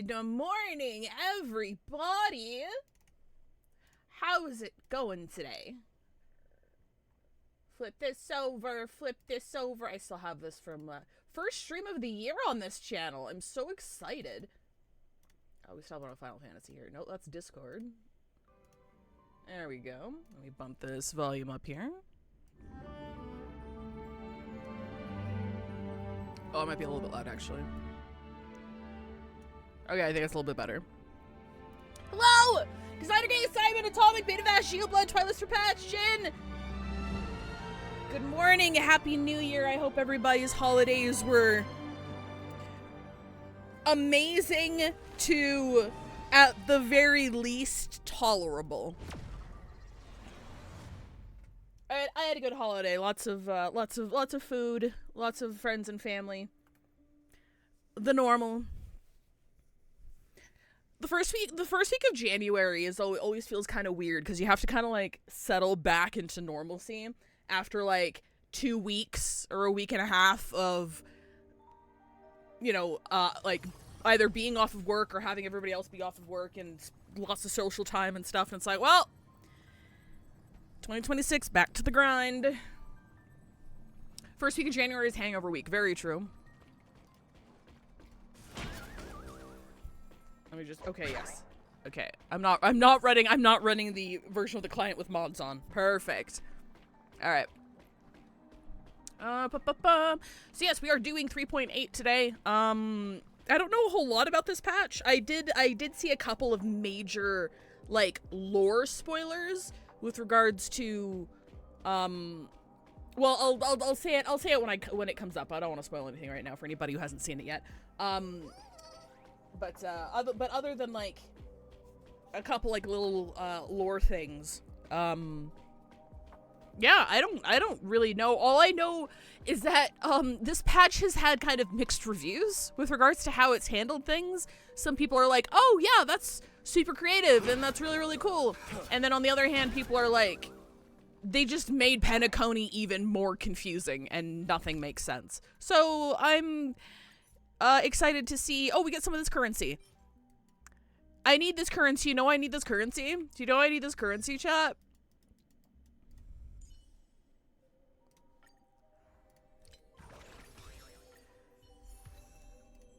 Good morning, everybody. How's it going today? Flip this over, flip this over. I still have this from first stream of the year on this channel. I'm so excited. Oh, we still have one on Final Fantasy here. No, that's Discord. There we go. Let me bump this volume up here. Oh, it might be a little bit loud, actually. Okay, I think it's a little bit better. Hello! Designer Day, Simon, Atomic, Beta Vash, Geoblood, Twilight for Patch, Jin! Good morning, Happy New Year. I hope everybody's holidays were amazing to, at the very least, tolerable. I had a good holiday. Lots of food, lots of friends and family. The normal. The first week of January always feels kind of weird because you have to kind of like settle back into normalcy after like 2 weeks or a week and a half of, you know, like either being off of work or having everybody else be off of work and lots of social time and stuff. And it's like, well, 2026, back to the grind. First week of January is hangover week. Very true. Let me just, okay, yes. Okay, I'm not running the version of the client with mods on. Perfect. All right. So yes, we are doing 3.8 today. I don't know a whole lot about this patch. I did see a couple of major, like, lore spoilers with regards to, well, I'll say it when it comes up. I don't want to spoil anything right now for anybody who hasn't seen it yet. But other than like a couple like little lore things, yeah, I don't really know. All I know is that this patch has had kind of mixed reviews with regards to how it's handled things. Some people are like, "Oh yeah, that's super creative and that's really, really cool." And then on the other hand, people are like, they just made Penacony even more confusing and nothing makes sense. So I'm excited to see. Oh, we get some of this currency. I need this currency. You know I need this currency? Do you know I need this currency, chat?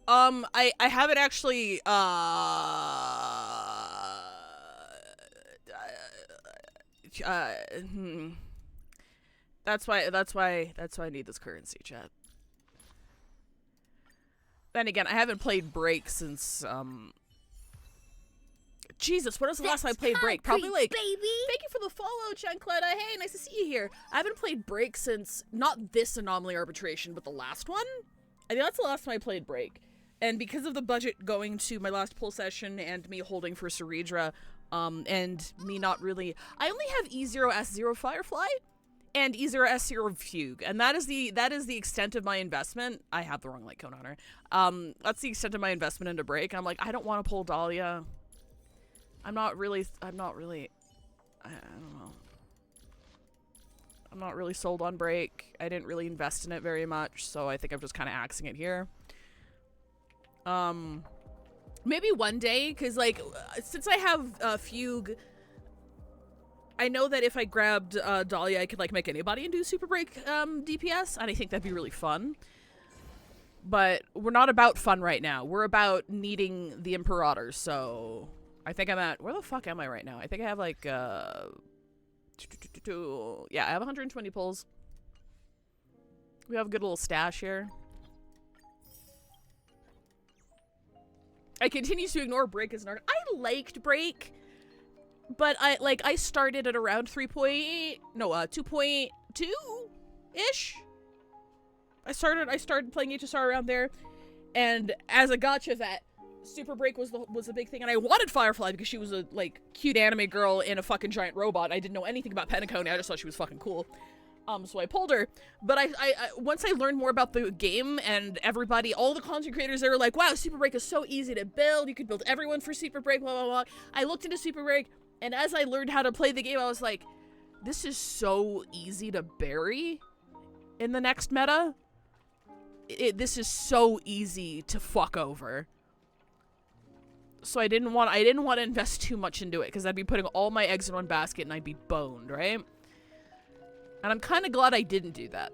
I haven't actually, that's why I need this currency, chat. Then again, I haven't played Break since, Jesus, when was the last time I played Break? Probably like, baby. Thank you for the follow, Chuncletta. Hey, nice to see you here. I haven't played Break since, not this Anomaly Arbitration, but the last one? I think that's the last time I played Break. And because of the budget going to my last pull session and me holding for Ceredra, and me not really, I only have E0S0 Firefly and E0S0 Fugue, and that is the extent of my investment. I have the wrong light cone on her. That's the extent of my investment into Break. I'm like, I don't want to pull Dahlia. I'm not really, I don't know. I'm not really sold on Break. I didn't really invest in it very much, so I think I'm just kind of axing it here. Maybe one day, because, like, since I have Fugue, I know that if I grabbed Dahlia, I could, like, make anybody and do Super Break DPS, and I think that'd be really fun. But we're not about fun right now. We're about needing the Imperator, so I think I'm at, where the fuck am I right now? I think I have, like, yeah, I have 120 pulls. We have a good little stash here. I continue to ignore Break as an art. I liked Break, but I started at around 2.2-ish. I started playing HSR around there, and as a gotcha that Super Break was a big thing, and I wanted Firefly because she was a, like, cute anime girl in a fucking giant robot. I didn't know anything about Penacony, I just thought she was fucking cool. So I pulled her, but I once I learned more about the game and everybody, all the content creators, they were like, wow, Super Break is so easy to build, you could build everyone for Super Break, blah, blah, blah. I looked into Super Break, and as I learned how to play the game, I was like, this is so easy to bury in the next meta. This is so easy to fuck over. So I didn't want to invest too much into it because I'd be putting all my eggs in one basket and I'd be boned, right? And I'm kind of glad I didn't do that.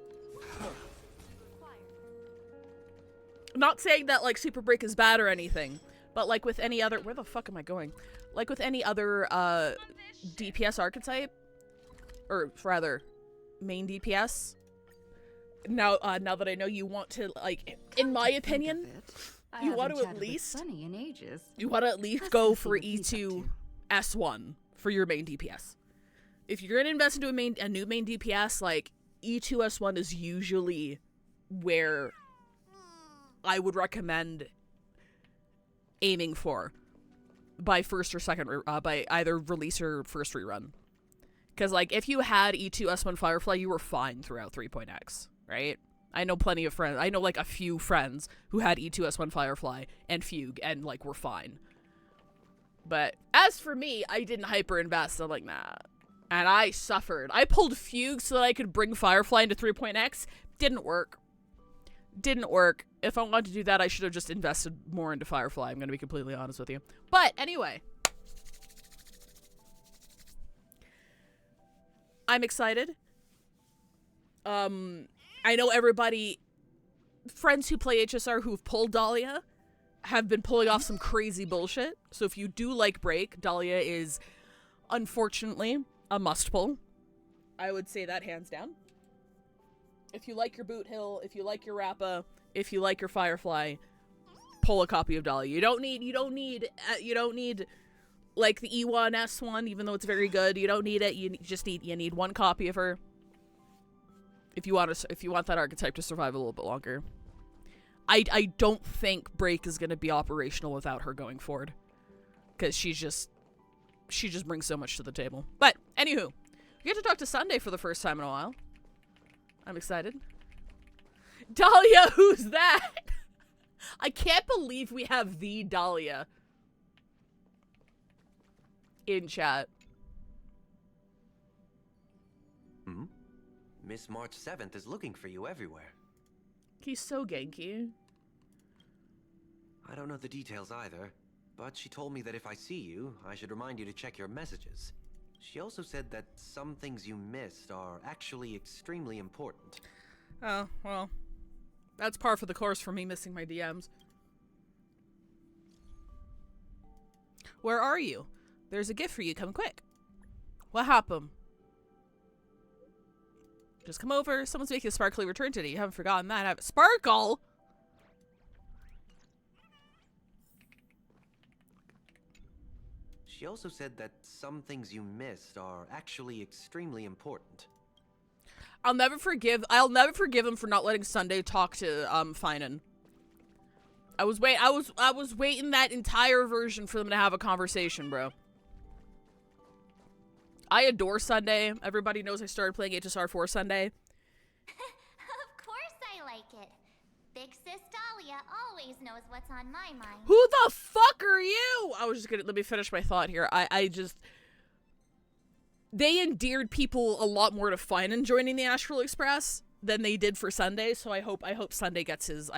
Not saying that like Super Break is bad or anything, but like with any other, where the fuck am I going? Like with any other DPS archetype, or rather, main DPS. Now that I know you want to, like, in my opinion, you want to at least go for E2 S1 for your main DPS. If you're gonna invest into a new main DPS, like E2 S1 is usually where I would recommend aiming for by first or second, by either release or first rerun. Because like if you had E2 S1 Firefly, you were fine throughout 3.x, right? I know plenty of friends. I know like a few friends who had E2 S1 Firefly and Fugue and like were fine. But as for me, I didn't hyper invest. I'm like, nah. And I suffered. I pulled Fugue so that I could bring Firefly into 3.x. Didn't work. Didn't work. If I wanted to do that, I should have just invested more into Firefly. I'm going to be completely honest with you. But anyway. I'm excited. I know everybody, friends who play HSR who've pulled Dahlia have been pulling off some crazy bullshit. So if you do like Break, Dahlia is unfortunately a must pull. I would say that hands down. If you like your Boot Hill, if you like your Rappa, if you like your Firefly, pull a copy of Dahlia. You don't need like the E1 S1, even though it's very good. You don't need it. You need one copy of her. If you want that archetype to survive a little bit longer. I don't think Break is going to be operational without her going forward, because she just brings so much to the table. But anywho, we get to talk to Sunday for the first time in a while. I'm excited. Dahlia, who's that? I can't believe we have the Dahlia in chat. Hmm? Miss March 7th is looking for you everywhere. He's so ganky. I don't know the details either, but she told me that if I see you, I should remind you to check your messages. She also said that some things you missed are actually extremely important. Oh, well, that's par for the course for me missing my DMs. Where are you? There's a gift for you. Come quick. What happened? Just come over. Someone's making a sparkly return today. You haven't forgotten that, have it? Sparkle? She also said that some things you missed are actually extremely important. I'll never forgive him for not letting Sunday talk to Finan. I was waiting that entire version for them to have a conversation, bro. I adore Sunday. Everybody knows I started playing HSR for Sunday. Of course I like it. Big sis Dahlia always knows what's on my mind. Who the fuck are you? I was just gonna, let me finish my thought here. They endeared people a lot more to Finan joining the Astral Express than they did for Sunday, so I hope Sunday gets his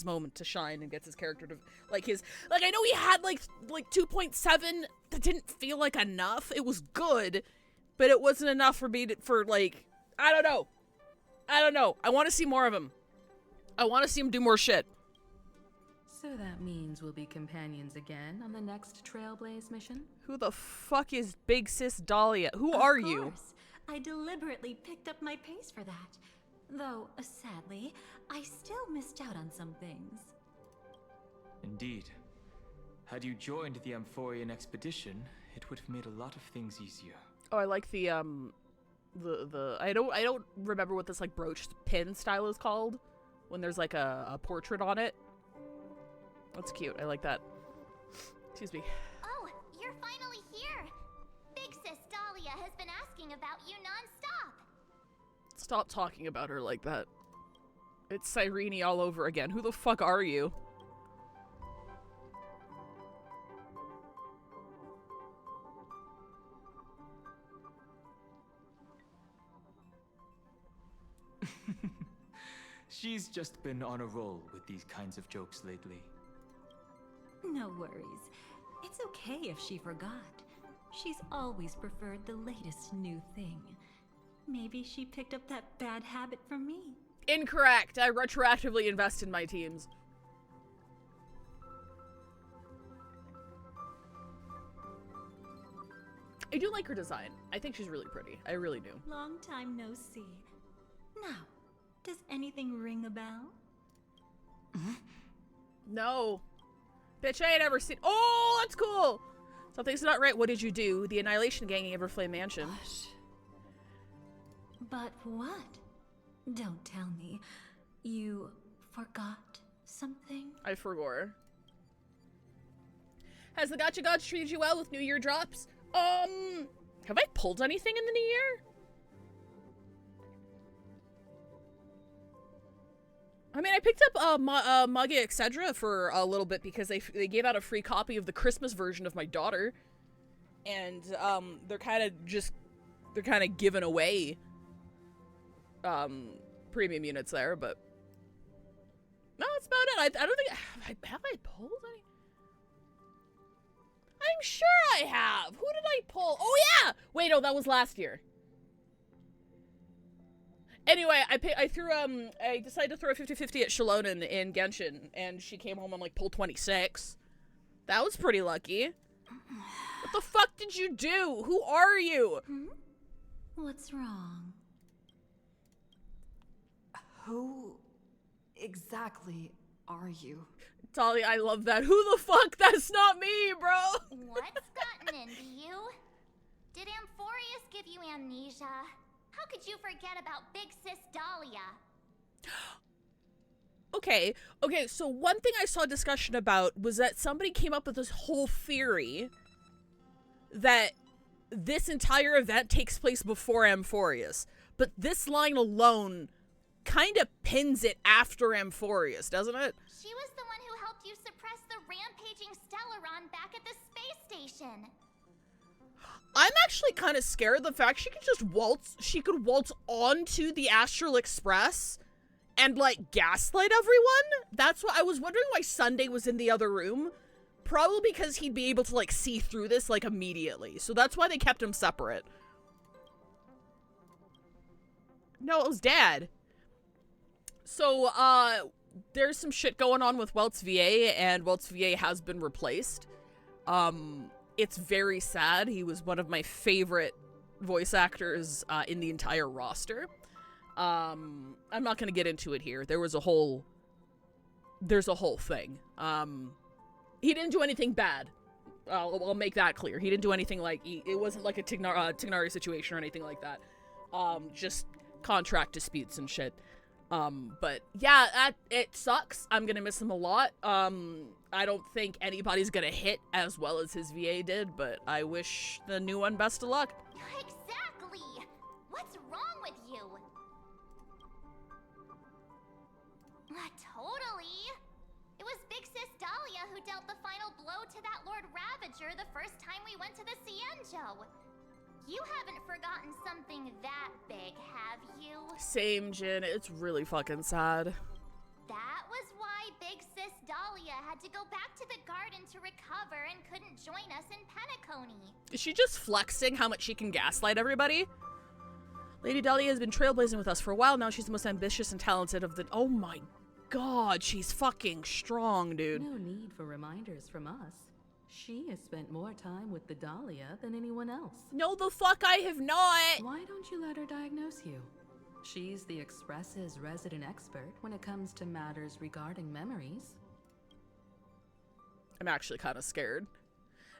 moment to shine and gets his character to I know he had like 2.7 that didn't feel like enough. It was good, but it wasn't enough for me I don't know. I want to see more of him. I want to see him do more shit. So that means we'll be companions again on the next Trailblaze mission? Who the fuck is Big Sis Dahlia? Who are you? Of course. I deliberately picked up my pace for that. Though, sadly, I still missed out on some things. Indeed. Had you joined the Amphorian expedition, it would have made a lot of things easier. Oh, I like the I don't remember what this like brooch pin style is called when there's like a portrait on it. That's cute. I like that. Excuse me. Oh, you're finally here. Big sis Dahlia has been asking about you non-stop. Stop talking about her like that. It's Cyrene all over again. Who the fuck are you? She's just been on a roll with these kinds of jokes lately. No worries. It's okay if she forgot. She's always preferred the latest new thing. Maybe she picked up that bad habit from me. Incorrect. I retroactively invest in my teams. I do like her design. I think she's really pretty. I really do. Long time no see. Now, does anything ring a bell? No. Bitch, I ain't ever seen. Oh, that's cool. Something's not right. What did you do? The Annihilation Gang in Everflame Mansion. Gosh. But what? Don't tell me. You forgot something? I forgot. Has the Gacha Gods treated you well with New Year drops? Have I pulled anything in the New Year? I mean, I picked up Manga Etc. for a little bit because they gave out a free copy of the Christmas version of my daughter, and they're kind of giving away premium units there, but no, that's about it. I don't think have I pulled any. I'm sure I have. Who did I pull? Oh yeah. Wait, no, that was last year. Anyway, I decided to throw a 50-50 at Shallonen in Genshin, and she came home on like pull 26. That was pretty lucky. What the fuck did you do? Who are you? What's wrong? Who exactly are you? Dolly, I love that. Who the fuck? That's not me, bro. What's gotten into you? Did Amphorius give you amnesia? How could you forget about Big Sis Dahlia? Okay, so one thing I saw discussion about was that somebody came up with this whole theory that this entire event takes place before Amphorius, but this line alone kind of pins it after Amphorius, doesn't it? She was the one who helped you suppress the rampaging Stellaron back at the space station. I'm actually kind of scared of the fact she could waltz onto the Astral Express and like gaslight everyone. That's what I was wondering why Sunday was in the other room. Probably because he'd be able to like see through this like immediately. So that's why they kept him separate. No, it was Dad. So, there's some shit going on with Welt's VA, and Welt's VA has been replaced. It's very sad. He was one of my favorite voice actors in the entire roster. I'm not going to get into it here. There's a whole thing. He didn't do anything bad. I'll make that clear. He didn't do anything like, it wasn't like a Tignari situation or anything like that. Just contract disputes and shit. But yeah, it sucks. I'm gonna miss him a lot. I don't think anybody's gonna hit as well as his VA did, but I wish the new one best of luck. Exactly! What's wrong with you? Totally! It was Big Sis Dahlia who dealt the final blow to that Lord Ravager the first time we went to the Cienjo. You haven't forgotten something that big, have you? Same, Jin. It's really fucking sad. That was why Big Sis Dahlia had to go back to the garden to recover and couldn't join us in Penacony. Is she just flexing how much she can gaslight everybody? Lady Dahlia has been trailblazing with us for a while now. She's the most ambitious and talented of the... Oh my god, she's fucking strong, dude. No need for reminders from us. She has spent more time with the Dahlia than anyone else. No, the fuck I have not. Why don't you let her diagnose you? She's the Express's resident expert when it comes to matters regarding memories. I'm actually kind of scared.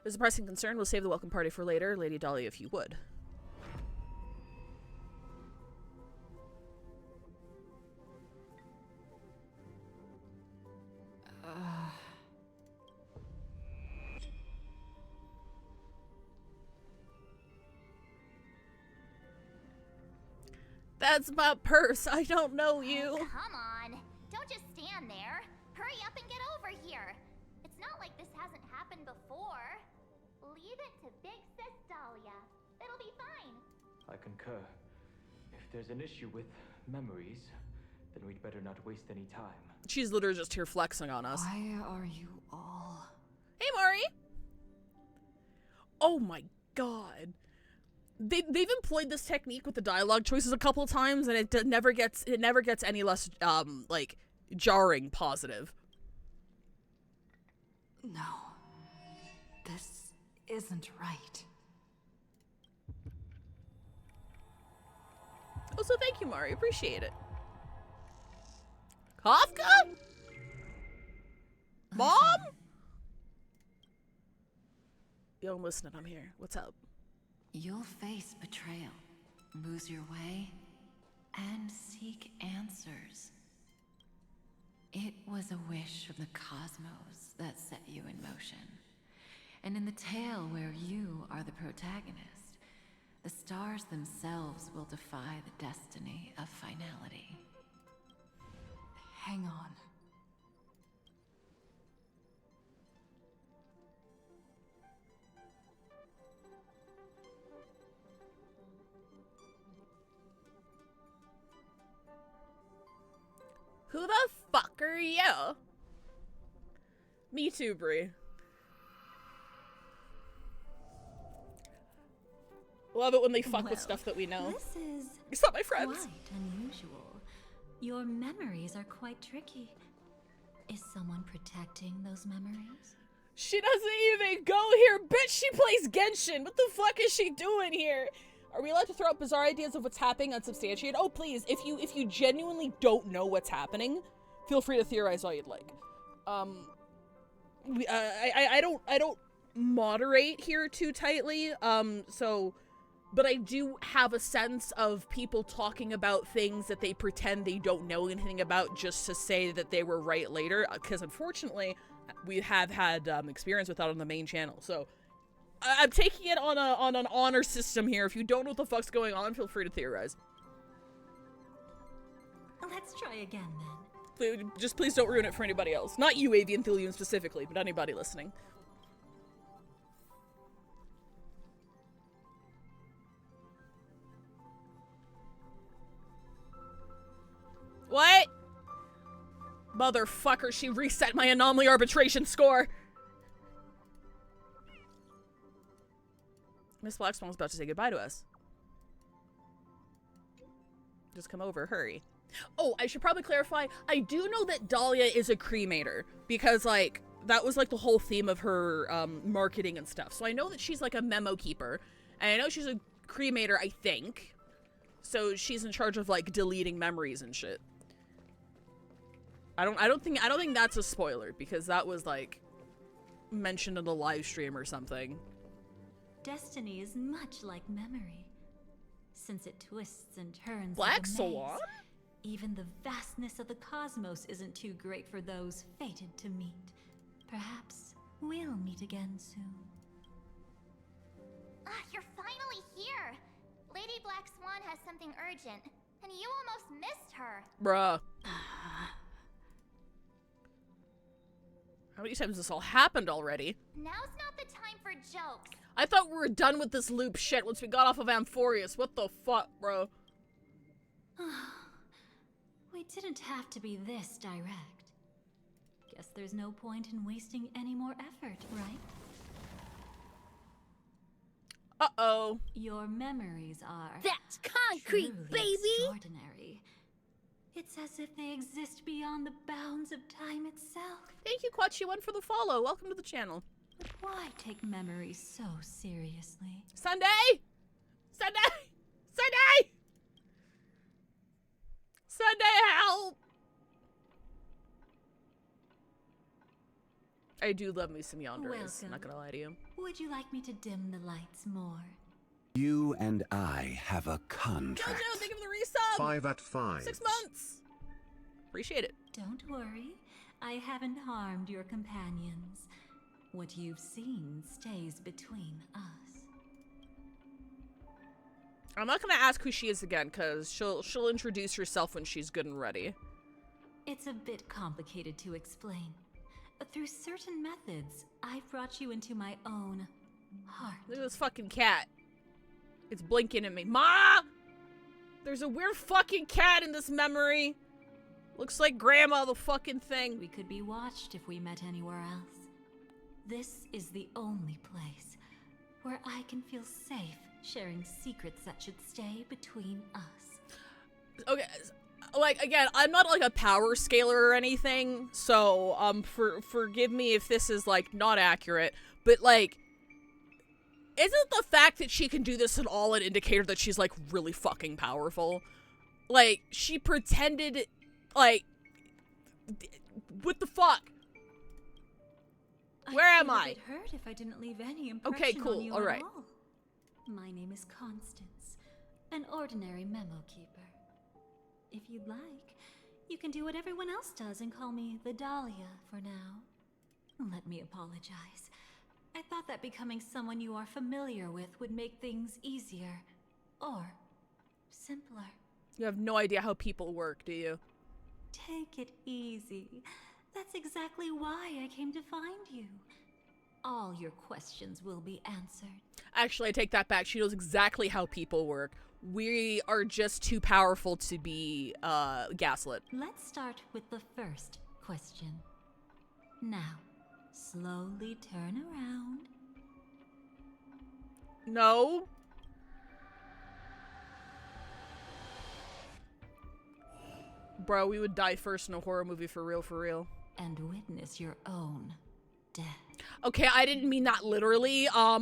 There's a pressing concern. We'll save the welcome party for later. Lady Dahlia, if you would. That's my purse. I don't know you. Oh, come on. Don't just stand there. Hurry up and get over here. It's not like this hasn't happened before. Leave it to Big Sis Dahlia. It'll be fine. I concur. If there's an issue with memories, then we'd better not waste any time. She's literally just here flexing on us. Why are you all Oh my god. They've employed this technique with the dialogue choices a couple times, and it never gets any less like jarring positive. No. This isn't right. Also, thank you, Mari. Appreciate it. Kafka? Mom? Yo, I'm listening. I'm here. What's up? You'll face betrayal, lose your way, and seek answers. It was a wish from the cosmos that set you in motion. And in the tale where you are the protagonist, the stars themselves will defy the destiny of finality. Hang on. Who the fuck are you? Me too, Brie. Love it when they fuck with stuff that we know. This is It's not my friends. quite unusual. Your memories are quite tricky. Is someone protecting those memories? She doesn't even go here. Bitch, she plays Genshin. What the fuck is she doing here? Are we allowed to throw out bizarre ideas of what's happening unsubstantiated? Oh, please. If you genuinely don't know what's happening, feel free to theorize all you'd like. I don't moderate here too tightly. But I do have a sense of people talking about things that they pretend they don't know anything about just to say that they were right later. Because unfortunately, we have had experience with that on the main channel. So I'm taking it on an honor system here. If you don't know what the fuck's going on, feel free to theorize. Let's try again then. Please don't ruin it for anybody else. Not you, Avian Thelium specifically, but anybody listening. What? Motherfucker, she reset my anomaly arbitration score. Miss Blackswan's about to say goodbye to us. Just come over, hurry. Oh, I should probably clarify, I do know that Dahlia is a cremator, because, like, that was, like, the whole theme of her, marketing and stuff. So I know that she's, like, a memo keeper, and I know she's a cremator, I think. So she's in charge of, like, deleting memories and shit. I don't think that's a spoiler, because that was, like, mentioned in the live stream or something. Destiny is much like memory. Since it twists and turns Black like a maze, Swan? even the vastness of the cosmos isn't too great for those fated to meet. Perhaps we'll meet again soon. Ah, you're finally here! Lady Black Swan has something urgent, and you almost missed her. Bruh. How many times has this all happened already? Now's not the time for jokes. I thought we were done with this loop shit once we got off of Amphorius. What the fuck, bro? We didn't have to be this direct. Guess there's no point in wasting any more effort, right? Uh-oh. Your memories are... That's concrete, truly baby! extraordinary. It's as if they exist beyond the bounds of time itself. Thank you, Quachi1, for the follow. Welcome to the channel. But why take memories so seriously? Sunday! Sunday! Sunday! Sunday, help! I do love me some Yandere. I'm not gonna lie to you. Would you like me to dim the lights more? You and I have a contract. Jojo, thank you for the resub! 5 at 5. 6 months! Appreciate it. Don't worry. I haven't harmed your companions. What you've seen stays between us. I'm not gonna ask who she is again, because she'll introduce herself when she's good and ready. It's a bit complicated to explain. Through certain methods, I've brought you into my own heart. Look at this fucking cat. It's blinking at me. Ma! There's a weird fucking cat in this memory. Looks like Grandma, the fucking thing. We could be watched if we met anywhere else. This is the only place where I can feel safe sharing secrets that should stay between us. Okay, like, again, I'm not like a power scaler or anything, so forgive me if this is like not accurate, but like, isn't the fact that she can do this at all an indicator that she's like really fucking powerful? Like, she pretended, like, what the fuck? Where am I? I'd hurt if I didn't leave any impression Okay, cool. on you All right. at all. My name is Constance, an ordinary memo keeper. If you'd like, you can do what everyone else does and call me the Dahlia for now. Let me apologize. I thought that becoming someone you are familiar with would make things easier. Or simpler. You have no idea how people work, do you? Take it easy. That's exactly why I came to find you. All your questions will be answered. Actually, I take that back. She knows exactly how people work. We are just too powerful to be gaslit. Let's start with the first question. Now, slowly turn around. No. Bro, we would die first in a horror movie for real, for real. And witness your own death. Okay, I didn't mean that literally. I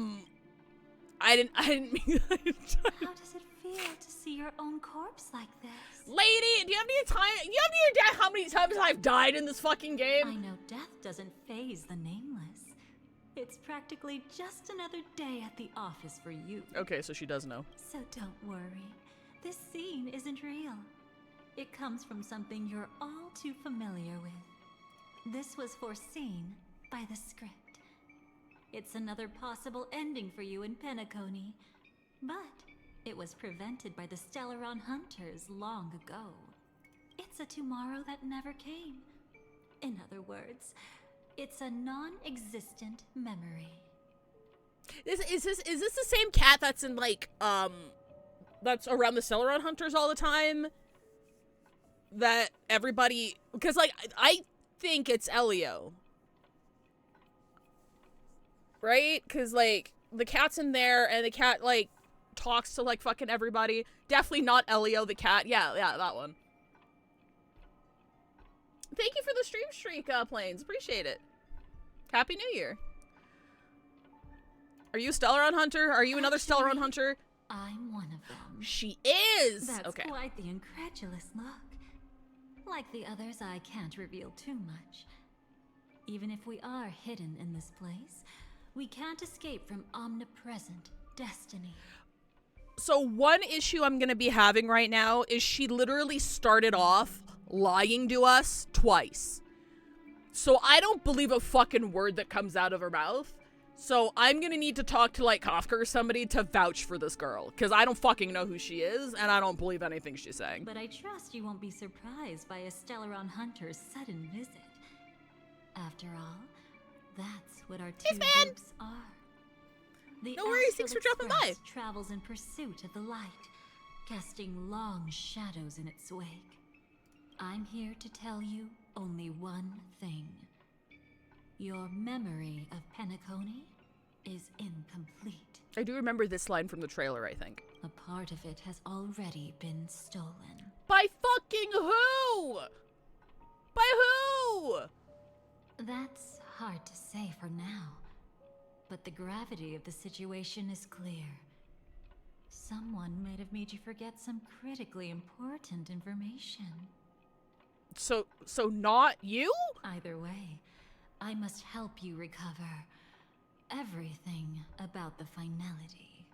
didn't mean that. How does it feel to see your own corpse like this? Lady, do you have any time? You have any idea how many times I've died in this fucking game? I know death doesn't faze the nameless. It's practically just another day at the office for you. Okay, so she does know. So don't worry. This scene isn't real. It comes from something you're all too familiar with. This was foreseen by the script. It's another possible ending for you in Penacony, but it was prevented by the Stellaron Hunters long ago. It's a tomorrow that never came. In other words, it's a non-existent memory. Is this the same cat that's in like that's around the Stellaron Hunters all the time? That everybody, because like I think it's Elio, right? Because like the cat's in there and the cat like talks to like fucking everybody. Definitely not Elio the cat. Yeah, that one. Thank you for the stream streak, Planes. Appreciate it. Happy New Year. Are you a Stellaron Hunter? Are you another Stellaron Hunter? I'm one of them. She is! That's okay. Quite the incredulous look. Like the others, I can't reveal too much. Even if we are hidden in this place, we can't escape from omnipresent destiny. So one issue I'm gonna be having right now is she literally started off lying to us twice. So I don't believe a fucking word that comes out of her mouth. So I'm gonna need to talk to like Kafka or somebody to vouch for this girl, because I don't fucking know who she is and I don't believe anything she's saying. But I trust you won't be surprised by a Stellaron Hunter's sudden visit. After all, that's what our two groups are. The no worries, thanks for dropping by. Express travels in pursuit of the light, casting long shadows in its wake. I'm here to tell you only one thing. Your memory of Penacony is incomplete. I do remember this line from the trailer, I think. A part of it has already been stolen. By fucking who? By who? That's hard to say for now. But the gravity of the situation is clear. Someone might have made you forget some critically important information. So not you? Either way, I must help you recover everything about the finality.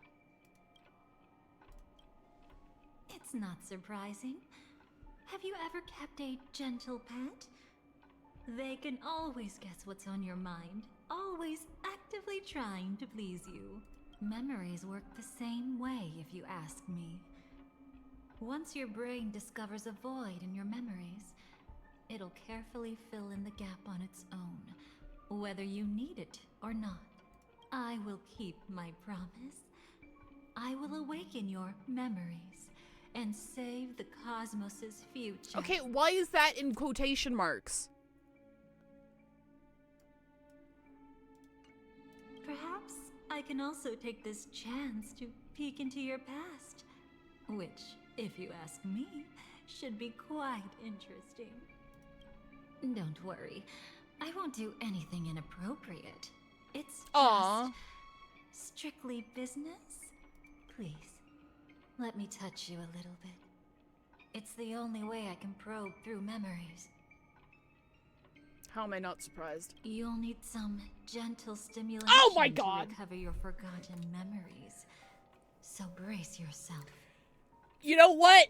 It's not surprising. Have you ever kept a gentle pet? They can always guess what's on your mind, always actively trying to please you. Memories work the same way, if you ask me. Once your brain discovers a void in your memories, it'll carefully fill in the gap on its own, whether you need it or not. I will keep my promise. I will awaken your memories and save the cosmos's future. Okay, why is that in quotation marks? Perhaps I I can also take this chance to peek into your past, which, if you ask me, should be quite interesting. Don't worry, I won't do anything inappropriate. It's just strictly business. Please, let me touch you a little bit. It's the only way I can probe through memories. How am I not surprised? You'll need some gentle stimulation Oh my God! to recover your forgotten memories. So brace yourself. You know what?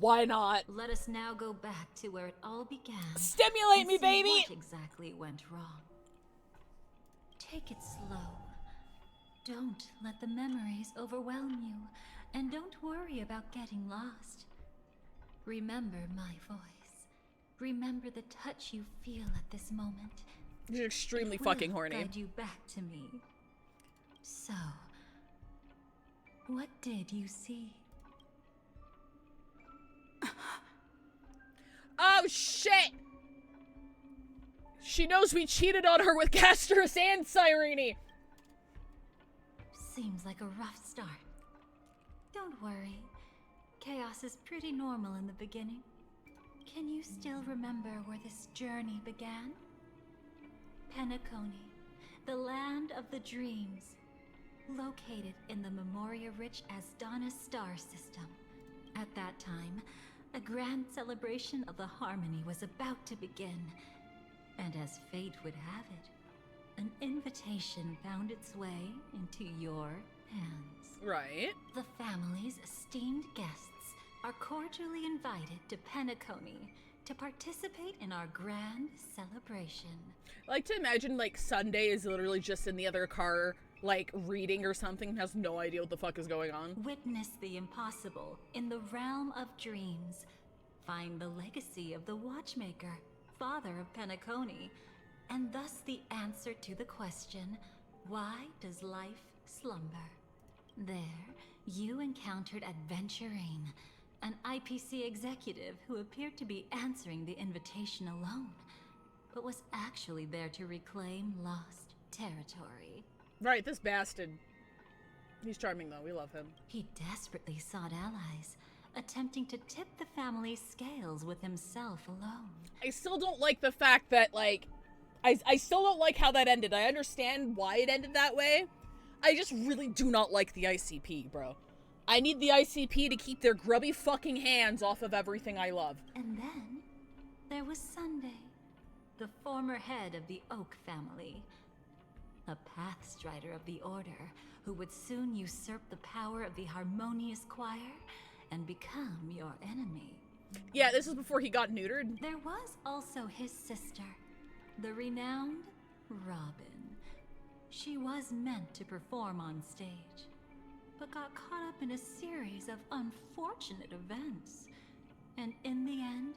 Why not? Let us now go back to where it all began. Stimulate me, baby! What exactly went wrong? Take it slow. Don't let the memories overwhelm you, and don't worry about getting lost. Remember my voice. Remember the touch you feel at this moment. You're extremely fucking horny. Guide you back to me. So, what did you see? Oh shit! She knows we cheated on her with Gastrus and Cyrene. Seems like a rough start. Don't worry. Chaos is pretty normal in the beginning. Can you still remember where this journey began? Penacony, the land of the dreams, located in the Memoria-rich Asdana star system. At that time, a grand celebration of the harmony was about to begin, and as fate would have it, an invitation found its way into your hands. Right. The family's esteemed guests are cordially invited to Penacony to participate in our grand celebration. I like to imagine, like, Sunday is literally just in the other car, like, reading or something, and has no idea what the fuck is going on. Witness the impossible in the realm of dreams. Find the legacy of the Watchmaker, father of Penacony, and thus the answer to the question, why does life slumber? There, you encountered Adventurine, an IPC executive who appeared to be answering the invitation alone, but was actually there to reclaim lost territory. Right, this bastard. He's charming though, we love him. He desperately sought allies, attempting to tip the family's scales with himself alone. I still don't like the fact that, like, I still don't like how that ended. I understand why it ended that way. I just really do not like the ICP, bro. I need the ICP to keep their grubby fucking hands off of everything I love. And then, there was Sunday, the former head of the Oak family. A Pathstrider of the Order, who would soon usurp the power of the Harmonious Choir and become your enemy. Yeah, this is before he got neutered. There was also his sister, the renowned Robin. She was meant to perform on stage, but got caught up in a series of unfortunate events, and in the end,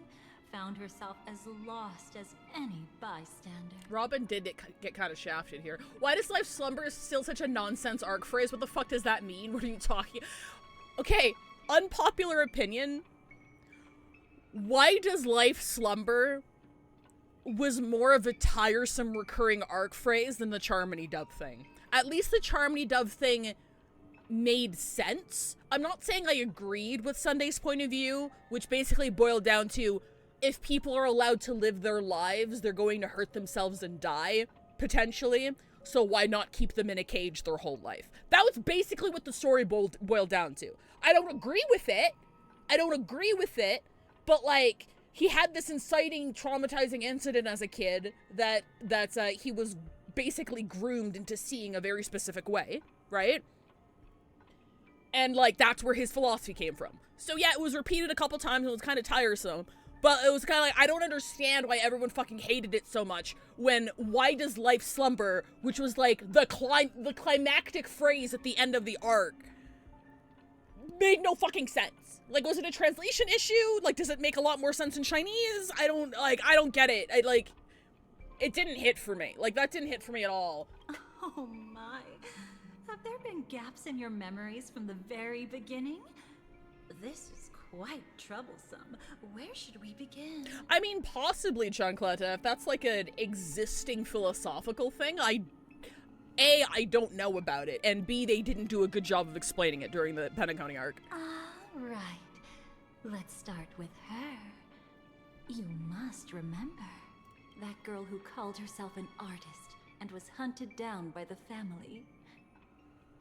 found herself as lost as any bystander. Robin did get kind of shafted here. Why does life slumber still such a nonsense arc phrase? What the fuck does that mean? What are you talking? Okay, unpopular opinion. Why does life slumber was more of a tiresome recurring arc phrase than the Charmony Dove thing. At least the Charmony Dove thing made sense. I'm not saying I agreed with Sunday's point of view, which basically boiled down to, if people are allowed to live their lives, they're going to hurt themselves and die, potentially, so why not keep them in a cage their whole life? That was basically what the story boiled down to. I don't agree with it, but, like, he had this inciting, traumatizing incident as a kid that he was basically groomed into seeing a very specific way, right? And, like, that's where his philosophy came from. So, yeah, it was repeated a couple times and it was kind of tiresome. But it was kind of like, I don't understand why everyone fucking hated it so much when why does life slumber, which was, like, the climactic phrase at the end of the arc, made no fucking sense. Like, was it a translation issue? Like, does it make a lot more sense in Chinese? I don't get it. It didn't hit for me. Like, that didn't hit for me at all. Oh my. Have there been gaps in your memories from the very beginning? This is quite troublesome. Where should we begin? I mean, possibly, Chancletta, if that's like an existing philosophical thing, A, I don't know about it, and B, they didn't do a good job of explaining it during the Penacony arc. Right. Let's start with her. You must remember that girl who called herself an artist and was hunted down by the family.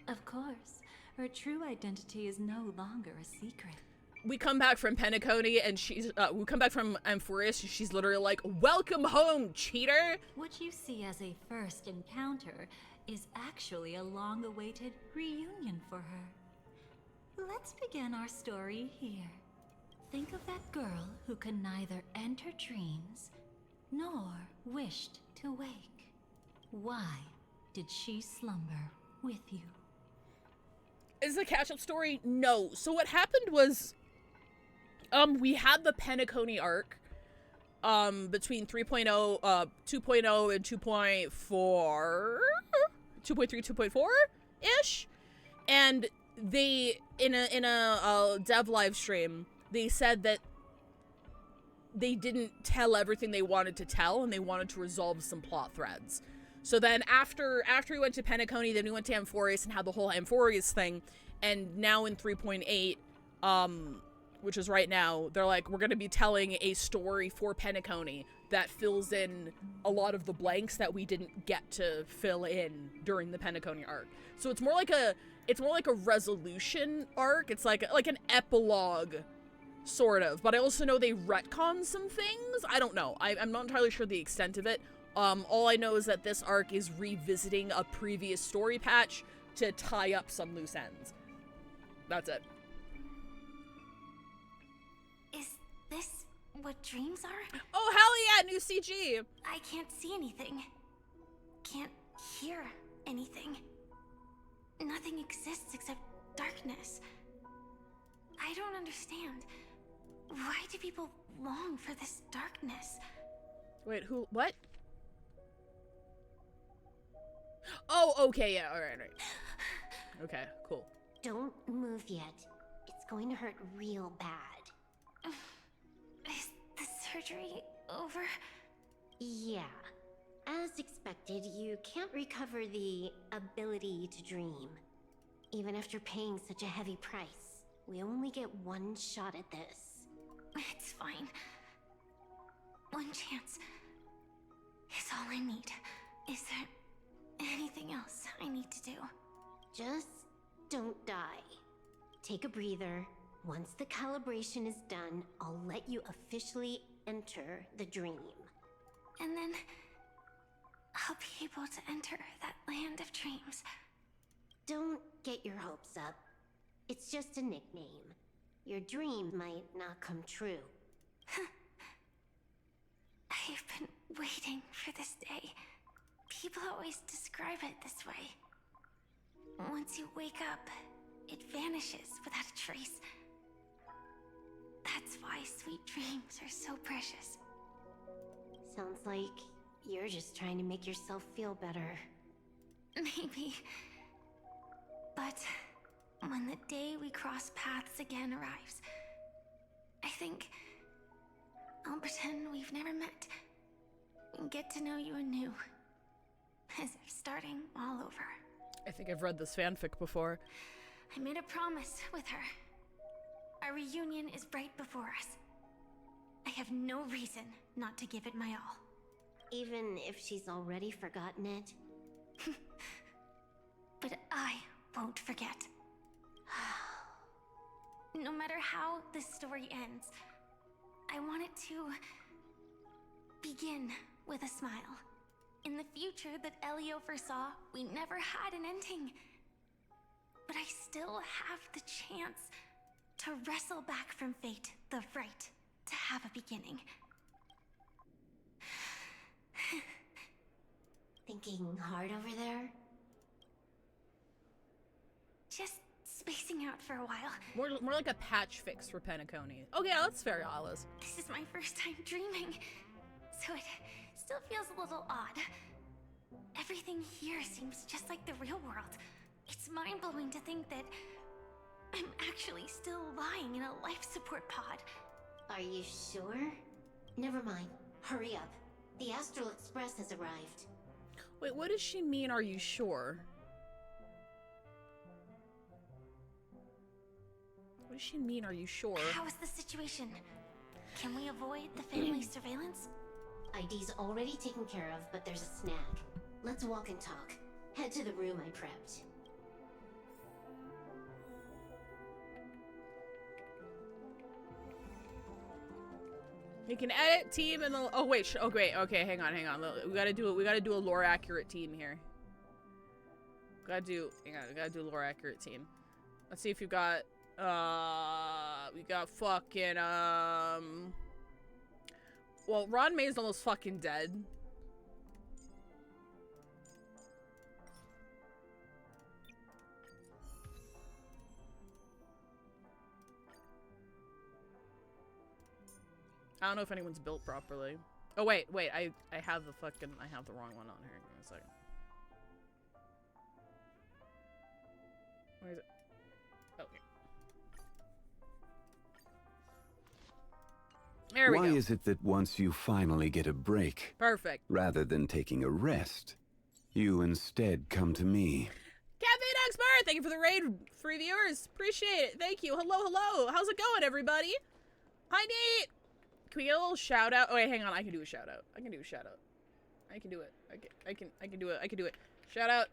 Of course, her true identity is no longer a secret. We come back from Penacony, and we come back from Amphorius, and she's literally like, "Welcome home, cheater!" What you see as a first encounter is actually a long-awaited reunion for her. Let's begin our story here. Think of that girl who can neither enter dreams nor wished to wake. Why did she slumber with you? Is the catch-up story? No. So what happened was, we had the Penacony arc, between 3.0, 2.0, and 2.4, 2.3, 2.4-ish, and they, in a dev live stream, they said that they didn't tell everything they wanted to tell, and they wanted to resolve some plot threads. So then after we went to Penacony, then we went to Amphorius and had the whole Amphorius thing, and now in 3.8, which is right now, they're like, we're going to be telling a story for Penacony that fills in a lot of the blanks that we didn't get to fill in during the Penacony arc. So it's more like a resolution arc. It's like an epilogue, sort of. But I also know they retcon some things. I don't know. I'm not entirely sure the extent of it. All I know is that this arc is revisiting a previous story patch to tie up some loose ends. That's it. Is this what dreams are? Oh, hell yeah, new CG! I can't see anything. Can't hear anything. Nothing exists except darkness. I don't understand. Why do people long for this darkness? Wait, what? Oh, okay, yeah, alright. Okay, cool. Don't move yet. It's going to hurt real bad. Is the surgery over? Yeah. As expected, you can't recover the ability to dream. Even after paying such a heavy price, we only get one shot at this. It's fine. One chance is all I need. Is there anything else I need to do? Just don't die. Take a breather. Once the calibration is done, I'll let you officially enter the dream. And then I'll be able to enter that land of dreams. Don't get your hopes up. It's just a nickname. Your dream might not come true. I've been waiting for this day. People always describe it this way. Once you wake up, it vanishes without a trace. That's why sweet dreams are so precious. Sounds like you're just trying to make yourself feel better. Maybe. But when the day we cross paths again arrives, I think I'll pretend we've never met and get to know you anew, as if starting all over. I think I've read this fanfic before. I made a promise with her. Our reunion is right before us. I have no reason not to give it my all. Even if she's already forgotten it? But I won't forget. No matter how this story ends, I want it to begin with a smile. In the future that Elio foresaw, we never had an ending. But I still have the chance to wrestle back from fate the right to have a beginning. Thinking hard over there? Just spacing out for a while. More like a patch fix for Penacony. Okay, yeah, that's fair, Alice. This is my first time dreaming, so it still feels a little odd. Everything here seems just like the real world. It's mind-blowing to think that I'm actually still lying in a life support pod. Are you sure? Never mind. Hurry up. The Astral Express has arrived. Wait, what does she mean, are you sure? What does she mean, are you sure? How is the situation? Can we avoid the family surveillance? ID's already taken care of, but there's a snag. Let's walk and talk. Head to the room I prepped. You can edit team and the, oh wait, oh great, okay, hang on. We gotta do a lore accurate team here. We gotta do a lore accurate team. Let's see if you got, we got fucking, well, Ron May's almost fucking dead. I don't know if anyone's built properly. Oh wait, I have the fucking, I have the wrong one on here. Give me a second. Where is it? Okay. There we go. Why is it that once you finally get a break, Perfect. rather than taking a rest, you instead come to me? Caffeine Expert, thank you for the raid, 3 viewers. Appreciate it. Thank you. Hello. How's it going, everybody? Hi, Nate. Can we get a little shout out? Oh wait, hang on. I can do a shout out. I can do it. I can do it. Shout out.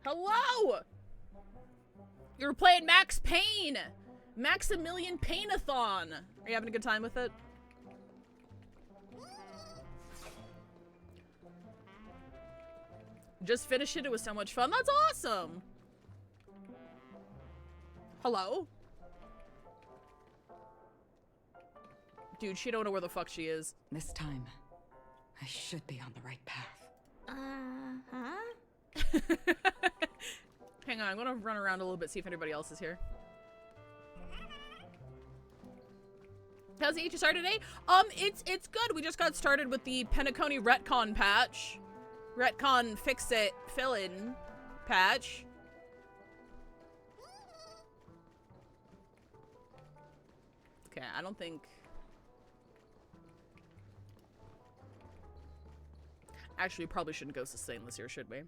Hello. You're playing Max Payne. Maximilian Payne-a-thon. Are you having a good time with it? Just finished it. It was so much fun. That's awesome. Hello. Dude, she don't know where the fuck she is. This time, I should be on the right path. Hang on, I'm gonna run around a little bit, see if anybody else is here. How's the HSR today? It's good. We just got started with the Penacony retcon patch. Retcon fix it, fill in patch. Okay, I don't think... Actually, we probably shouldn't go sustain this year, should we?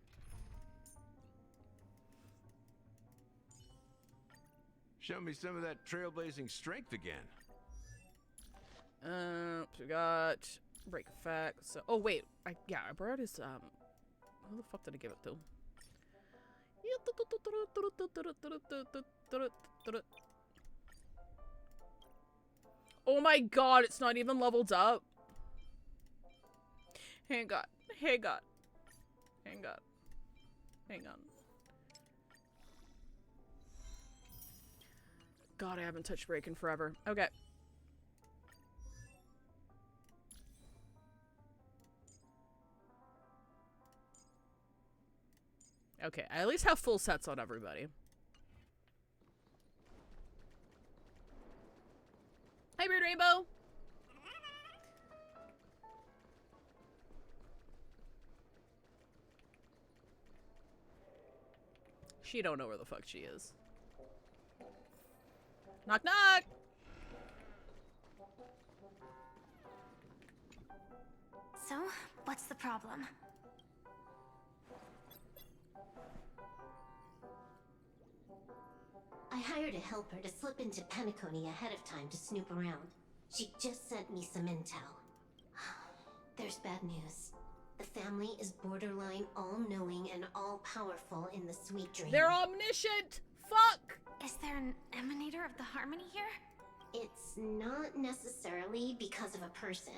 Show me some of that trailblazing strength again. So we got break effects. So, oh wait, I brought his who the fuck did I give it to? Oh my god, it's not even leveled up. Hang on. God, I haven't touched break in forever. Okay. Okay, I at least have full sets on everybody. Hi, Weird Rainbow! She don't know where the fuck she is. Knock knock! So, what's the problem? I hired a helper to slip into Penacony ahead of time to snoop around. She just sent me some intel. There's bad news. The family is borderline all-knowing and all-powerful in the Sweet Dream. They're omniscient! Fuck! Is there an emanator of the harmony here? It's not necessarily because of a person.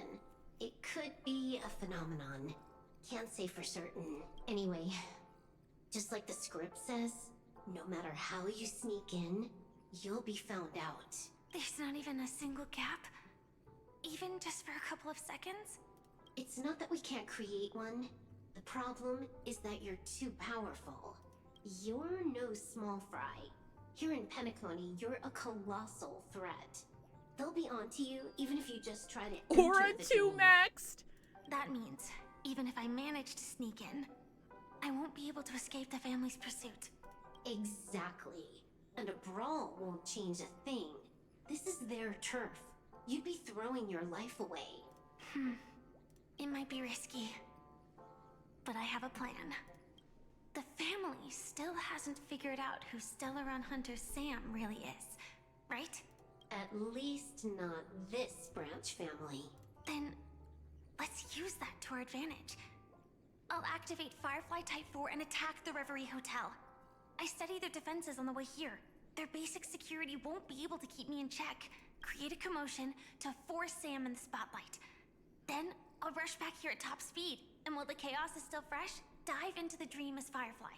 It could be a phenomenon. Can't say for certain. Anyway, just like the script says, no matter how you sneak in, you'll be found out. There's not even a single gap? Even just for a couple of seconds? It's not that we can't create one. The problem is that you're too powerful. You're no small fry. Here in Penacony, you're a colossal threat. They'll be onto you even if you just try to Aura 2 maxed! That means, even if I manage to sneak in, I won't be able to escape the family's pursuit. Exactly. And a brawl won't change a thing. This is their turf. You'd be throwing your life away. It might be risky. but I have a plan. The family still hasn't figured out who Stellaron Hunter Sam really is, right? At least not this branch family. Then let's use that to our advantage. I'll activate Firefly Type 4 and attack the Reverie Hotel. I studied their defenses on the way here. Their basic security won't be able to keep me in check. Create a commotion to force Sam in the spotlight. Then I'll rush back here at top speed, and while the chaos is still fresh, dive into the dream as Firefly.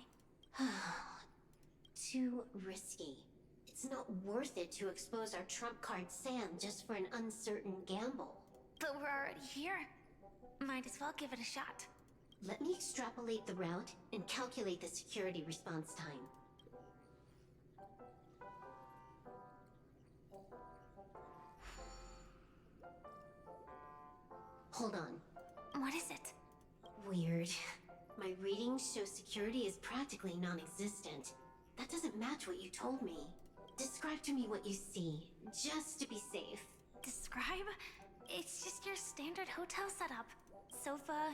Too risky. It's not worth it to expose our trump card Sam just for an uncertain gamble. But we're already here. Might as well give it a shot. Let me extrapolate the route and calculate the security response time. Hold on. What is it? Weird. My readings show security is practically non-existent. That doesn't match what you told me. Describe to me what you see, just to be safe. Describe? It's just your standard hotel setup. Sofa,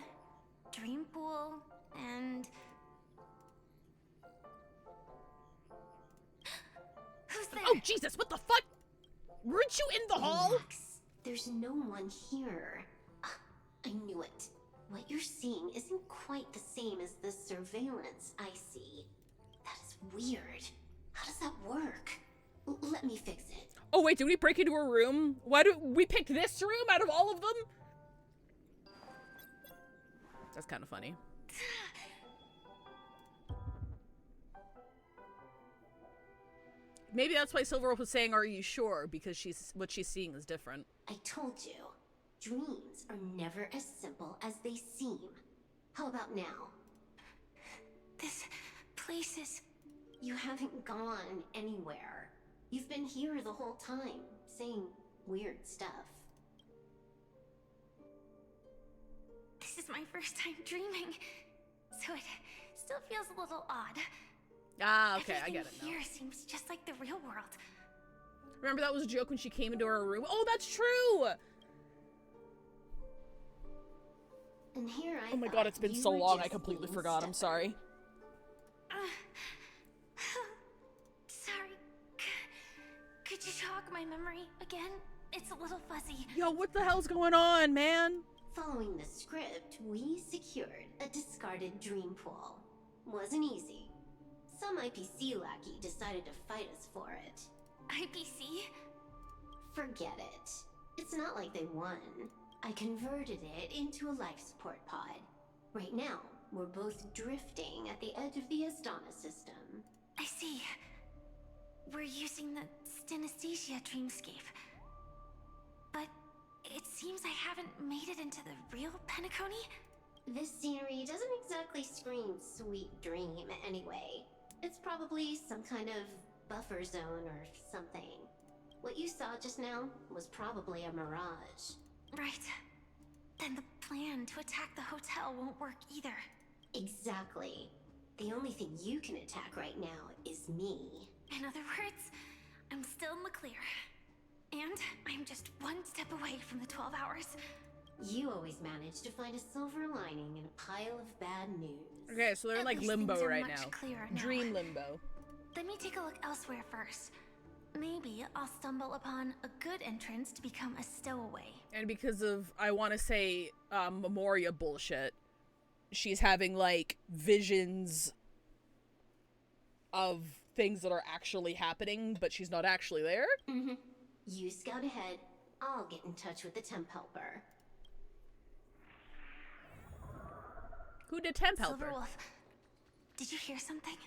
dream pool, and... Who's there? Oh, Jesus, what the fuck? Weren't you in the hall? Relax. There's no one here. I knew it. What you're seeing isn't quite the same as the surveillance I see. That is weird. How does that work? Let me fix it. Oh wait, did we break into a room? Why do we pick this room out of all of them? That's kind of funny. Maybe that's why Silverwolf was saying, "Are you sure?" Because what she's seeing is different. I told you, dreams are never as simple as they seem. How about now? This place is... You haven't gone anywhere. You've been here the whole time, saying weird stuff. This is my first time dreaming, so it still feels a little odd. Ah, okay, Everything I get it now. here seems just like the real world. Remember that was a joke when she came into our room? Oh, that's true! And here I Oh my god, it's been so long, I completely forgot. I'm sorry. Sorry. Could you jog my memory again? It's a little fuzzy. Yo, what the hell's going on, man? Following the script, we secured a discarded dream pool. Wasn't easy. Some IPC lackey decided to fight us for it. IPC? Forget it. It's not like they won. I converted it into a life support pod. Right now, we're both drifting at the edge of the Astana system. I see. We're using the synesthesia dreamscape. But it seems I haven't made it into the real Penacony? This scenery doesn't exactly scream sweet dream anyway. It's probably some kind of buffer zone or something. What you saw just now was probably a mirage. Right. Then the plan to attack the hotel won't work either. Exactly. The only thing you can attack right now is me. In other words, I'm still in the clear. And I'm just one step away from the 12 hours. You always manage to find a silver lining in a pile of bad news. Okay, so they're in like limbo right now. Now. Dream limbo. Let me take a look elsewhere first. Maybe I'll stumble upon a good entrance to become a stowaway. And because of, I want to say, Memoria bullshit, she's having like visions of things that are actually happening, but she's not actually there. Mm-hmm. You scout ahead. I'll get in touch with the temp helper. Who did temp helper? Silverwolf, did you hear something?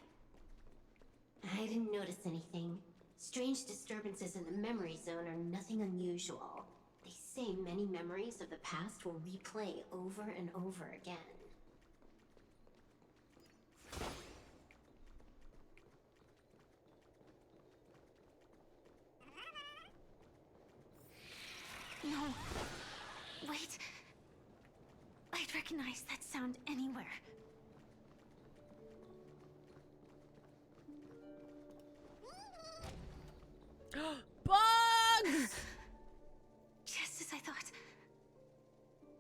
I didn't notice anything. Strange disturbances in the memory zone are nothing unusual. They say many memories of the past will replay over and over again. No. Wait. I'd recognize that sound anywhere. Bugs! Just as I thought.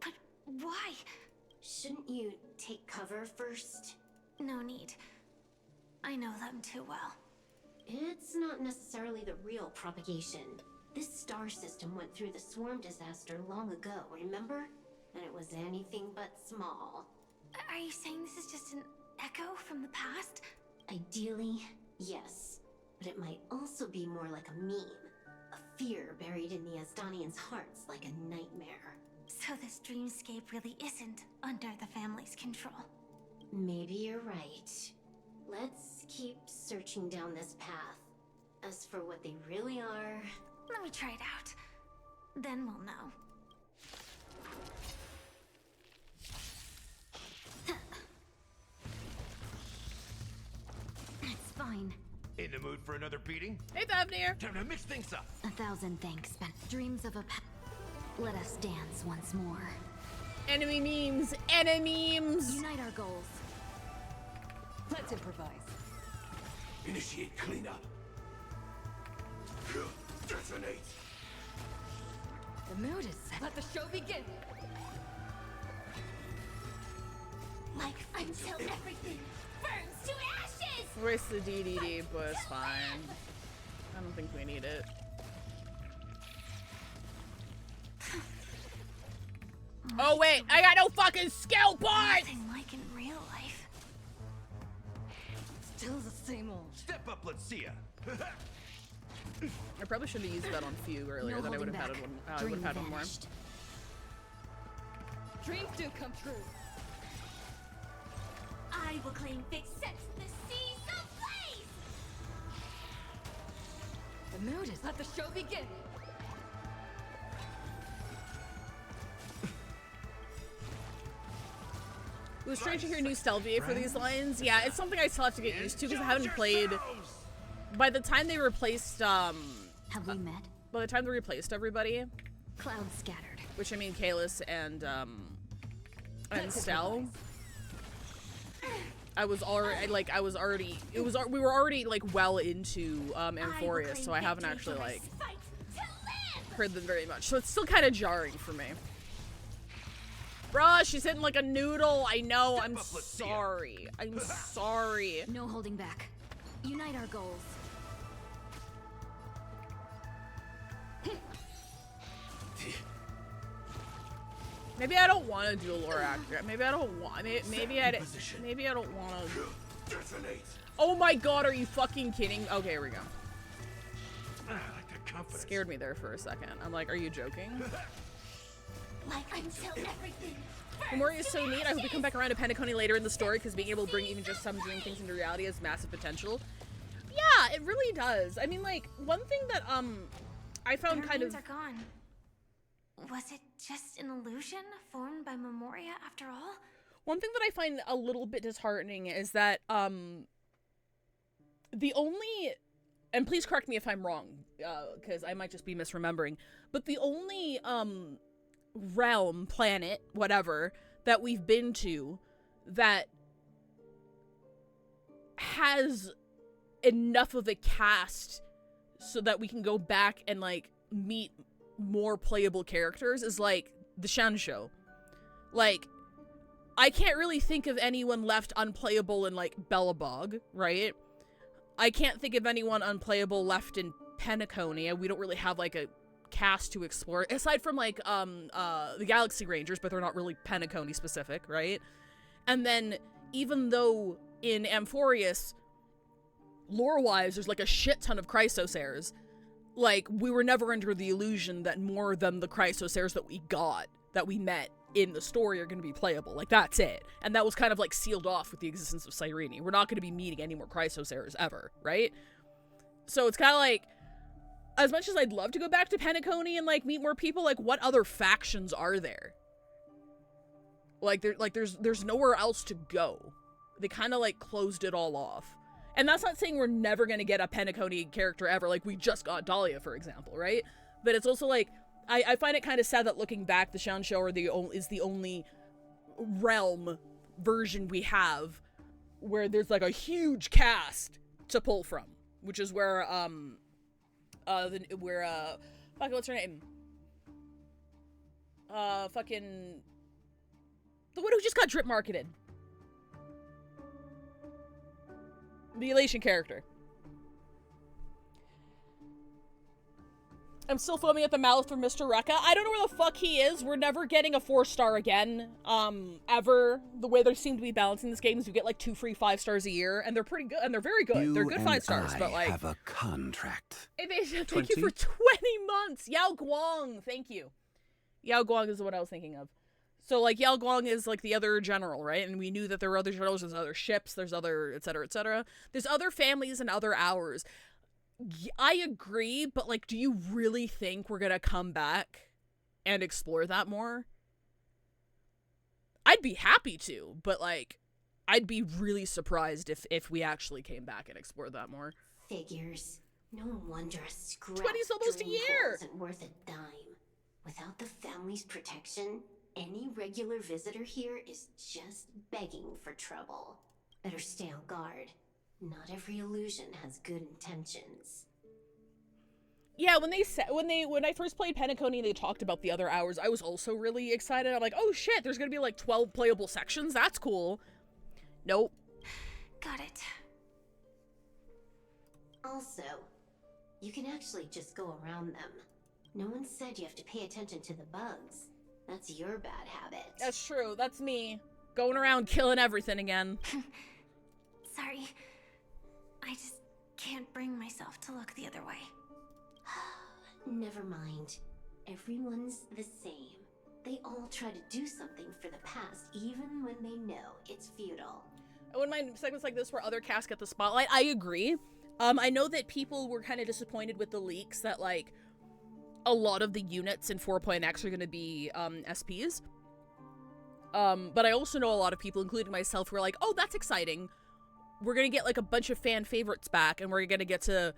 But why? Shouldn't you take cover first? No need. I know them too well. It's not necessarily the real propagation. This star system went through the swarm disaster long ago, remember? And it was anything but small. Are you saying this is just an echo from the past? Ideally, yes. But it might also be more like a meme. A fear buried in the Asdanians' hearts like a nightmare. So this dreamscape really isn't under the family's control. Maybe you're right. Let's keep searching down this path. As for what they really are... Let me try it out. Then we'll know. It's fine. In the mood for another beating? Hey, Thavnir! Time to mix things up. 1,000 thanks, but dreams of a let us dance once more. Enemy memes! Enemy memes! Unite our goals. Let's improvise. Initiate cleanup. Detonate. The mood is set. Let the show begin. Like until everything burns to ashes! Waste the DDD, but it's fine. I don't think we need it. Oh wait, I got no fucking skill points! Nothing like in real life. Still the same old. Step up, let's see ya. I probably should have used that on Fugue earlier, then I would have had one. I would have had one more. Dreams do come true. I will claim Vic sets the seas ablaze! The mood is let the show begin. It was strange to hear new Stelvia for these lines. Yeah, it's something I still have to get used to because I haven't played. By the time they replaced, Have we met? by the time they replaced everybody, Clouds scattered. which I mean Kalis and Stel, we were already like well into Amphorius, so I haven't actually like heard them very much. So it's still kind of jarring for me. Bruh, she's hitting like a noodle. I know. I'm sorry. I'm sorry. No holding back. Unite our goals. Maybe I don't want to do a lore actor. Maybe I don't want it. Maybe I don't want to. Oh my god, are you fucking kidding? Okay, here we go. Scared me there for a second. I'm like, are you joking? Like until everything Memoria is so neat. I hope we come back around to Penacony later in the story because being able to bring even just some dream things into reality has massive potential. Yeah, it really does. I mean, like, one thing that I found kind of... are gone. Was it just an illusion formed by Memoria after all? One thing that I find a little bit disheartening is that the only, and please correct me if I'm wrong, because I might just be misremembering, but the only realm, planet, whatever, that we've been to that has enough of a cast so that we can go back and like meet more playable characters is like the Shan show. Like, I can't really think of anyone left unplayable in like Bellabog, right? I can't think of anyone unplayable left in Penacony. We don't really have like a cast to explore aside from like the Galaxy Rangers, but they're not really Penacony specific, right? And then even though in Amphorius, lore-wise, there's like a shit ton of Chrysosairs, like we were never under the illusion that more than the Chrysosairs that we met in the story are going to be playable. Like, that's it. And that was kind of like sealed off with the existence of Cyrene. We're not going to be meeting any more Chrysosairs ever, right? So it's kind of like, as much as I'd love to go back to Penacony and like meet more people, like what other factions are there? Like there's nowhere else to go. They kind of like closed it all off. And that's not saying we're never going to get a Penacony character ever. Like we just got Dahlia, for example, right? But it's also like, I find it kind of sad that looking back, the Shan show is the only realm version we have where there's like a huge cast to pull from, which is where fucking what's her name? The one who just got drip marketed. The Elation character. I'm still foaming at the mouth for Mr. Rekka. I don't know where the fuck he is. We're never getting a 4-star again. Ever. The way they seem to be balancing this game is you get like 2 free 5 stars a year, and they're pretty good, and they're very good. They're good 5 stars, but like... have a contract. Thank you for 20 months. Yao Guang, thank you. Yao Guang is what I was thinking of. So, like, Yao Guang is, like, the other general, right? And we knew that there were other generals, there's other ships, there's other, etc., etc. There's other families and other hours. I agree, but, like, do you really think we're gonna come back and explore that more? I'd be happy to, but, like, I'd be really surprised if we actually came back and explored that more. Figures. No wonder a scrap 20's almost a year! isn't worth a dime. Without the family's protection, any regular visitor here is just begging for trouble. Better stay on guard. Not every illusion has good intentions. Yeah, when I first played Penacony and they talked about the other hours, I was also really excited. I'm like, oh shit, there's gonna be like 12 playable sections? That's cool. Nope. Got it. Also, you can actually just go around them. No one said you have to pay attention to the bugs. That's your bad habit. That's true. That's me. Going around killing everything again. Sorry. I just can't bring myself to look the other way. Never mind. Everyone's the same. They all try to do something for the past, even when they know it's futile. When my segments like this where other casts get the spotlight, I agree. I know that people were kind of disappointed with the leaks that, like, a lot of the units in 4.x are going to be SPs. But I also know a lot of people, including myself, who are like, oh, that's exciting. We're going to get, like, a bunch of fan favorites back, and we're going to get to,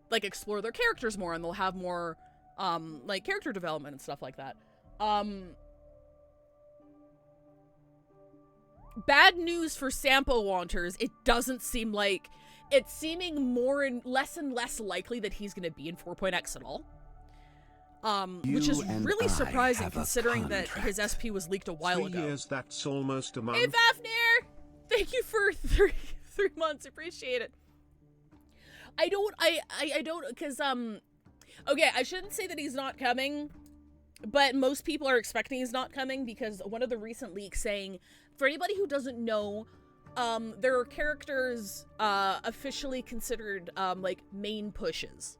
like, explore their characters more, and they'll have more, like, character development and stuff like that. Bad news for Sampo Wanters. It doesn't seem like... It's seeming less and less likely that he's going to be in 4.x at all. Which is really surprising considering that his SP was leaked a while ago. 3 years, that's almost a month. Hey, Fafnir! Thank you for three months. Appreciate it. I don't, because, okay, I shouldn't say that he's not coming, but most people are expecting he's not coming because one of the recent leaks saying, for anybody who doesn't know, there are characters, officially considered, like, main pushes.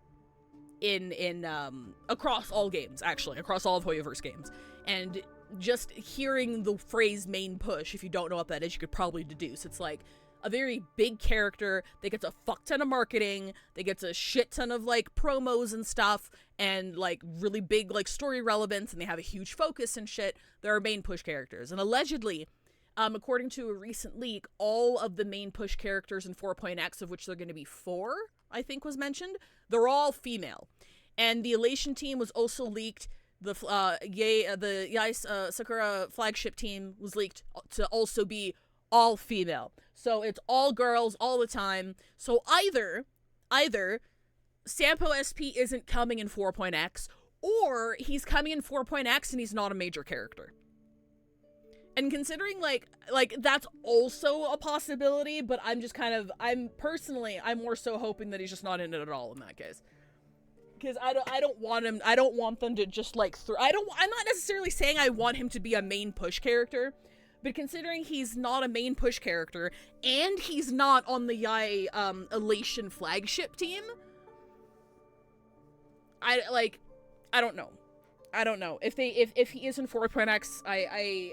Across all games, actually, across all of Hoyoverse games. And just hearing the phrase main push, if you don't know what that is, you could probably deduce. It's like a very big character that gets a fuck ton of marketing, that gets a shit ton of, like, promos and stuff, and, like, really big, like, story relevance, and they have a huge focus and shit. There are main push characters. And allegedly, according to a recent leak, all of the main push characters in 4.x, of which there are going to be 4, I think was mentioned, they're all female. And the Elation team was also leaked. The Yai Sakura flagship team was leaked to also be all female. So it's all girls all the time. So either Sampo SP isn't coming in 4.x, or he's coming in 4.x and he's not a major character. And considering, like, that's also a possibility, but I'm just kind of, I'm more so hoping that he's just not in it at all in that case. Because I don't want them to just, like, I'm not necessarily saying I want him to be a main push character, but considering he's not a main push character, and he's not on the Yai, Elation flagship team, I don't know. I don't know. If he is in 4.x,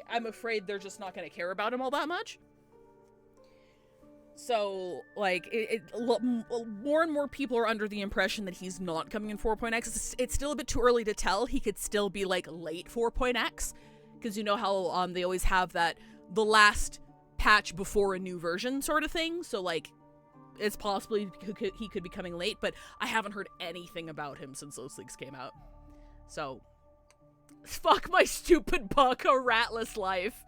I'm afraid they're just not going to care about him all that much. So, like, more and more people are under the impression that he's not coming in 4.x. It's still a bit too early to tell. He could still be, like, late 4.x. Because you know how they always have that, the last patch before a new version sort of thing. So, like, it's possible he could be coming late. But I haven't heard anything about him since those leaks came out. So... fuck my stupid buck, a ratless life.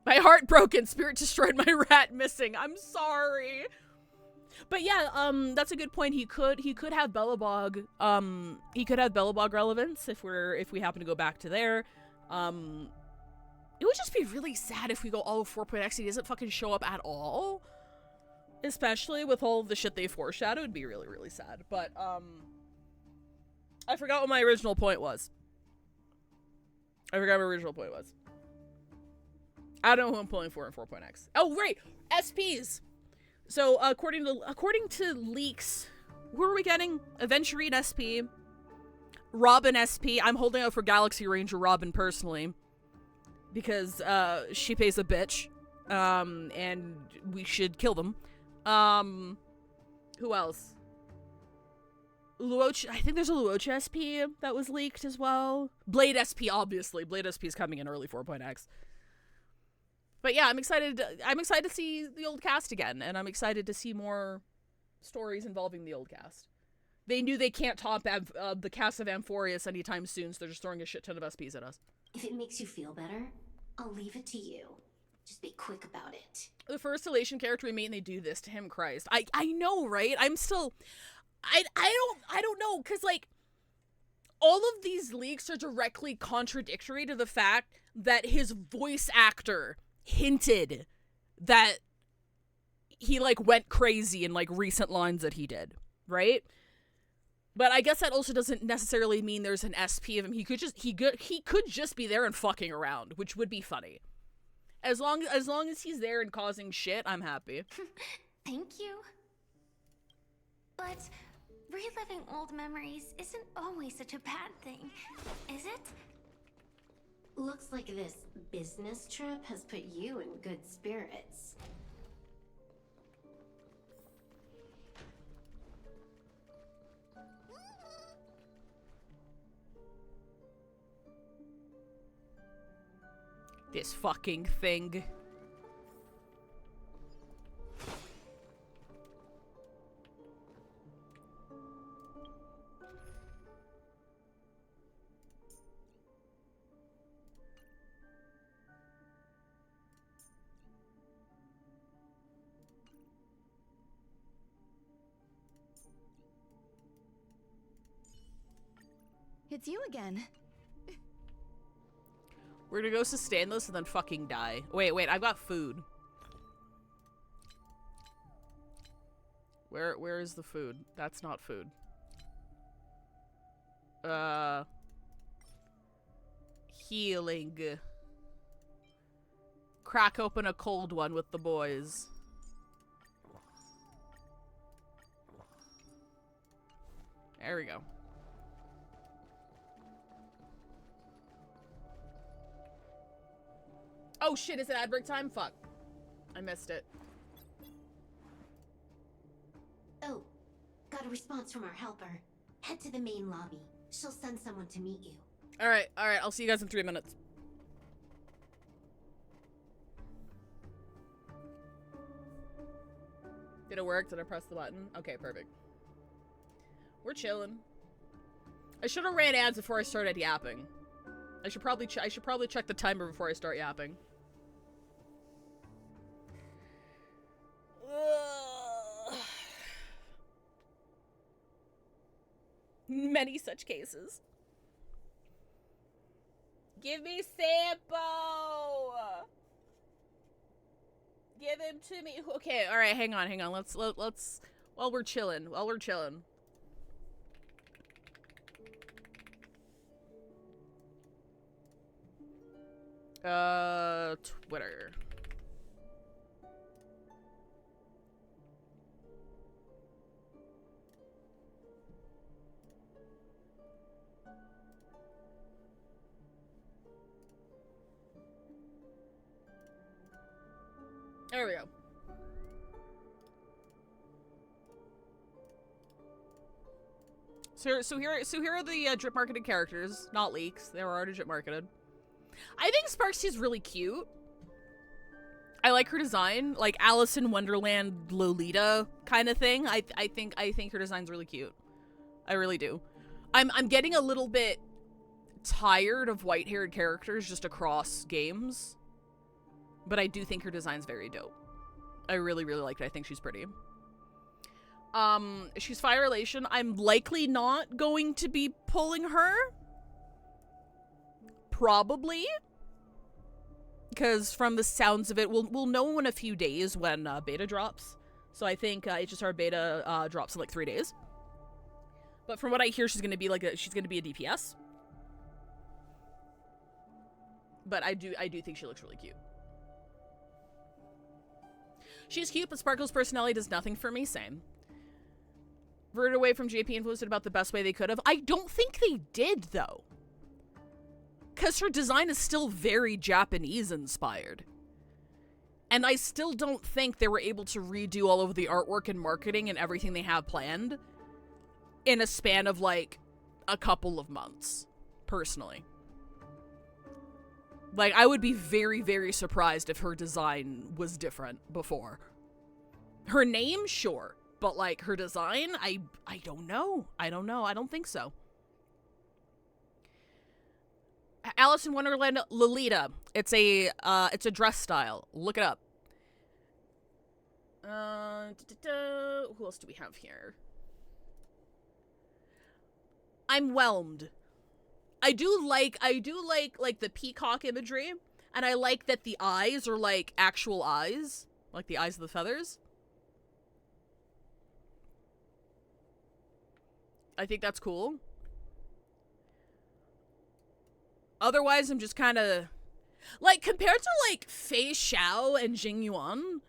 My heart broken, spirit destroyed, my rat missing. I'm sorry. But yeah, that's a good point. He could have Belobog. He could have Belobog relevance if we happen to go back to there. It would just be really sad if we go all of 4.x and he doesn't fucking show up at all. Especially with all of the shit they foreshadowed. It would be really, really sad. But, I forgot what my original point was. I don't know who I'm pulling for in 4.x. Oh, right! SPs! So, according to leaks, who are we getting? Aventurine SP. Robin SP. I'm holding out for Galaxy Ranger Robin personally. Because, she pays a bitch. And we should kill them. Who else? Luocha, I think there's a Luocha SP that was leaked as well. Blade SP, obviously. Blade SP is coming in early 4.x. But yeah, I'm excited to see the old cast again, and I'm excited to see more stories involving the old cast. They knew they can't top the cast of Amphorius anytime soon, so they're just throwing a shit ton of SPs at us. If it makes you feel better, I'll leave it to you. Just be quick about it. The first Elation character we meet and they do this to him, Christ. I know, right? I'm still... I don't know, because, like, all of these leaks are directly contradictory to the fact that his voice actor hinted that he, like, went crazy in, like, recent lines that he did, right? But I guess that also doesn't necessarily mean there's an SP of him. He could just be there and fucking around, which would be funny. As long as he's there and causing shit, I'm happy. Thank you. But reliving old memories isn't always such a bad thing, is it? Looks like this business trip has put you in good spirits. This fucking thing. It's you again. We're gonna go sustain this and then fucking die. Wait, I've got food. Where is the food? That's not food. Healing. Crack open a cold one with the boys. There we go. Oh shit, is it ad break time? Fuck. I missed it. Oh, got a response from our helper. Head to the main lobby. She'll send someone to meet you. Alright, I'll see you guys in 3 minutes. Did it work? Did I press the button? Okay, perfect. We're chilling. I should have ran ads before I started yapping. I should probably check the timer before I start yapping. Many such cases. Give me Sampo! Give him to me. Okay, alright, hang on. Let's while we're chilling. Twitter. There we go. So here are the drip marketed characters, not leaks. They were already drip marketed. I think Sparksy's really cute. I like her design, like Alice in Wonderland Lolita kind of thing. I think her design's really cute. I really do. I'm getting a little bit tired of white-haired characters just across games. But I do think her design's very dope. I really, really like it. I think she's pretty. She's Fire Relation. I'm likely not going to be pulling her. Probably. because from the sounds of it, we'll know in a few days when beta drops. So I think HSR beta drops in like 3 days. But from what I hear, she's gonna be like she's gonna be a DPS. But I do think she looks really cute. She's cute, but Sparkle's personality does nothing for me. Same. Verted away from JP influenced about the best way they could have. I don't think they did, though. Because her design is still very Japanese-inspired. And I still don't think they were able to redo all of the artwork and marketing and everything they have planned in a span of, like, a couple of months, personally. Like, I would be very, very surprised if her design was different before. Her name, sure. But, like, her design, I don't know. I don't think so. Alice in Wonderland Lolita. It's a dress style. Look it up. Who else do we have here? I'm whelmed. I do like the peacock imagery, and I like that the eyes are like actual eyes, like the eyes of the feathers. I think that's cool. Otherwise, I'm just kind of like, compared to like Fei Xiao and Jing Yuan,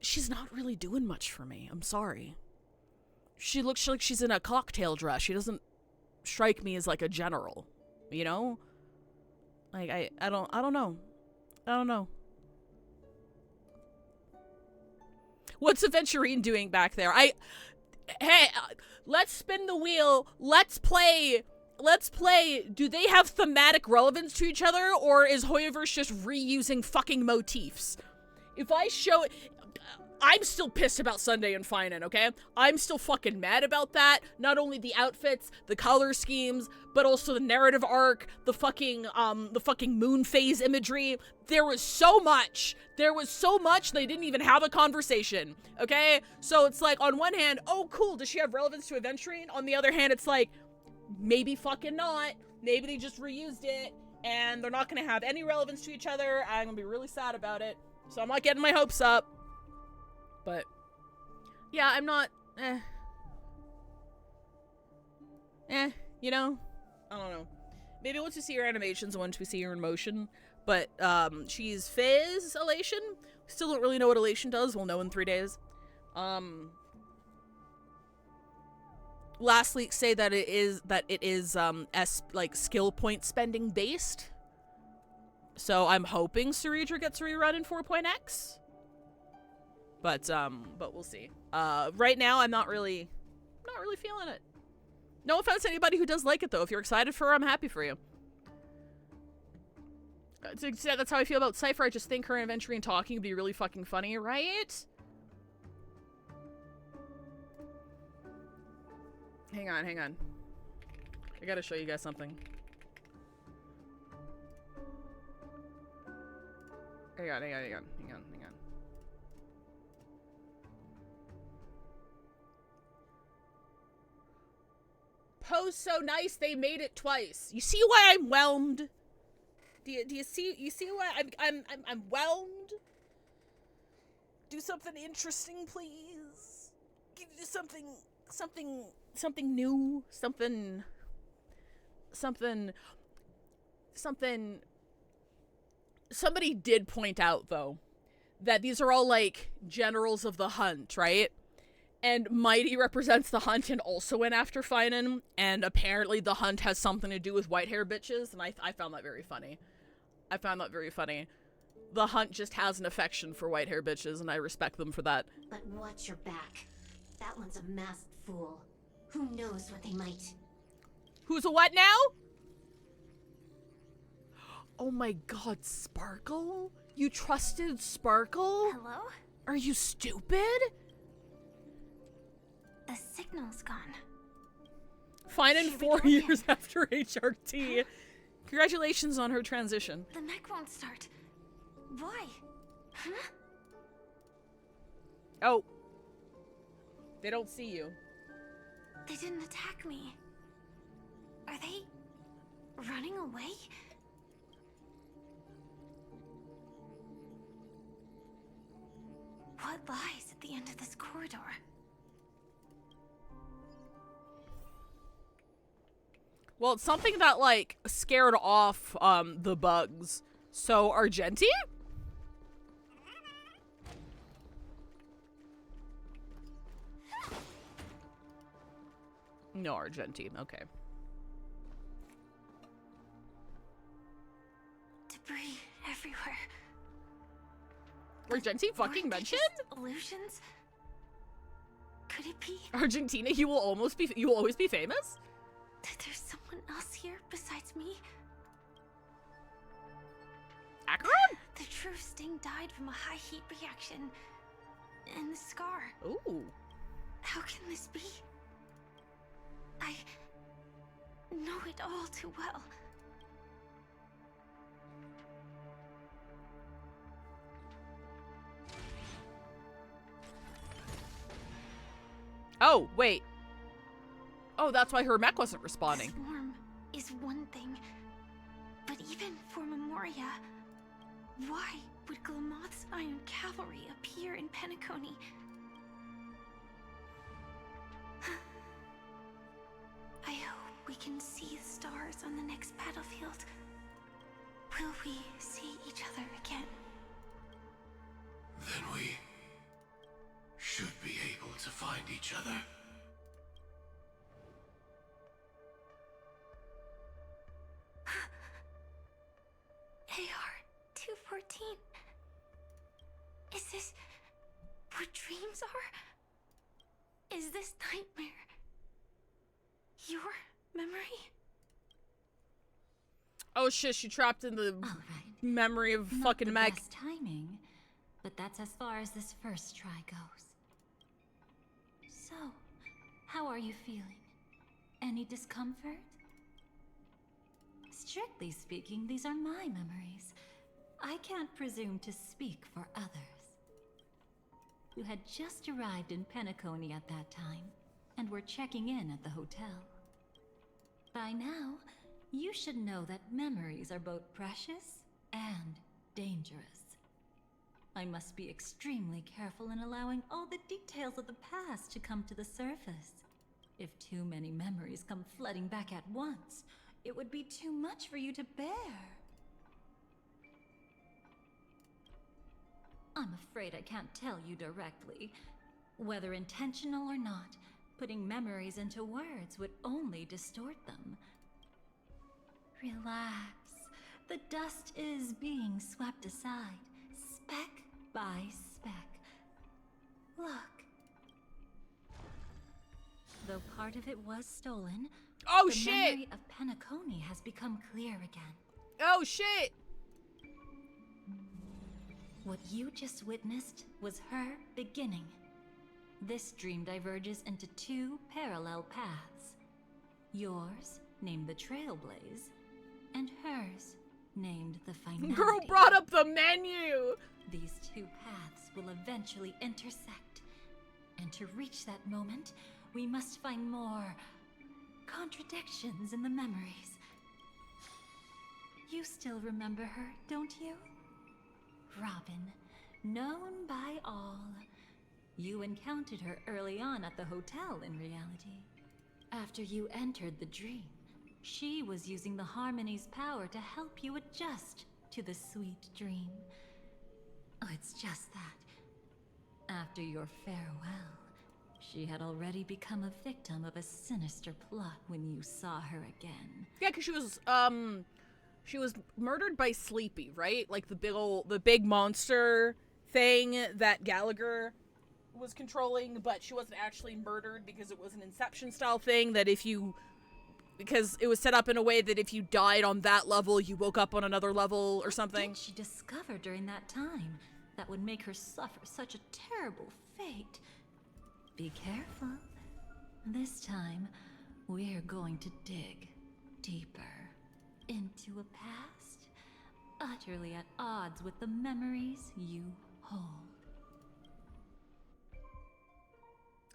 she's not really doing much for me. I'm sorry. She looks like she's in a cocktail dress. She doesn't strike me as like a general, you know? Like I don't know. I don't know. What's Aventurine doing back there? Hey, let's spin the wheel. Let's play. Do they have thematic relevance to each other, or is Hoyoverse just reusing fucking motifs? If I show it, I'm still pissed about Sunday and Finan, okay? I'm still fucking mad about that. Not only the outfits, the color schemes, but also the narrative arc, the fucking moon phase imagery. There was so much. They didn't even have a conversation, okay? So it's like, on one hand, oh cool, does she have relevance to Aventurine? On the other hand, it's like, maybe fucking not. Maybe they just reused it, and they're not gonna have any relevance to each other. I'm gonna be really sad about it. So I'm not getting my hopes up. But, yeah, I'm not, you know? I don't know. Maybe once we see her animations and once we see her in motion. But, she's Fizz Elation. Still don't really know what Elation does. We'll know in 3 days. Last leaks say that it is, like, skill point spending based. So I'm hoping Ceredra gets rerun in 4.x. But we'll see. Right now, I'm not really feeling it. No offense to anybody who does like it, though. If you're excited for her, I'm happy for you. That's how I feel about Cypher. I just think her and Aventurine talking would be really fucking funny, right? Hang on. I gotta show you guys something. Hang on. Post so nice they made it twice. You see why I'm whelmed? Do you see why I'm whelmed? Do something interesting, please. Do something new, something. Somebody did point out, though, that these are all, like, generals of the hunt, right? And Mighty represents the hunt and also went after Finan, and apparently the hunt has something to do with white hair bitches, and I found that very funny. The hunt just has an affection for white hair bitches, and I respect them for that. But watch your back. That one's a masked fool. Who knows what they might... Who's a what now? Oh my god, Sparkle? You trusted Sparkle? Hello? Are you stupid? The signal's gone. Finan 4 years after HRT. Huh? Congratulations on her transition. The mech won't start. Why? Huh? Oh. They don't see you. They didn't attack me. Are they running away? what lies at the end of this corridor? Well, it's something that, like, scared off, the bugs. So, Argenti? No, Argenti. Okay. Debris everywhere. Argenti fucking mentioned? Illusions? Could it be? Argentina, you will always be famous? That there's someone else here besides me? Acheron? The true Sting died from a high heat reaction. And the scar. Ooh. How can this be? I know it all too well. Oh, wait. Oh, that's why her mech wasn't responding. The swarm is one thing, but even for Memoria, why would Glamoth's Iron Cavalry appear in Penacony? I hope we can see the stars on the next battlefield. Will we see each other again? Then we should be able to find each other. AR-214. Is this what dreams are? Is this nightmare your memory? Oh shit, she trapped in the memory of Not fucking the Meg. best timing, but that's as far as this first try goes. So, how are you feeling? Any discomfort? Strictly speaking, these are my memories. I can't presume to speak for others. You had just arrived in Penacony at that time, and were checking in at the hotel. By now, you should know that memories are both precious and dangerous. I must be extremely careful in allowing all the details of the past to come to the surface. If too many memories come flooding back at once, it would be too much for you to bear. I'm afraid I can't tell you directly. Whether intentional or not, putting memories into words would only distort them. Relax. The dust is being swept aside, speck by speck. Look. Though part of it was stolen, oh the shit! memory of Penacony has become clear again. Oh shit! What you just witnessed was her beginning. This dream diverges into two parallel paths. Yours, named the Trailblaze, and hers, named the Finality. Girl brought up the menu! These two paths will eventually intersect. And to reach that moment, we must find more contradictions in the memories. You still remember her, don't you? Robin, known by all. You encountered her early on at the hotel in reality. After you entered the dream, she was using the Harmony's power to help you adjust to the sweet dream. Oh, it's just that. After your farewell, she had already become a victim of a sinister plot when you saw her again. Yeah, because she was murdered by Sleepy, right? Like the big monster thing that Gallagher was controlling, but she wasn't actually murdered because it was an Inception style thing that because it was set up in a way that if you died on that level, you woke up on another level or something. What did she discover during that time that would make her suffer such a terrible fate? Be careful. This time, we're going to dig deeper into a past utterly at odds with the memories you hold.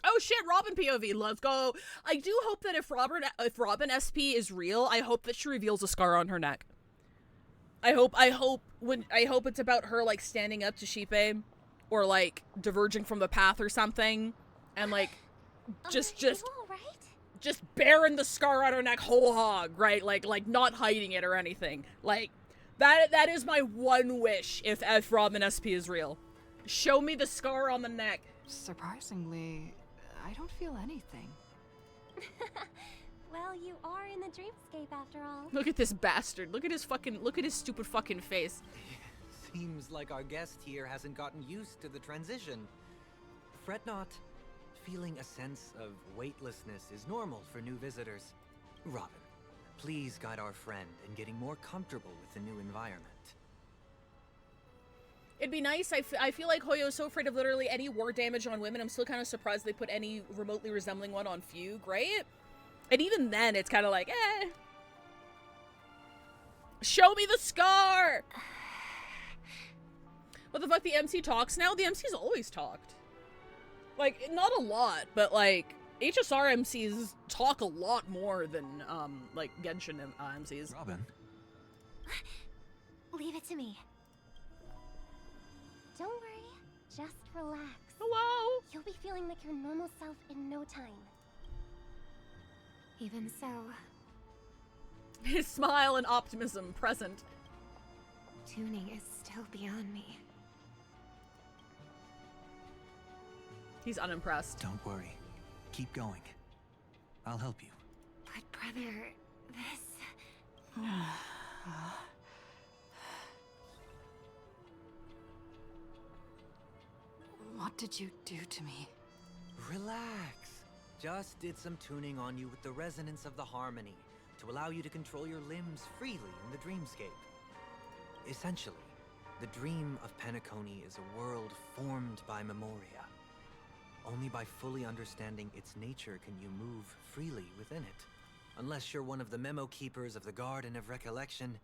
Oh shit, Robin POV, let's go. I do hope that if Robin SP is real, I hope that she reveals a scar on her neck. I hope it's about her like standing up to Shippei or like diverging from the path or something, and like just bearing the scar on her neck whole hog, right? Like not hiding it or anything. Like that is my one wish if Robin SP is real. Show me the scar on the neck. Surprisingly, I don't feel anything. Well, you are in the dreamscape after all. Look at this bastard. Look at his stupid fucking face. Seems like our guest here hasn't gotten used to the transition. Fret not. Feeling a sense of weightlessness is normal for new visitors. Robin, please guide our friend in getting more comfortable with the new environment. It'd be nice. I feel like Hoyo's so afraid of literally any war damage on women. I'm still kind of surprised they put any remotely resembling one on Fugue, right? And even then, it's kind of like, eh. Show me the scar! What the fuck, the MC talks now? The MC's always talked. Like, not a lot, but like, HSR MCs talk a lot more than, like, Genshin MCs. Robin? Leave it to me. Don't worry, just relax. Hello? You'll be feeling like your normal self in no time. Even so... His smile and optimism present. Tuning is still beyond me. He's unimpressed. Don't worry. Keep going. I'll help you. But brother, this... What did you do to me? Relax. Just did some tuning on you with the resonance of the harmony to allow you to control your limbs freely in the dreamscape. Essentially, the dream of Penacony is a world formed by memoria. Only by fully understanding its nature can you move freely within it. Unless you're one of the memo keepers of the Garden of Recollection,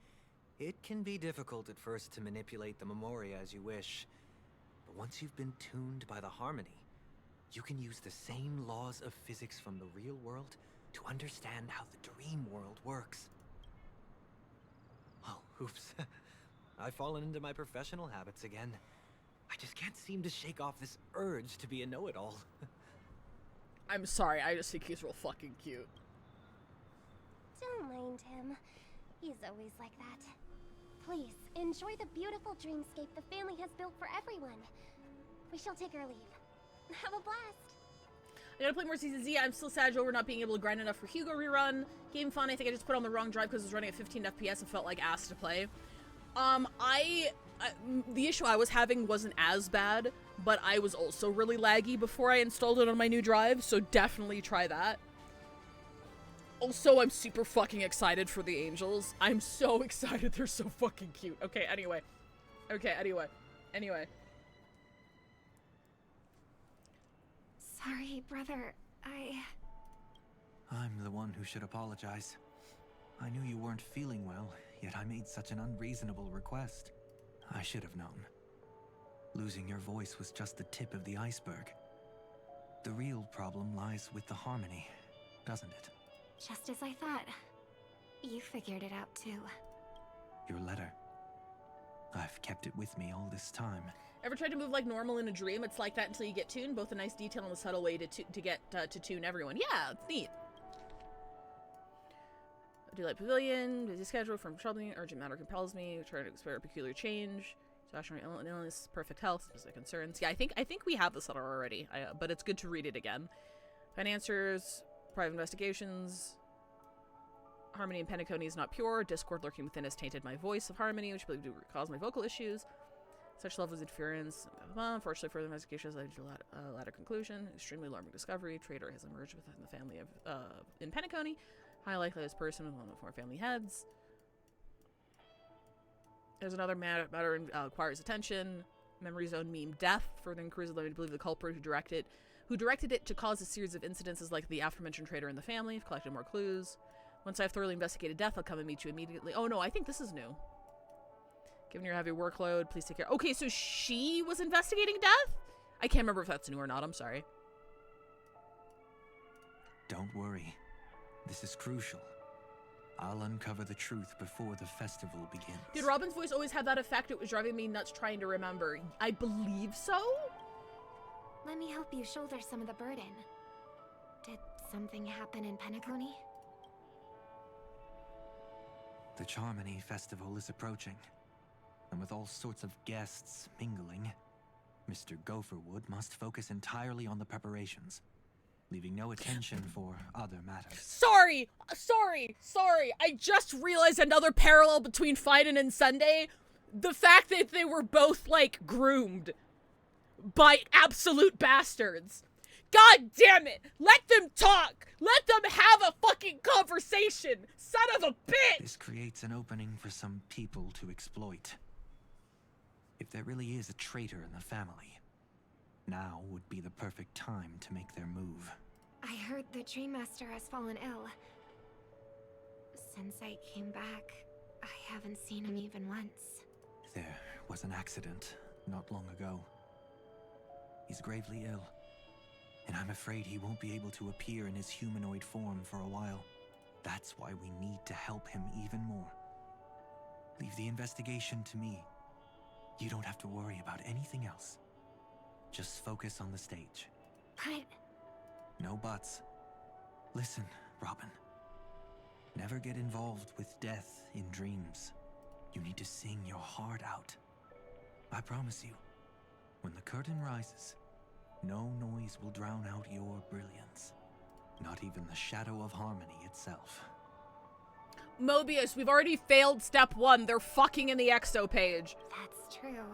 it can be difficult at first to manipulate the memoria as you wish. But once you've been tuned by the harmony, you can use the same laws of physics from the real world to understand how the dream world works. Oh, oops. I've fallen into my professional habits again. I just can't seem to shake off this urge to be a know-it-all. I'm sorry, I just think he's real fucking cute. Don't mind him. He's always like that. Please, enjoy the beautiful dreamscape the family has built for everyone. We shall take our leave. Have a blast. I gotta play more Season Z. I'm still sad over not being able to grind enough for Hugo rerun. Game fun. I think I just put on the wrong drive because it was running at 15 FPS and felt like ass to play. The issue I was having wasn't as bad, but I was also really laggy before I installed it on my new drive, so definitely try that. Also, I'm super fucking excited for the angels. I'm so excited. They're so fucking cute. Okay, anyway. Anyway. Sorry, brother. I'm the one who should apologize. I knew you weren't feeling well, yet I made such an unreasonable request. I should have known. Losing your voice was just the tip of the iceberg. The real problem lies with the harmony, doesn't it? Just as I thought. You figured it out too. Your letter. I've kept it with me all this time. Ever tried to move like normal in a dream? It's like that until you get tuned. Both a nice detail and a subtle way to get to tune everyone. Yeah, it's neat. Daylight Pavilion, busy schedule from troubling, urgent matter compels me, trying to explore a peculiar change, stationary illness, perfect health, specific concerns. Yeah, I think we have this letter already, but it's good to read it again. Financiers, private investigations, harmony in Penacony is not pure, discord lurking within has tainted my voice of harmony, which I believe to cause my vocal issues. Such levels of interference. Unfortunately, further investigations led to a latter conclusion. Extremely alarming discovery. Traitor has emerged within the family of in Penacony. High likelihood this person was one of the 4 family heads. There's another matter requires attention. Memory zone meme death. Further inquiries led me to believe the culprit who directed it to cause a series of incidences like the aforementioned traitor in the family. I've collected more clues. Once I've thoroughly investigated death, I'll come and meet you immediately. Oh no, I think this is new. Given your heavy workload, please take care. Okay, so she was investigating death? I can't remember if that's new or not. I'm sorry. Don't worry. This is crucial. I'll uncover the truth before the festival begins. Did Robin's voice always have that effect? It was driving me nuts trying to remember. I believe so? Let me help you shoulder some of the burden. Did something happen in Penacony? The Charmony Festival is approaching, and with all sorts of guests mingling, Mr. Gopherwood must focus entirely on the preparations, leaving no attention for other matters. Sorry! I just realized another parallel between Fiden and Sunday. The fact that they were both, like, groomed by absolute bastards. God damn it! Let them talk! Let them have a fucking conversation! Son of a bitch! This creates an opening for some people to exploit. If there really is a traitor in the family, now would be the perfect time to make their move. I heard the Dream Master has fallen ill. Since I came back, I haven't seen him even once. There was an accident not long ago. He's gravely ill, and I'm afraid he won't be able to appear in his humanoid form for a while. That's why we need to help him even more. Leave the investigation to me. You don't have to worry about anything else. Just focus on the stage. But... No buts. Listen, Robin. Never get involved with death in dreams. You need to sing your heart out. I promise you, when the curtain rises, no noise will drown out your brilliance. Not even the shadow of harmony itself. Mobius, we've already failed step 1. They're fucking in the exo page. That's true.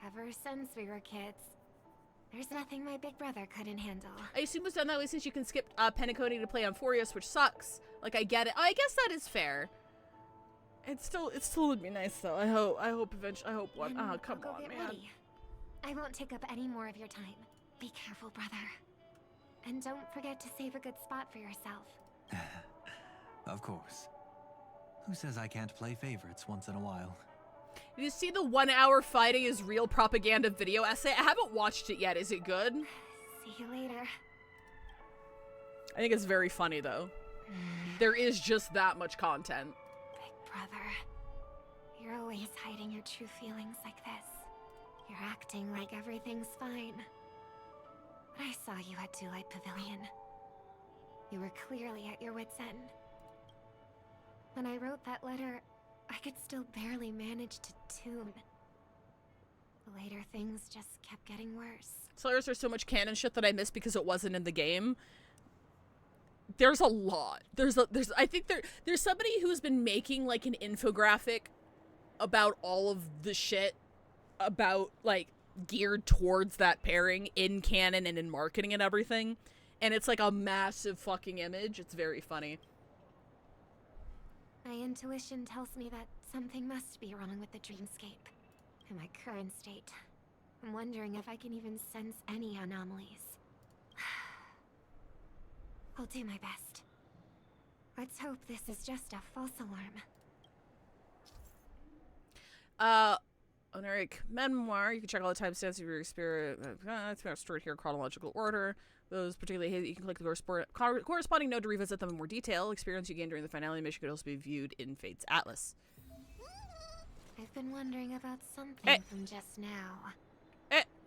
Ever since we were kids, there's nothing my big brother couldn't handle. I assume it's done that way since you can skip Penacony to play Amphorius, which sucks. Like, I get it. I guess that is fair. It still would be nice though. I hope eventually. I hope one. Oh, come on, man. Ready. I won't take up any more of your time. Be careful, brother. And don't forget to save a good spot for yourself. Of course. Who says I can't play favorites once in a while? Did you see the 1 hour fighting is real propaganda video essay? I haven't watched it yet. Is it good? See you later. I think it's very funny though. There is just that much content. Big brother, you're always hiding your true feelings like this. You're acting like everything's fine. But I saw you at Dewlight Pavilion. You were clearly at your wit's end. When I wrote that letter, I could still barely manage to tune. Later, things just kept getting worse. Sorry, there's so much canon shit that I missed because it wasn't in the game. There's a lot. I think there's somebody who's been making like an infographic about all of the shit about like geared towards that pairing in canon and in marketing and everything. And it's like a massive fucking image. It's very funny. My intuition tells me that something must be wrong with the dreamscape. In my current state, I'm wondering if I can even sense any anomalies. I'll do my best. Let's hope this is just a false alarm. Oneric memoir. You can check all the timestamps of your spirit. It's stored here in chronological order. Those particularly, you can click the corresponding node to revisit them in more detail. Experience you gained during the finale mission could also be viewed in Fate's Atlas. I've been wondering about something from just now.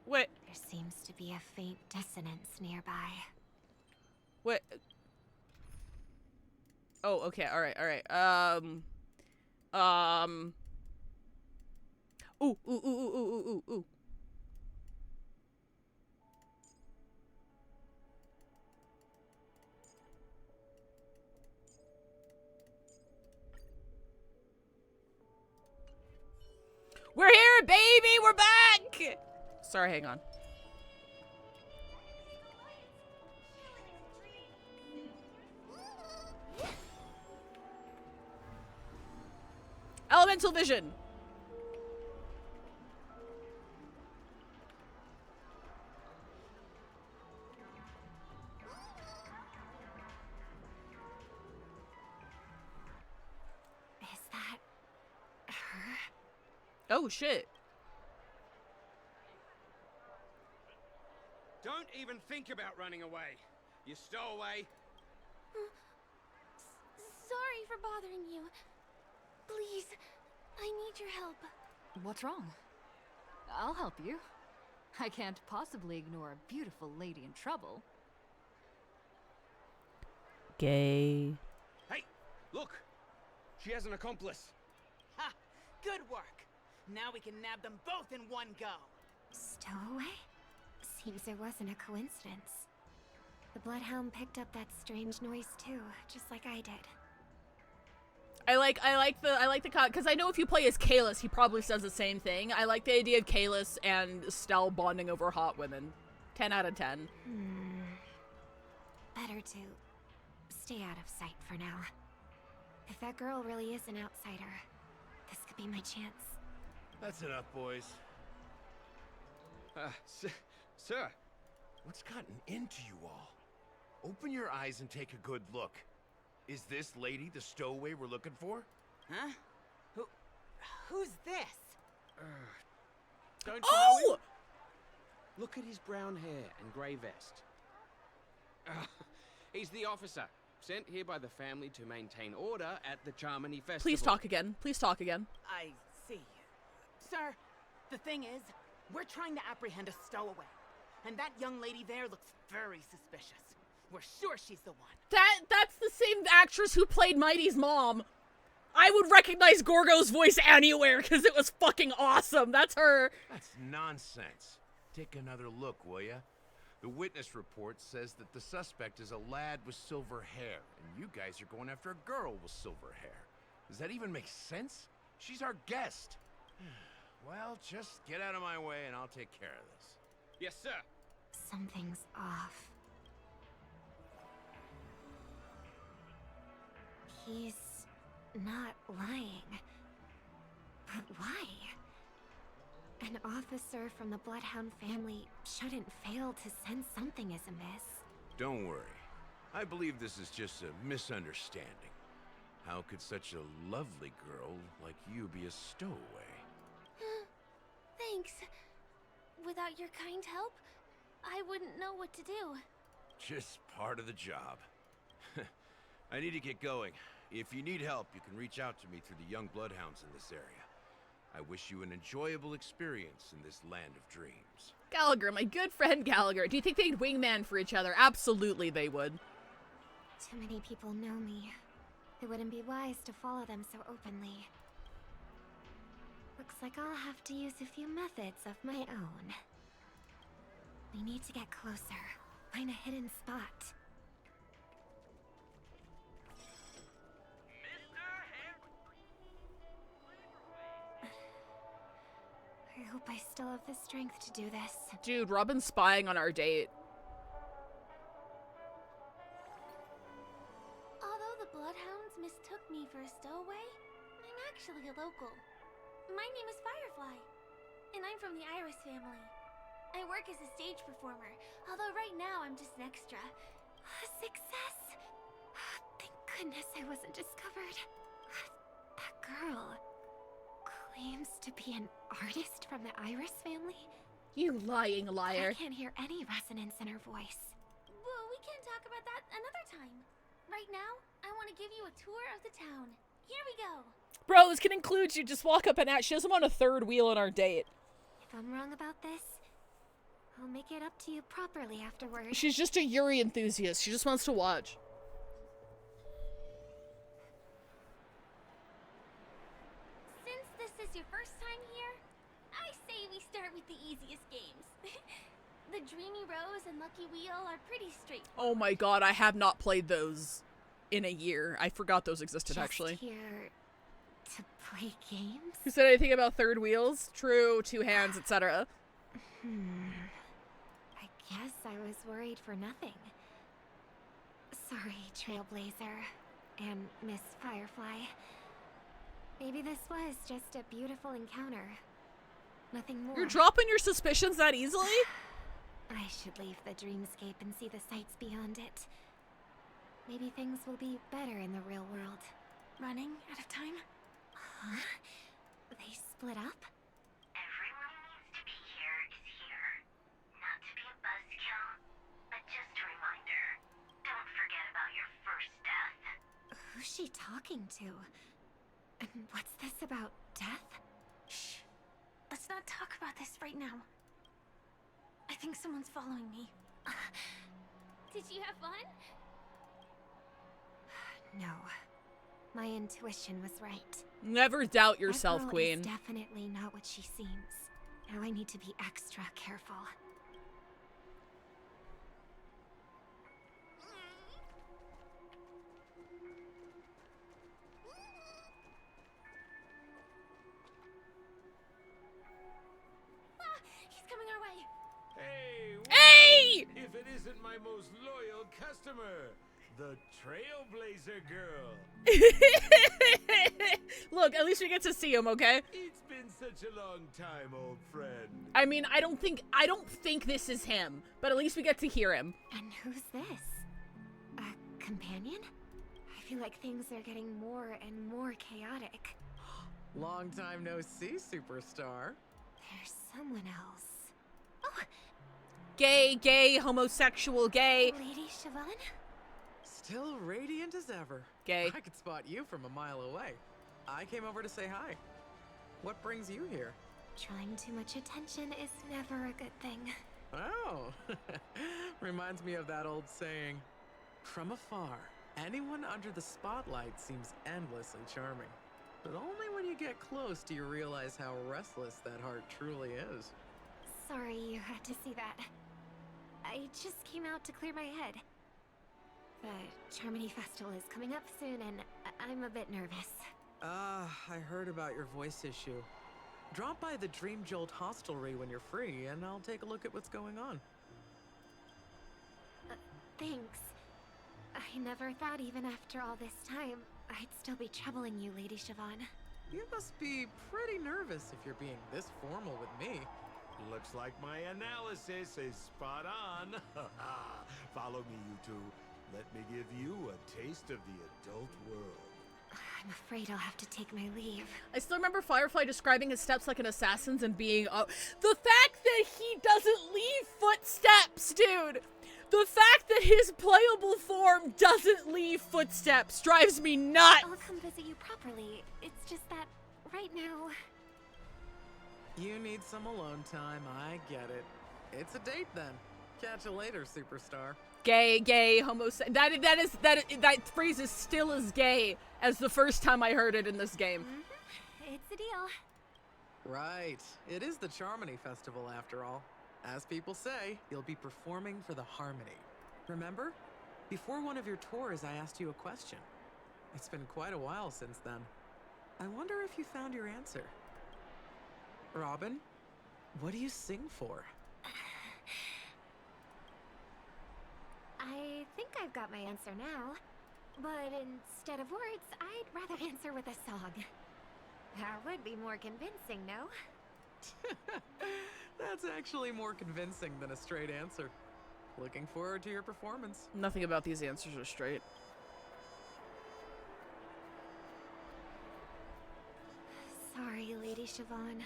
What? There seems to be a faint dissonance nearby. What? Oh, okay, alright. Ooh. We're here, baby! We're back! Sorry, hang on. Elemental vision. Is that her? Oh shit. Don't even think about running away. You stowaway. Sorry for bothering you. Please, I need your help. What's wrong? I'll help you. I can't possibly ignore a beautiful lady in trouble. Gay. Hey, look! She has an accomplice. Ha! Good work! Now we can nab them both in one go. Stowaway? Seems it wasn't a coincidence. The Bloodhound picked up that strange noise too, just like I did. I like the because I know if you play as Kalis, he probably says the same thing. I like the idea of Kalis and Stell bonding over hot women. 10 out of 10. Better to stay out of sight for now. If that girl really is an outsider, this could be my chance. That's enough, boys. Sir, what's gotten into you all? Open your eyes and take a good look. Is this lady the stowaway we're looking for? Huh? Who's this? Don't you know him? Look at his brown hair and grey vest. He's the officer, sent here by the family to maintain order at the Charmony Festival. Please talk again. Please talk again. I see. Sir, the thing is, we're trying to apprehend a stowaway. And that young lady there looks very suspicious. We're sure she's the one. That's the same actress who played Mighty's mom. I would recognize Gorgo's voice anywhere because it was fucking awesome. That's her. That's nonsense. Take another look, will ya? The witness report says that the suspect is a lad with silver hair, and you guys are going after a girl with silver hair. Does that even make sense? She's our guest. Well, just get out of my way and I'll take care of this. Yes, sir. Something's off. He's not lying. But why? An officer from the Bloodhound family shouldn't fail to sense something is amiss. Don't worry. I believe this is just a misunderstanding. How could such a lovely girl like you be a stowaway? Thanks. Without your kind help, I wouldn't know what to do. Just part of the job. I need to get going. If you need help, you can reach out to me through the young bloodhounds in this area. I wish you an enjoyable experience in this land of dreams. Gallagher, my good friend Gallagher. Do you think they'd wingman for each other? Absolutely they would. Too many people know me. It wouldn't be wise to follow them so openly. Looks like I'll have to use a few methods of my own. We need to get closer. Find a hidden spot. I hope I still have the strength to do this. Dude, Robin's spying on our date. Although the Bloodhounds mistook me for a stowaway, I'm actually a local. My name is Firefly, and I'm from the Iris family. I work as a stage performer, although right now I'm just an extra. Success! Thank goodness I wasn't discovered. That girl claims to be an artist from the Iris family? You lying liar. I can't hear any resonance in her voice. Well, we can talk about that another time. Right now, I want to give you a tour of the town. Here we go. Bro, this can include you just walk up and out. She doesn't want a third wheel on our date. If I'm wrong about this, I'll make it up to you properly afterwards. She's just a Yuri enthusiast. She just wants to watch. Since this is your first time here, I say we start with the easiest games. The Dreamy Rose and Lucky Wheel are pretty straightforward. Oh my god, I have not played those in a year. I forgot those existed, actually. Here to play games? Who said anything about third wheels? True, two hands, etc. I guess I was worried for nothing. Sorry, Trailblazer and Miss Firefly. Maybe this was just a beautiful encounter. Nothing more. You're dropping your suspicions that easily? I should leave the dreamscape and see the sights beyond it. Maybe things will be better in the real world. Running out of time? Huh? They split up? Everyone who needs to be here is here. Not to be a buzzkill, but just a reminder. Don't forget about your first death. Who's she talking talking to? And what's this about death? Shh. Let's not talk about this right now. I think someone's following me. Did you have fun? No. My intuition was right. Never doubt yourself, That girl Queen. is definitely not what she seems. Now I need to be extra careful. He's coming our way. Hey! Hey! If it isn't my most loyal customer, the Trailblazer girl. Look, at least we get to see him, okay? It's been such a long time, old friend. I mean, I don't think this is him, but at least we get to hear him. And who's this? A companion? I feel like things are getting more and more chaotic. Long time no see, superstar. There's someone else. Gay, homosexual, gay. Lady Siobhan? Still radiant as ever. Gay. I could spot you from a mile away. I came over to say hi. What brings you here? Drawing too much attention is never a good thing. Oh, reminds me of that old saying. From afar, anyone under the spotlight seems endlessly charming. But only when you get close do you realize how restless that heart truly is. Sorry you had to see that. I just came out to clear my head. The Charmony Festival is coming up soon and I'm a bit nervous. I heard about your voice issue. Drop by the Dream Jolt hostelry when you're free and I'll take a look at what's going on. Thanks. I never thought even after all this time, I'd still be troubling you, Lady Siobhan. You must be pretty nervous if you're being this formal with me. Looks like my analysis is spot on. Follow me, you two. Let me give you a taste of the adult world. I'm afraid I'll have to take my leave. I still remember Firefly describing his steps like an assassin's and being the fact that he doesn't leave footsteps, dude. The fact that his playable form doesn't leave footsteps drives me nuts. I'll come visit you properly. It's just that right now. You need some alone time, I get it. It's a date then. Catch you later, superstar. Gay, homosexual. That phrase is still as gay as the first time I heard it in this game. It's a deal. Right. It is the Charmony Festival after all. As people say, you'll be performing for the Harmony. Remember? Before one of your tours, I asked you a question. It's been quite a while since then. I wonder if you found your answer. Robin, what do you sing for? I think I've got my answer now. But instead of words, I'd rather answer with a song. That would be more convincing, no? That's actually more convincing than a straight answer. Looking forward to your performance. Nothing about these answers are straight. Sorry, Lady Siobhan.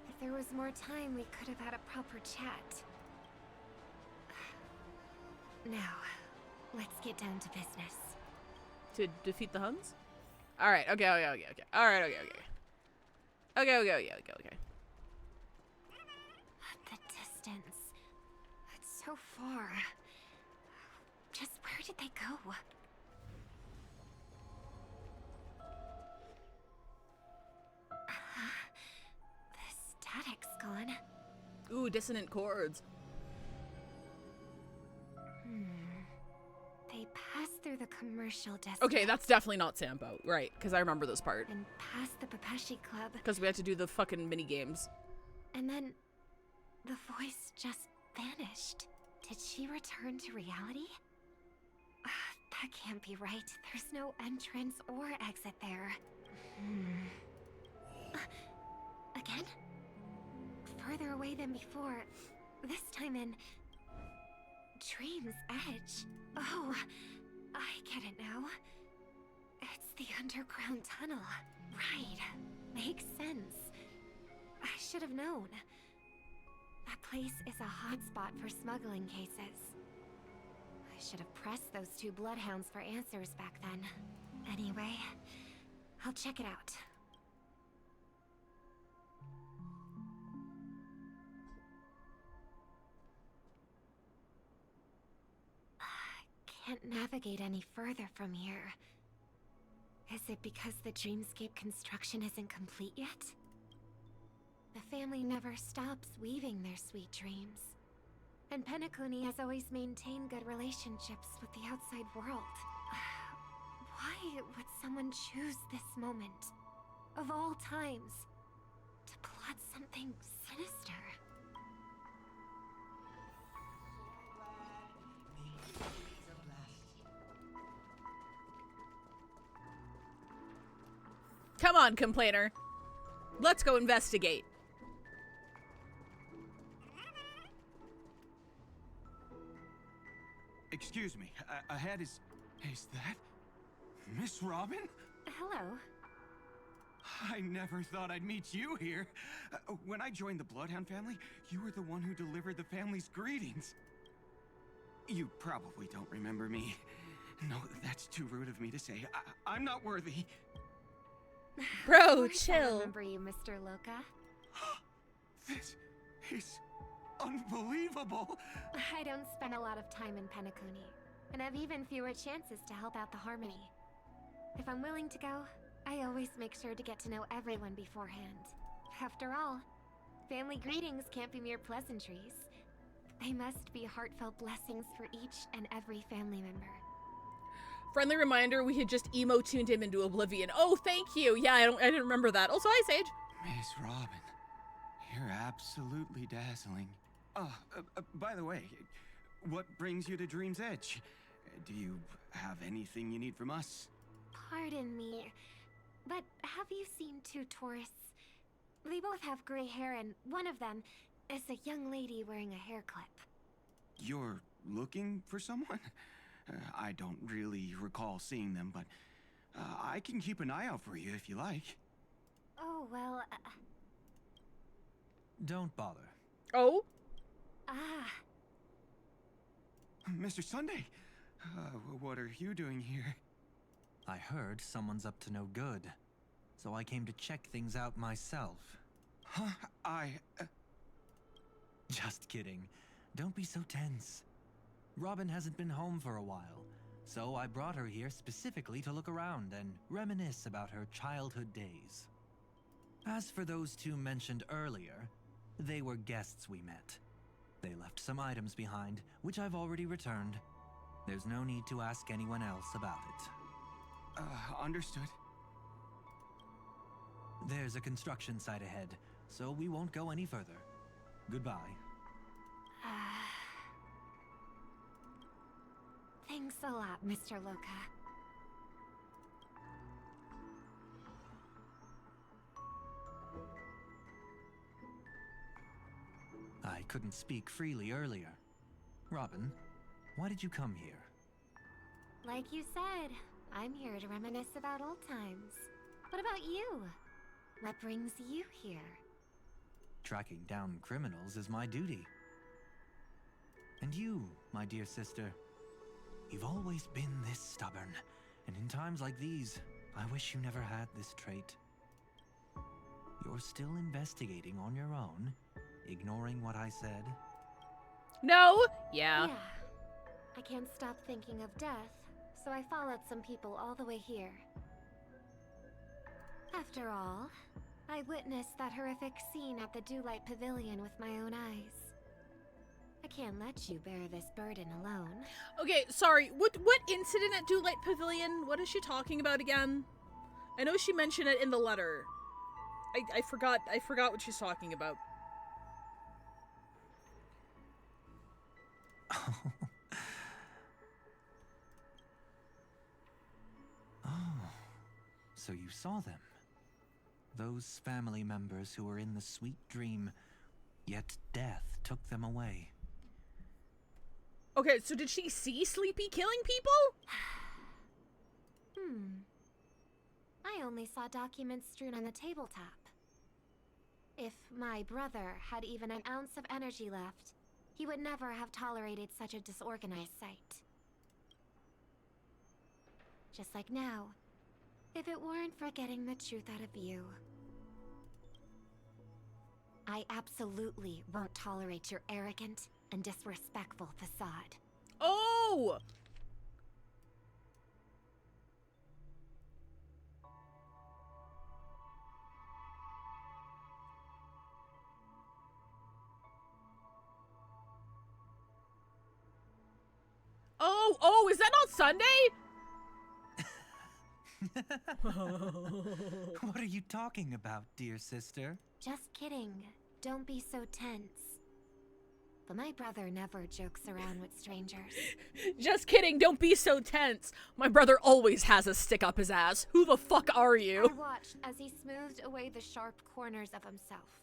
If there was more time, we could have had a proper chat. Now, let's get down to business. To defeat the Huns? Alright, okay. Alright, okay. The distance. It's so far. Just where did they go? The static's gone. Ooh, dissonant chords. They passed through the commercial district. Okay, that's definitely not Sampo. Right, because I remember this part. And past the Papashi Club. Because we had to do the fucking mini games. And then the voice just vanished. Did she return to reality? That can't be right. There's no entrance or exit there. Again? Further away than before. This time in Dream's Edge. Oh, I get it now. It's the underground tunnel. Right. Makes sense. I should have known. That place is a hotspot for smuggling cases. I should have pressed those two bloodhounds for answers back then. Anyway, I'll check it out. Can't navigate any further from here. Is it because the dreamscape construction isn't complete yet? The family never stops weaving their sweet dreams. And Penacony has always maintained good relationships with the outside world. Why would someone choose this moment, of all times, to plot something sinister? Come on, complainer. Let's go investigate. Excuse me, ahead is that Miss Robin? Hello. I never thought I'd meet you here. When I joined the Bloodhound family, you were the one who delivered the family's greetings. You probably don't remember me. No, that's too rude of me to say. I'm not worthy. Bro, I chill. remember you, Mr. Loca. This is unbelievable. I don't spend a lot of time in Penacony, and have even fewer chances to help out the Harmony. If I'm willing to go, I always make sure to get to know everyone beforehand. After all, family greetings can't be mere pleasantries. They must be heartfelt blessings for each and every family member. Friendly reminder, we had just emo-tuned him into oblivion. Oh, thank you. Yeah, I didn't remember that. Also, hi, Sage. Miss Robin, you're absolutely dazzling. By the way, what brings you to Dream's Edge? Do you have anything you need from us? Pardon me, but have you seen two tourists? They both have gray hair, and one of them is a young lady wearing a hair clip. You're looking for someone? I don't really recall seeing them, but I can keep an eye out for you if you like. Oh, well, Don't bother. Oh? Mr. Sunday, what are you doing here? I heard someone's up to no good, so I came to check things out myself. Huh? Just kidding. Don't be so tense. Robin hasn't been home for a while, so I brought her here specifically to look around and reminisce about her childhood days. As for those two mentioned earlier, they were guests we met. They left some items behind, which I've already returned. There's no need to ask anyone else about it. Understood. There's a construction site ahead, so we won't go any further. Goodbye. Thanks a lot, Mr. Loca. I couldn't speak freely earlier. Robin, why did you come here? Like you said, I'm here to reminisce about old times. What about you? What brings you here? Tracking down criminals is my duty. And you, my dear sister, you've always been this stubborn, and in times like these, I wish you never had this trait. You're still investigating on your own, ignoring what I said? No? Yeah. Yeah. I can't stop thinking of death, so I followed some people all the way here. After all, I witnessed that horrific scene at the Dewlight Pavilion with my own eyes. I can't let you bear this burden alone. Okay, sorry. What incident at Dewlight Pavilion? What is she talking about again? I know she mentioned it in the letter. I forgot what she's talking about. Oh, so you saw them. Those family members who were in the sweet dream, yet death took them away. Okay, so did she see Sleepy killing people? I only saw documents strewn on the tabletop. If my brother had even an ounce of energy left, he would never have tolerated such a disorganized sight. Just like now, If it weren't for getting the truth out of you, I absolutely won't tolerate your arrogant and disrespectful facade. Oh! Oh, is that not Sunday? What are you talking about, dear sister? Just kidding. Don't be so tense. But my brother never jokes around with strangers. Just kidding, don't be so tense. My brother always has a stick up his ass. Who the fuck are you? I watched as he smoothed away the sharp corners of himself.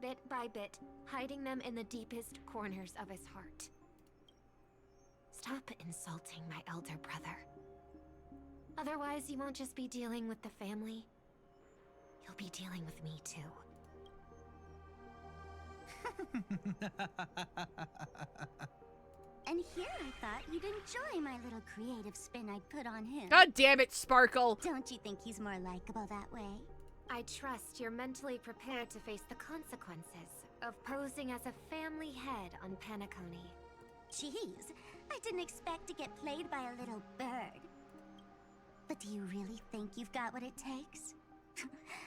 Bit by bit, hiding them in the deepest corners of his heart. Stop insulting my elder brother. Otherwise, you won't just be dealing with the family. You'll be dealing with me, too. And here I thought you'd enjoy my little creative spin I put on him. God damn it, Sparkle! Don't you think he's more likable that way? I trust you're mentally prepared to face the consequences of posing as a family head on Penacony. Jeez, I didn't expect to get played by a little bird. But do you really think you've got what it takes?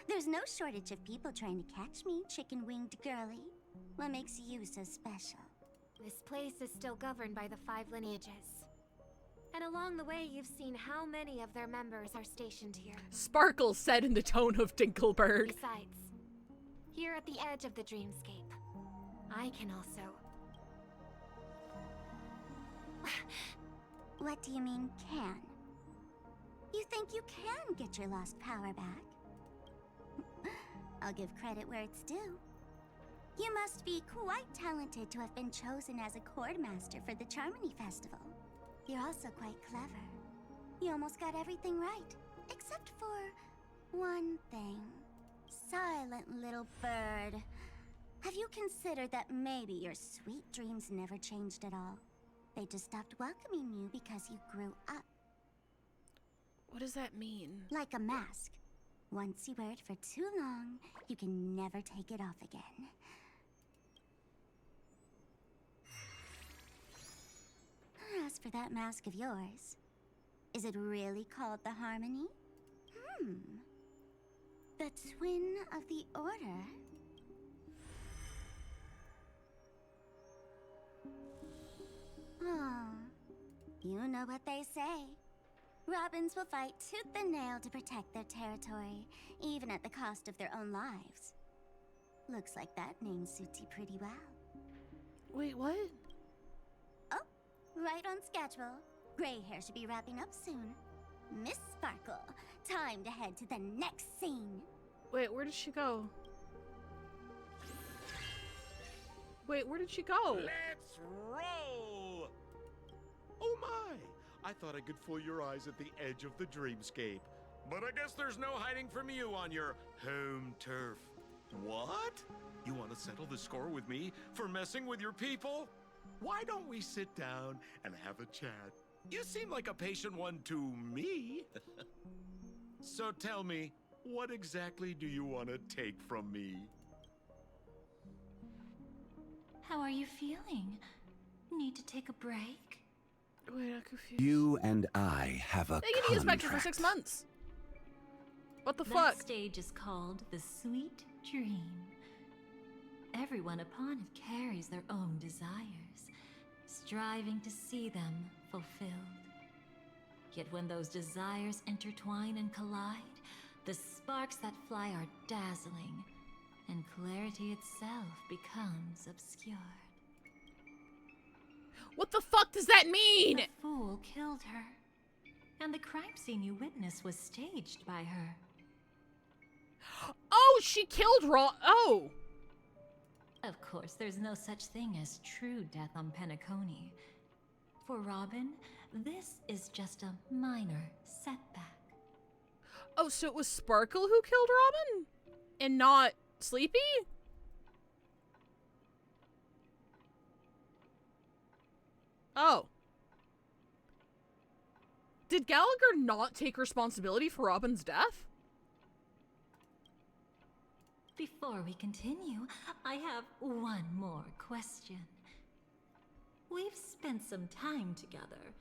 There's no shortage of people trying to catch me, chicken-winged girly. What makes you so special? This place is still governed by the 5 lineages. And along the way, you've seen how many of their members are stationed here. Sparkle said in the tone of Dinkelberg. Besides, here at the edge of the dreamscape, I can also... What do you mean, can? You think you can get your lost power back? I'll give credit where it's due. You must be quite talented to have been chosen as a chord master for the Charmony Festival. You're also quite clever. You almost got everything right, except for one thing. Silent little bird. Have you considered that maybe your sweet dreams never changed at all? They just stopped welcoming you because you grew up. What does that mean? Like a mask. Once you wear it for too long, you can never take it off again. As for that mask of yours, is it really called the Harmony? The Twin of the Order? Oh, you know what they say. Robins will fight tooth and nail to protect their territory, even at the cost of their own lives. Looks like that name suits you pretty well. Wait, what? Oh, right on schedule. Gray hair should be wrapping up soon. Miss Sparkle, time to head to the next scene. Wait, where did she go? Wait, where did she go? Let's roll! Oh my! I thought I could fool your eyes at the edge of the dreamscape. But I guess there's no hiding from you on your home turf. What? You want to settle the score with me for messing with your people? Why don't we sit down and have a chat? You seem like a patient one to me. So tell me, what exactly do you want to take from me? How are you feeling? Need to take a break? Wait, I'm confused. You and I have a They can use Spectre for contract. 6 months. What the That fuck? stage is called the Sweet Dream. Everyone upon it carries their own desires, striving to see them fulfilled. Yet when those desires intertwine and collide, the sparks that fly are dazzling, and clarity itself becomes obscured. What the fuck does that mean? The fool killed her, and the crime scene you witnessed was staged by her. Oh, she killed Oh! Of course, there's no such thing as true death on Penacony. For Robin, this is just a minor setback. Oh, so it was Sparkle who killed Robin? And not Sleepy? Oh. Did Gallagher not take responsibility for Robin's death? Before we continue, I have one more question. We've spent some time together,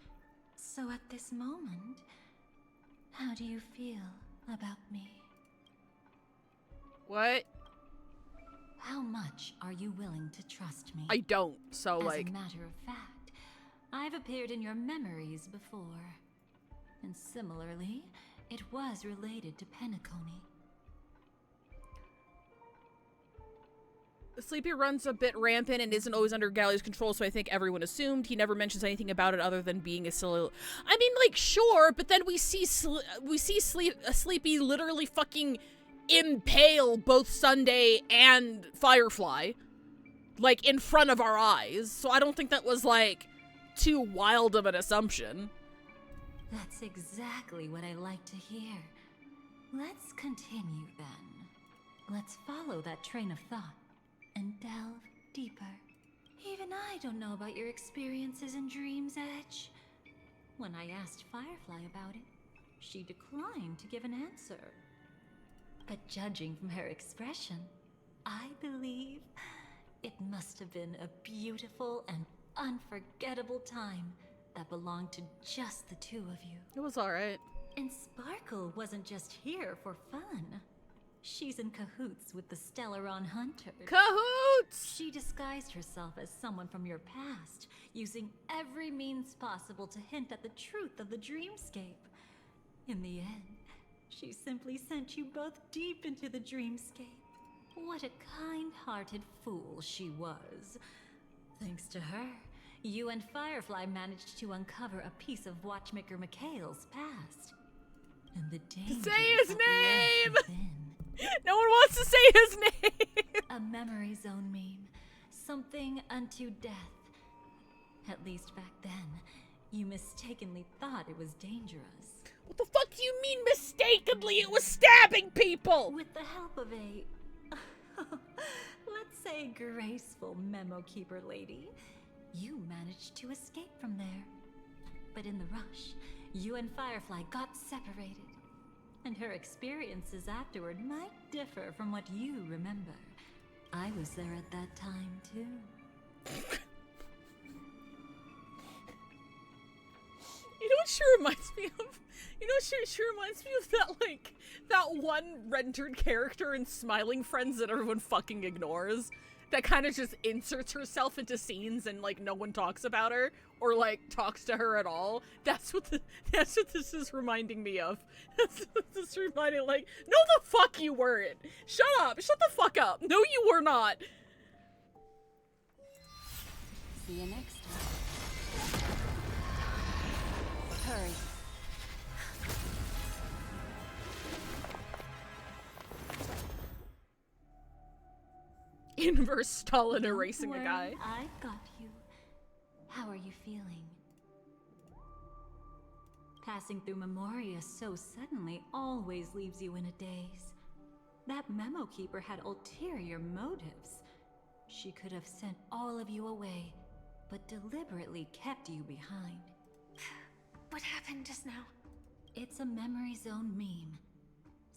so at this moment, how do you feel about me? What? How much are you willing to trust me? I don't, so As like... a matter of fact, I've appeared in your memories before. And similarly, it was related to Penacony. Sleepy runs a bit rampant and isn't always under Gally's control, so I think everyone assumed. He never mentions anything about it other than being a silly... I mean, like, sure, but then we see Sleepy literally fucking impale both Sunday and Firefly, like, in front of our eyes. So I don't think that was, like, too wild of an assumption. That's exactly what I like to hear. Let's continue then. Let's follow that train of thought and delve deeper. Even I don't know about your experiences in Dream's Edge. When I asked Firefly about it, she declined to give an answer. But judging from her expression, I believe it must have been a beautiful and unforgettable time that belonged to just the two of you. It was alright. And Sparkle wasn't just here for fun. She's in cahoots with the Stellaron Hunters. Cahoots! She disguised herself as someone from your past, using every means possible to hint at the truth of the dreamscape. In the end, she simply sent you both deep into the dreamscape. What a kind-hearted fool she was. Thanks to her, you and Firefly managed to uncover a piece of Watchmaker Mikhail's past. And the danger Say his name! within. No one wants to say his name! A memory zone meme. Something unto death. At least back then, you mistakenly thought it was dangerous. What the fuck do you mean mistakenly? It was stabbing people! With the help of a... let's say graceful memo keeper lady, you managed to escape from there. But in the rush, you and Firefly got separated. And her experiences afterward might differ from what you remember. I was there at that time, too. You know what she reminds me of? You know what she reminds me of that, like, that one rendered character in Smiling Friends that everyone fucking ignores? That kind of just inserts herself into scenes and, like, no one talks about her or, like, talks to her at all. That's what this is reminding me of. That's what this is reminding, like, no the fuck you weren't. Shut up. Shut the fuck up. No you were not. See you next time. Hurry. Inverse Stalin erasing a guy. I've got you. How are you feeling? Passing through Memoria so suddenly always leaves you in a daze. That memo keeper had ulterior motives. She could have sent all of you away, but deliberately kept you behind. What happened just now? It's a memory zone meme.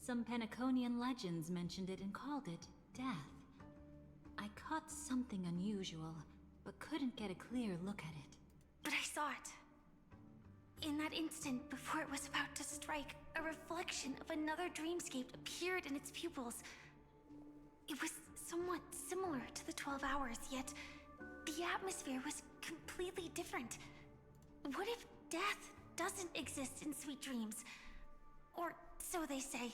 Some Penaconian legends mentioned it and called it death. I caught something unusual, but couldn't get a clear look at it. But I saw it. In that instant, before it was about to strike, a reflection of another dreamscape appeared in its pupils. It was somewhat similar to the 12 Hours, yet the atmosphere was completely different. What if death doesn't exist in sweet dreams? Or so they say.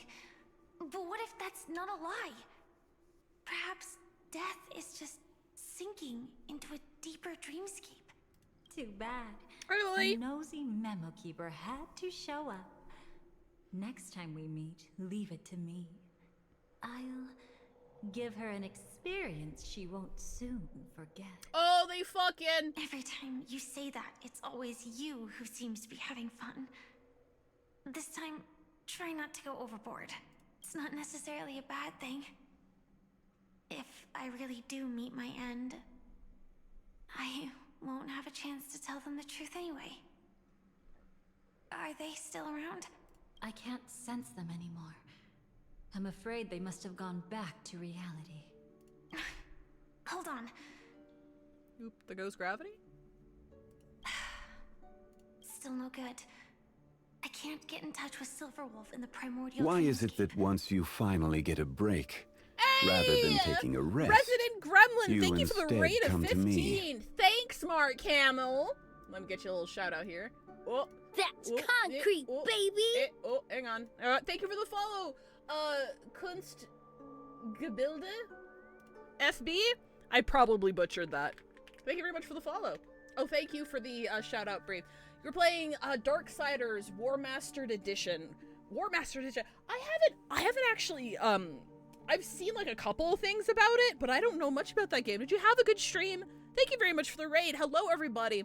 But what if that's not a lie? Perhaps death is just sinking into a deeper dreamscape. Too bad. Really? A nosy memo keeper had to show up. Next time we meet, leave it to me. I'll give her an experience she won't soon forget. Oh, they fucking... Every time you say that, it's always you who seems to be having fun. This time, try not to go overboard. It's not necessarily a bad thing. If I really do meet my end, I won't have a chance to tell them the truth anyway. Are they still around? I can't sense them anymore. I'm afraid they must have gone back to reality. Hold on. Oop, there goes gravity? Still no good. I can't get in touch with Silverwolf in the primordial Why is dreamscape. it that once you finally get a break, rather than taking a rest, Resident Gremlin, you thank you for the instead rate of come to me? 15. Thanks, Mark Hamill. Let me get you a little shout out here. Oh, That's concrete, baby! Hang on. Thank you for the follow. Kunstgebilde? FB? I probably butchered that. Thank you very much for the follow. Oh, thank you for the shout out, Brave. You're playing Darksiders War Mastered Edition. War Mastered Edition. I haven't actually, I've seen like a couple of things about it, but I don't know much about that game. Did you have a good stream? Thank you very much for the raid. Hello, everybody.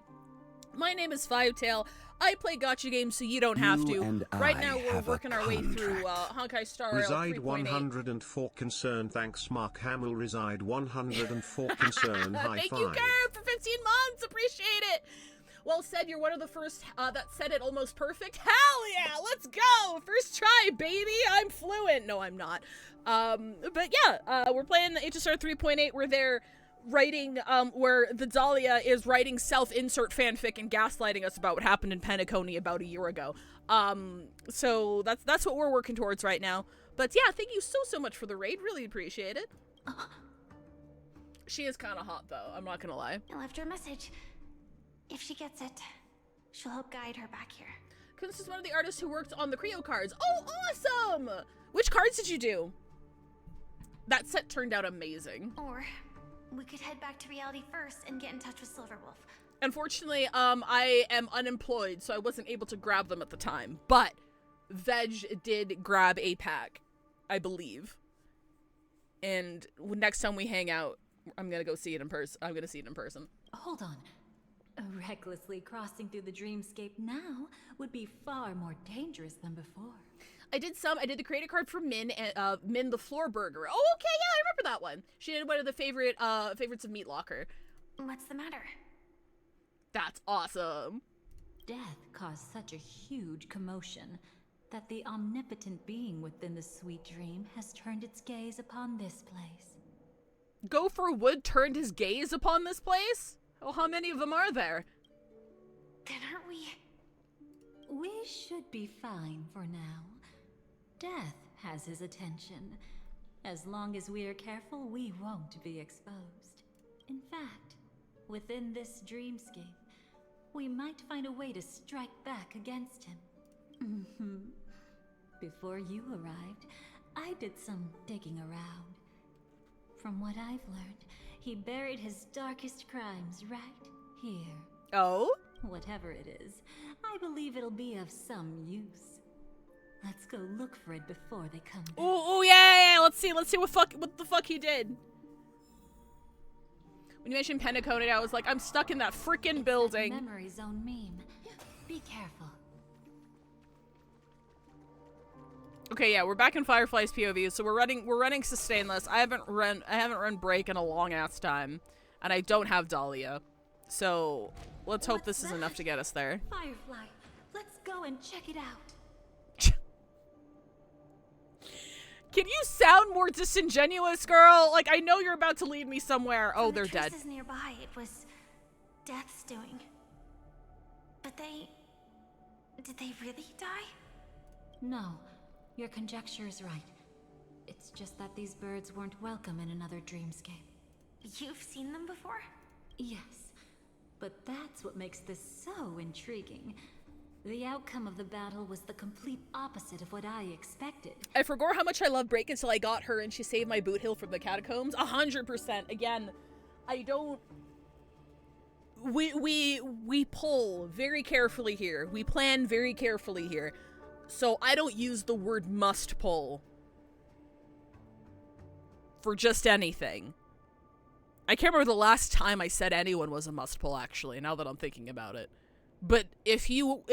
My name is Fivetail. I play gacha games so you don't have to. Right now we're working our way through Honkai Star Rail 3.8. Reside 104 concern. Thanks, Mark Hamill. Reside 104 concern. High Thank five. you, Garrett, for 15 months. Appreciate it. Well said. You're one of the first that said it almost perfect. Hell yeah, let's go. First try, baby. I'm fluent. No, I'm not. But yeah, we're playing the HSR 3.8. We're there writing, where the Dahlia is writing self-insert fanfic and gaslighting us about what happened in Penacony about a year ago. So that's what we're working towards right now. But yeah, thank you so much for the raid. Really appreciate it. She is kind of hot, though. I'm not gonna lie. I left her a message. If she gets it, she'll help guide her back here. Kunst is one of the artists who worked on the Creo cards. Oh, awesome! Which cards did you do? That set turned out amazing. Or we could head back to reality first and get in touch with Silverwolf. Unfortunately, I am unemployed, so I wasn't able to grab them at the time. But Veg did grab a pack, I believe. And next time we hang out, I'm gonna go see it in person. I'm gonna see it in person. Hold on. Recklessly crossing through the dreamscape now would be far more dangerous than before. I did the creator card for Min, and Min the Floor Burger. Oh, okay, yeah, I remember that one. She did one of the favorites of Meat Locker. What's the matter? That's awesome. Death caused such a huge commotion that the omnipotent being within the sweet dream has turned its gaze upon this place. Gopher Wood turned his gaze upon this place? Oh, how many of them are there? Then aren't we? We should be fine for now. Death has his attention. As long as we are careful, we won't be exposed. In fact, within this dreamscape, we might find a way to strike back against him. Before you arrived, I did some digging around. From what I've learned, he buried his darkest crimes right here. Oh? Whatever it is, I believe it'll be of some use. Let's go look for it before they come back. Oh yeah. Let's see what the fuck he did. When you mentioned Penacony, I was like, I'm stuck in that frickin' building. That memory zone meme. Be careful. Okay, yeah, we're back in Firefly's POV, so we're running sustainless. I haven't run break in a long ass time, and I don't have Dahlia. So let's hope this is enough to get us there. Firefly, let's go and check it out. Can you sound more disingenuous, girl? Like, I know you're about to lead me somewhere. Oh, they're dead. Traces nearby, it was Death's doing. But did they really die? No, your conjecture is right. It's just that these birds weren't welcome in another dreamscape. You've seen them before? Yes, but that's what makes this so intriguing. The outcome of the battle was the complete opposite of what I expected. I forgot how much I love Break until I got her and she saved my boot hill from the catacombs. 100%. Again, I don't... We pull very carefully here. We plan very carefully here. So I don't use the word must pull for just anything. I can't remember the last time I said anyone was a must pull, actually, now that I'm thinking about it. But if you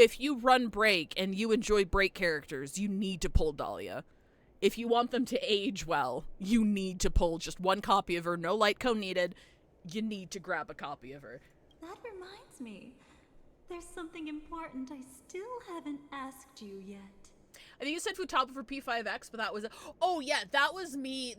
run Break and you enjoy Break characters, you need to pull Dahlia. If you want them to age well, you need to pull just one copy of her. No light cone needed. You need to grab a copy of her. That reminds me. There's something important I still haven't asked you yet. I think you said Futaba for P5X, but that was oh yeah, that was me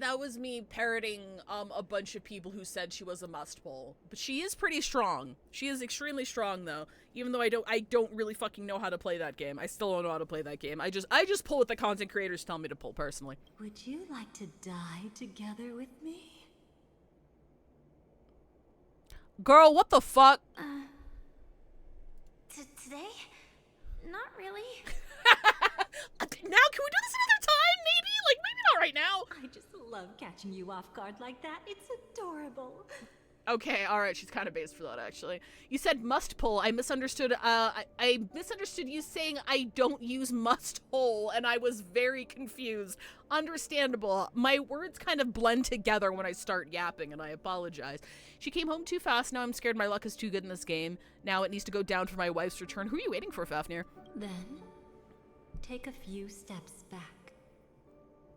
parroting a bunch of people who said she was a must pull. But she is pretty strong. She is extremely strong though. Even though I don't really fucking know how to play that game. I still don't know how to play that game. I just pull what the content creators tell me to pull personally. Would you like to die together with me? Girl, what the fuck? Today? Not really. Now, can we do this another time? Maybe? Like, maybe not right now. I just love catching you off guard like that. It's adorable. Okay, alright, she's kind of based for that, actually. You said must pull. I misunderstood, I misunderstood you saying I don't use must pull, and I was very confused. Understandable. My words kind of blend together when I start yapping, and I apologize. She came home too fast. Now I'm scared my luck is too good in this game. Now it needs to go down for my wife's return. Who are you waiting for, Fafnir? Then, take a few steps back.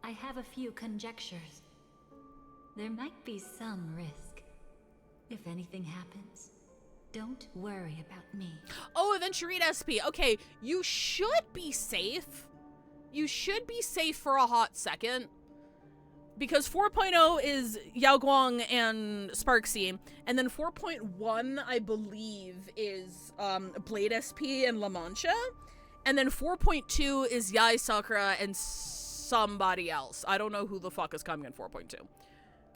I have a few conjectures. There might be some risk. If anything happens, don't worry about me. Oh, Aventurine SP. Okay, you should be safe. You should be safe for a hot second. Because 4.0 is Yao Guang and Sparksy. And then 4.1, I believe, is Blade SP and La Mancha. And then 4.2 is Yai Sakura and somebody else. I don't know who the fuck is coming in 4.2.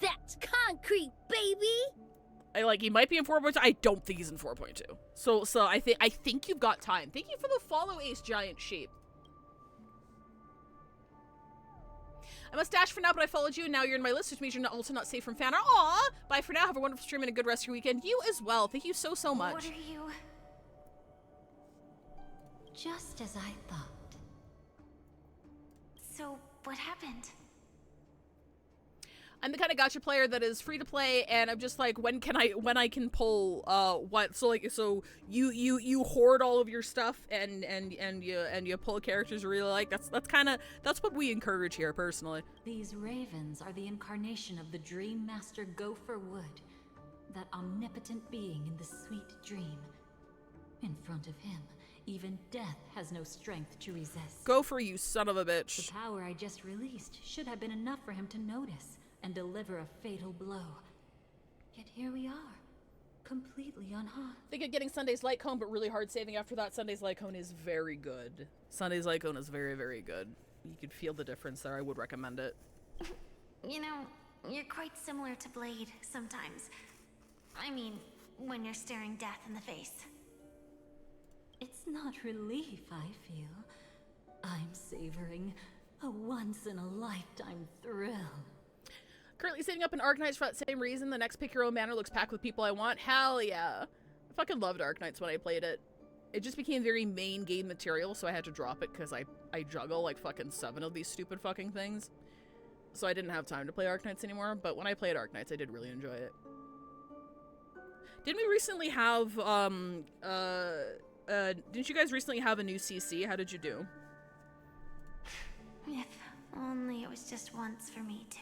That's concrete, baby! He might be in 4.2. I don't think he's in 4.2. So I think you've got time. Thank you for the follow, Ace Giant Sheep. I must dash for now, but I followed you, and now you're in my list, which means you're also not safe from fan. Aw! Bye for now. Have a wonderful stream and a good rest of your weekend. You as well. Thank you so much. What are you? Just as I thought. So, what happened? I'm the kind of gacha player that is free to play, and I'm just like, when I can pull what? So you hoard all of your stuff and you pull characters you really like. That's what we encourage here personally. These ravens are the incarnation of the Dream Master Gopher Wood, that omnipotent being in the sweet dream. In front of him, even death has no strength to resist. Gopher, you son of a bitch. The power I just released should have been enough for him to notice and deliver a fatal blow. Yet here we are, completely unharmed. Think of getting Sunday's Light Cone, but really hard saving after that. Sunday's Light Cone is very good. Sunday's Light Cone is very, very good. You could feel the difference there. I would recommend it. You know, you're quite similar to Blade sometimes. I mean, when you're staring death in the face. It's not relief I feel. I'm savoring a once-in-a-lifetime thrill. Currently saving up an Arknights for that same reason. The next Pick Your Own Manor looks packed with people I want. Hell yeah. I fucking loved Arknights when I played it. It just became very main game material, so I had to drop it because I juggle like fucking 7 of these stupid fucking things. So I didn't have time to play Arknights anymore, but when I played Arknights, I did really enjoy it. Didn't we recently have, didn't you guys recently have a new CC? How did you do? If only it was just once for me too.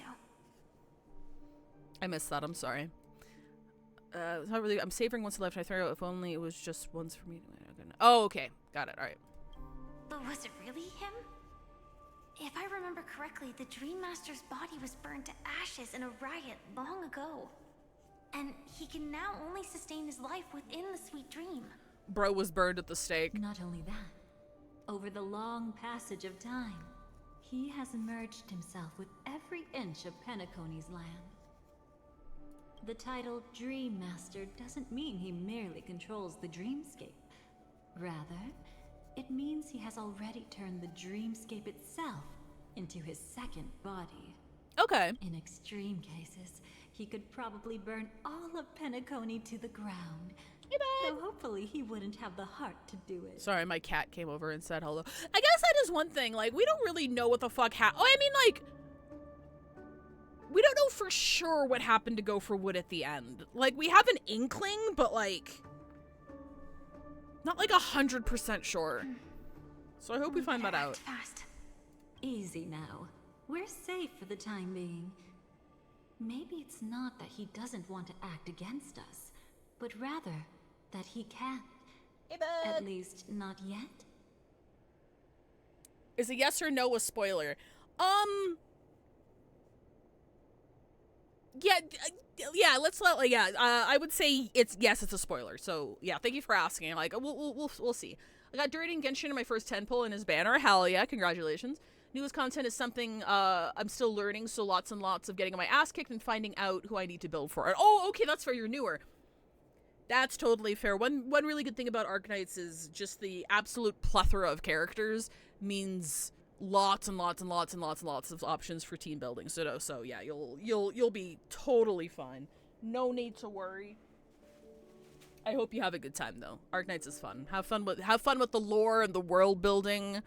I missed that, I'm sorry. It's not really, I'm savoring once a lifetime. I throw out if only it was just once for me. Oh, okay. Got it, alright. But was it really him? If I remember correctly, the Dream Master's body was burned to ashes in a riot long ago. And he can now only sustain his life within the sweet dream. Bro was burned at the stake. Not only that, over the long passage of time, he has merged himself with every inch of Penacony's land. The title Dream Master doesn't mean he merely controls the dreamscape. Rather, it means he has already turned the dreamscape itself into his second body. Okay. In extreme cases, he could probably burn all of Penacony to the ground. Though hopefully he wouldn't have the heart to do it. Sorry, my cat came over and said hello. I guess that is one thing. Like, we don't really know what the fuck happened. Oh, I mean, like, we don't know for sure what happened to Gopher Wood at the end. Like, we have an inkling, but, like, not, like, 100% sure. So I hope we find that out. Fast. Easy now. We're safe for the time being. Maybe it's not that he doesn't want to act against us, but rather that he can't. At least, not yet? Is a yes or no a spoiler? Yeah, I would say it's a spoiler. So yeah, thank you for asking. Like, we'll see. I got Dirty and Genshin in my first 10 pull in his banner. Hell yeah, congratulations. Newest content is something I'm still learning, so lots and lots of getting my ass kicked and finding out who I need to build for. Oh, okay, that's fair. You're newer. That's totally fair. One really good thing about Arknights is just the absolute plethora of characters means lots and lots and lots and lots and lots of options for team building. So yeah, you'll be totally fine. No need to worry. I hope you have a good time though. Arknights is fun. Have fun with the lore and the world building.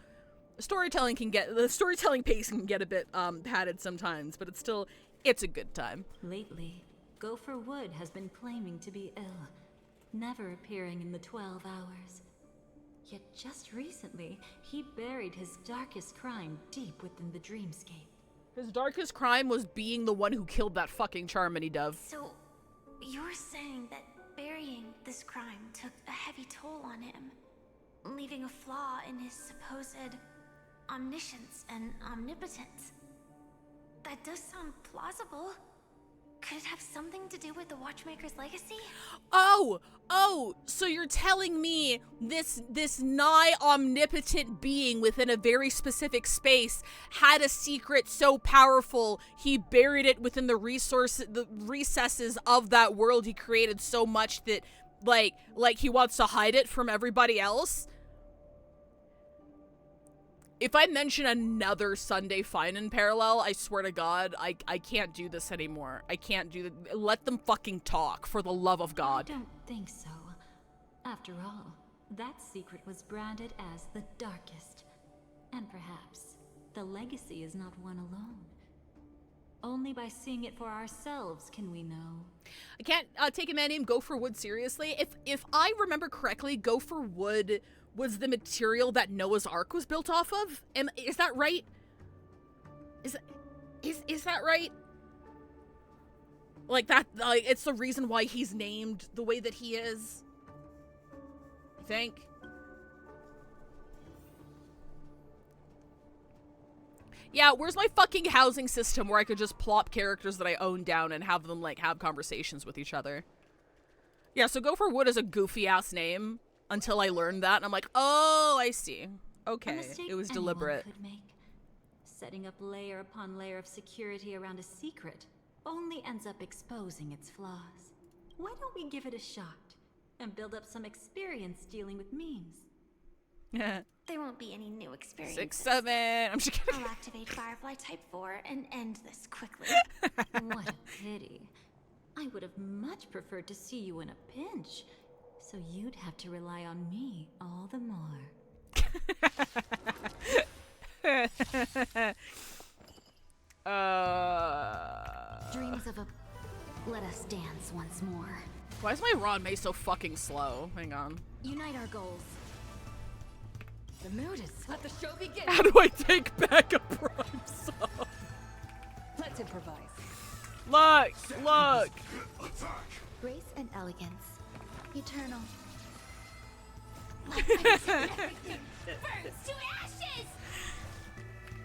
The storytelling pace can get a bit padded sometimes, but it's a good time. Lately, Gopher Wood has been claiming to be ill, never appearing in the 12 hours. Yet just recently, he buried his darkest crime deep within the dreamscape. His darkest crime was being the one who killed that fucking Charmony dove. So, you're saying that burying this crime took a heavy toll on him, leaving a flaw in his supposed omniscience and omnipotence. That does sound plausible. Could it have something to do with the Watchmaker's legacy? Oh, so you're telling me this nigh omnipotent being within a very specific space had a secret so powerful he buried it within the recesses of that world he created so much that like he wants to hide it from everybody else? If I mention another Sunday Fine parallel, I swear to God, I can't do this anymore. I can't do that. Let them fucking talk, for the love of God. I don't think so. After all, that secret was branded as the darkest. And perhaps the legacy is not one alone. Only by seeing it for ourselves can we know. I can't take a man named Gopher Wood seriously. If I remember correctly, Gopher Wood was the material that Noah's Ark was built off of? Is that right? Is that right? Like that, it's the reason why he's named the way that he is. I think. Yeah, where's my fucking housing system where I could just plop characters that I own down and have them, like, have conversations with each other? Yeah, so Gopher Wood is a goofy-ass name. Until I learned that, and I'm like, oh, I see. Okay, it was deliberate. Could make. Setting up layer upon layer of security around a secret only ends up exposing its flaws. Why don't we give it a shot and build up some experience dealing with memes? Yeah. There won't be any new experiences. 6, 7. I'm just kidding. I'll activate Firefly Type 4 and end this quickly. What a pity. I would have much preferred to see you in a pinch. So you'd have to rely on me all the more. Dreams of a... Let us dance once more. Why is my Ron-Mei so fucking slow? Hang on. Unite our goals. The mood is... Let the show begin! How do I take back a Prime song? Let's improvise. Look! Grace and elegance. Eternal. Burns to ashes!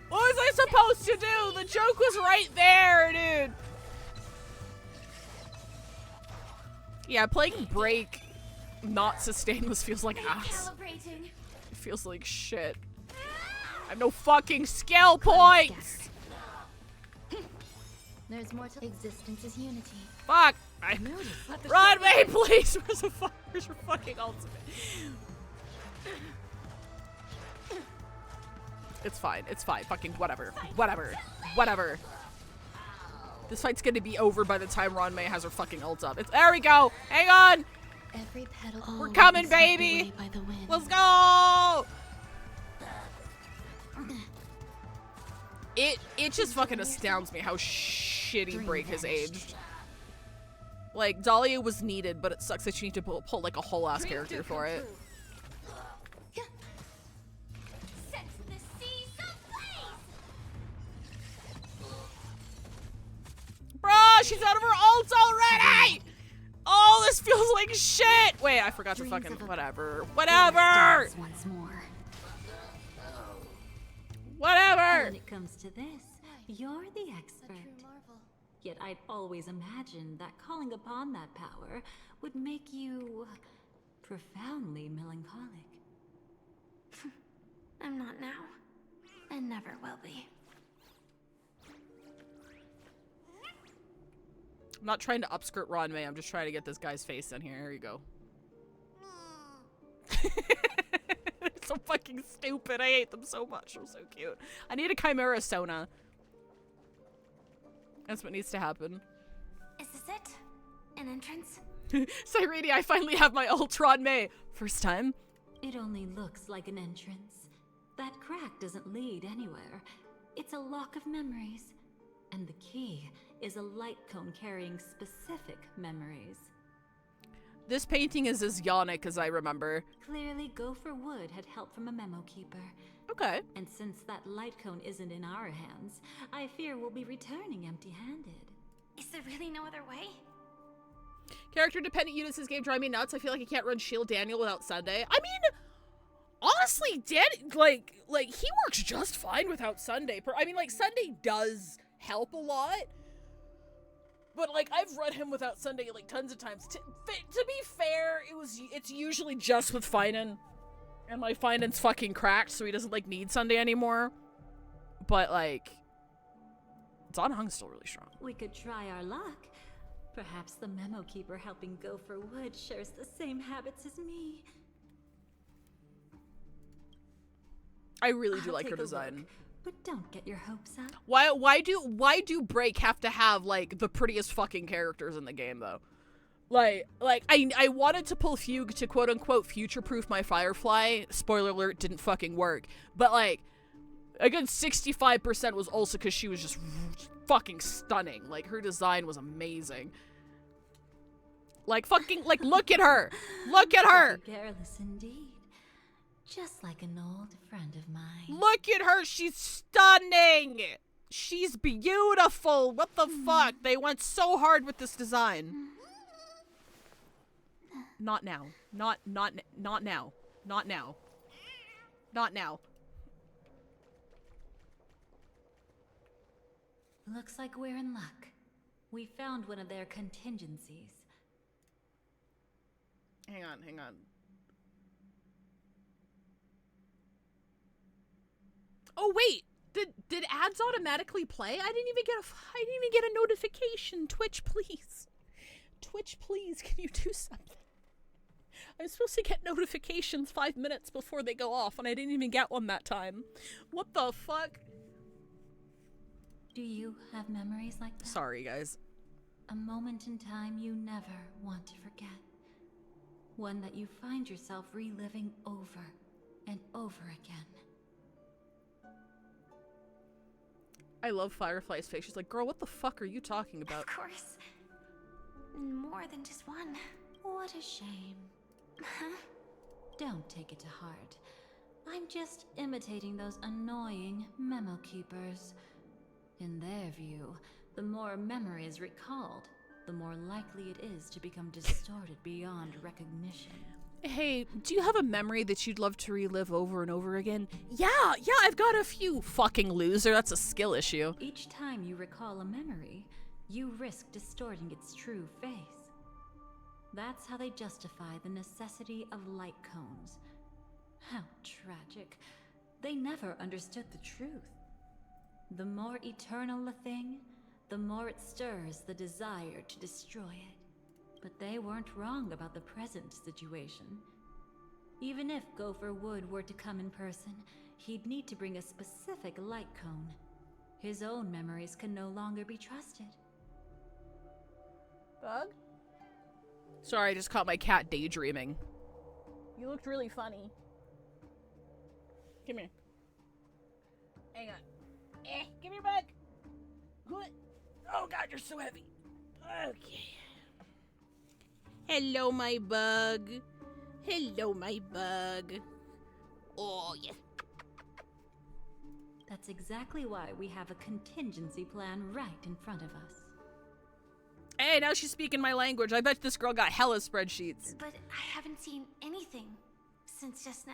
What was I supposed to do? The joke was right there, dude. Yeah, playing Break not sustainless feels like ass. It feels like shit. I have no fucking skill points! There's more to existence is unity. Fuck! Ron-Mei, please! Where's your fucking ultimate? It's fine. Fucking whatever. This fight's gonna be over by the time Ron-Mei has her fucking ult up. There we go! Hang on! Every petal We're coming, baby! By the wind. Let's go! It just fucking astounds me how shitty Break has aged. Like, Dahlia was needed, but it sucks that you need to pull like a whole ass character for it. Set the seas ablaze! Bruh, she's out of her ult already! Oh Oh, this feels like shit! Wait, I forgot to fucking... Whatever. Whatever! Once more. Whatever! When it comes to this, you're the expert. Yet I'd always imagined that calling upon that power would make you profoundly melancholic. I'm not now, and never will be. I'm not trying to upskirt Ron May, I'm just trying to get this guy's face in here. Here you go. It's so fucking stupid. I hate them so much. They're so cute. I need a Chimera Sona. That's what needs to happen. Is this it? An entrance? Cyrene, I finally have my Ultron May. First time. It only looks like an entrance. That crack doesn't lead anywhere. It's a lock of memories. And the key is a light cone carrying specific memories. This painting is as Yannick as I remember. Clearly, Gopher Wood had help from a memo keeper. Okay. And since that light cone isn't in our hands, I fear we'll be returning empty-handed. Is there really no other way? Character-dependent units this game drive me nuts. I feel like I can't run Shield Daniel without Sunday. I mean, honestly, like he works just fine without Sunday. I mean, like, Sunday does help a lot. But, like, I've run him without Sunday, like, tons of times. To be fair, it's usually just with Finan. And my Finan's fucking cracked, so he doesn't, like, need Sunday anymore. But, like, Zon Hung's still really strong. We could try our luck. Perhaps the memo keeper helping Gopher Wood shares the same habits as me. I really do like her design. Look, but don't get your hopes up. Why do Break have to have, like, the prettiest fucking characters in the game, though? Like I wanted to pull Fugue to quote-unquote future-proof my Firefly. Spoiler alert, didn't fucking work. But, like, a good 65% was also because she was just fucking stunning. Like, her design was amazing. Like, fucking, like, look at her! Look at her! Careless indeed. Just like an old friend of mine. Look at her! She's stunning! She's beautiful! What the fuck? They went so hard with this design. Not now. Not now. Not now. Not now. Looks like we're in luck. We found one of their contingencies. Hang on. Oh wait, did ads automatically play? I didn't even get a notification. Twitch, please. Twitch, please, can you do something? I'm supposed to get notifications 5 minutes before they go off, and I didn't even get one that time. What the fuck? Do you have memories like that? Sorry, guys. A moment in time you never want to forget. One that you find yourself reliving over and over again. I love Firefly's face. She's like, girl, what the fuck are you talking about? Of course. More than just one. What a shame. Huh? Don't take it to heart. I'm just imitating those annoying memo keepers. In their view, the more memory is recalled, the more likely it is to become distorted beyond recognition. Hey, do you have a memory that you'd love to relive over and over again? Yeah, I've got a few. Fucking loser, that's a skill issue. Each time you recall a memory, you risk distorting its true face. That's how they justify the necessity of light cones. How tragic. They never understood the truth. The more eternal a thing, the more it stirs the desire to destroy it. But they weren't wrong about the present situation. Even if Gopher Wood were to come in person, he'd need to bring a specific light cone. His own memories can no longer be trusted. Bug? Sorry, I just caught my cat daydreaming. You looked really funny. Come here. Hang on. Give me your bug. Good. Oh god, you're so heavy. Okay. Hello, my bug. Hello, my bug. Oh, yeah. That's exactly why we have a contingency plan right in front of us. Hey, now she's speaking my language. I bet this girl got hella spreadsheets. But I haven't seen anything since just now.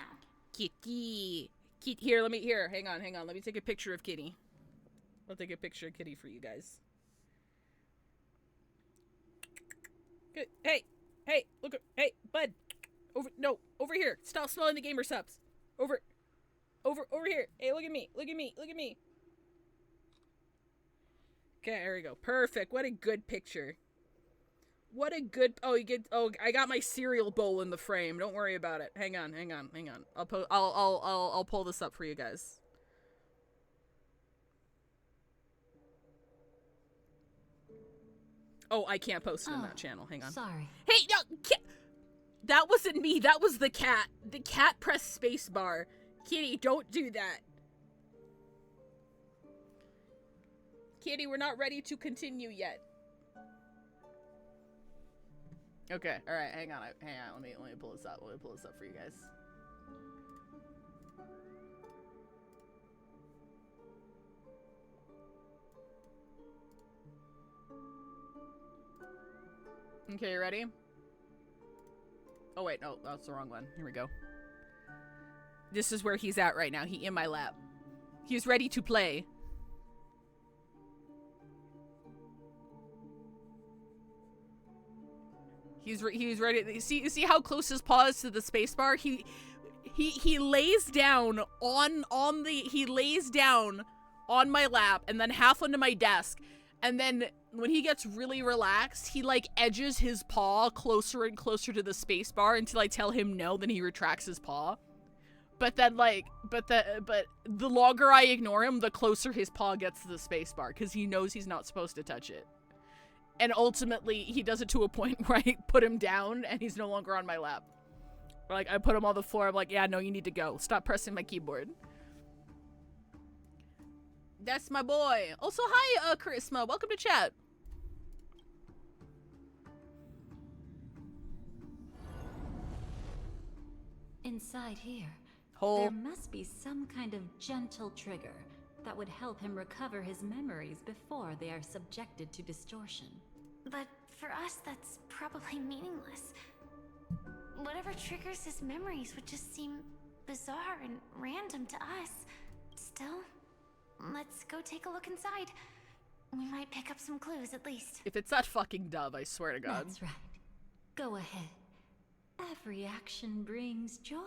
Kitty. Here, hang on. Let me take a picture of Kitty. I'll take a picture of Kitty for you guys. Good. Hey, look, hey, bud. Over here. Stop smelling the gamer subs. Over here. Hey, look at me. Okay, there we go. Perfect. What a good picture. I got my cereal bowl in the frame. Don't worry about it. Hang on. I'll pull this up for you guys. Oh, I can't post it in that channel. Hang on. Sorry. Hey, no, that wasn't me. That was the cat. The cat pressed spacebar. Kitty, don't do that. Kitty, we're not ready to continue yet. Okay, all right, hang on. Let me pull this up. Let me pull this up for you guys. Okay, you ready? Oh wait, no, that's the wrong one. Here we go. This is where he's at right now. He in my lap. He's ready to play. He's ready. See how close his paw is to the spacebar? He lays down on my lap and then half onto my desk. And then when he gets really relaxed, he like edges his paw closer and closer to the spacebar until I tell him no, then he retracts his paw. But then but the longer I ignore him, the closer his paw gets to the spacebar because he knows he's not supposed to touch it. And ultimately, he does it to a point where I put him down and he's no longer on my lap. Like, I put him on the floor. I'm like, yeah, no, you need to go. Stop pressing my keyboard. That's my boy. Also, hi, Charisma. Welcome to chat. Inside here, there must be some kind of gentle trigger that would help him recover his memories before they are subjected to distortion. But for us, that's probably meaningless. Whatever triggers his memories would just seem bizarre and random to us. Still, let's go take a look inside. We might pick up some clues at least. If it's that fucking dove, I swear to God. That's right. Go ahead. Every action brings joy.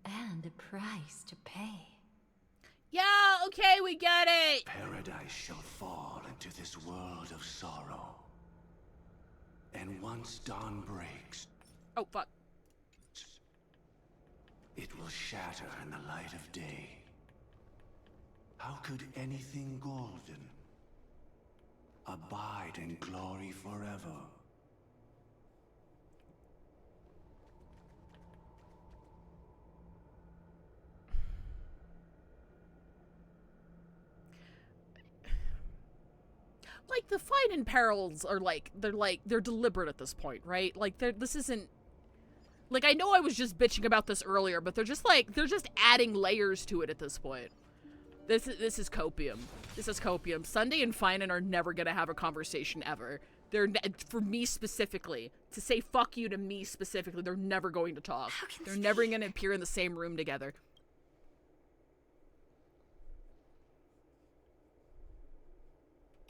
And a price to pay. Yeah, okay, we get it. Paradise shall fall into this world of sorrow. And once dawn breaks... Oh, fuck. It will shatter in the light of day. How could anything golden abide in glory forever? Like, the fight and perils are they're deliberate at this point, right? Like, this isn't, like, I know I was just bitching about this earlier, but they're just adding layers to it at this point. This is copium. This is copium. Sunday and Finan are never gonna have a conversation ever. For me specifically, to say fuck you to me specifically, they're never going to talk. They're never gonna appear in the same room together.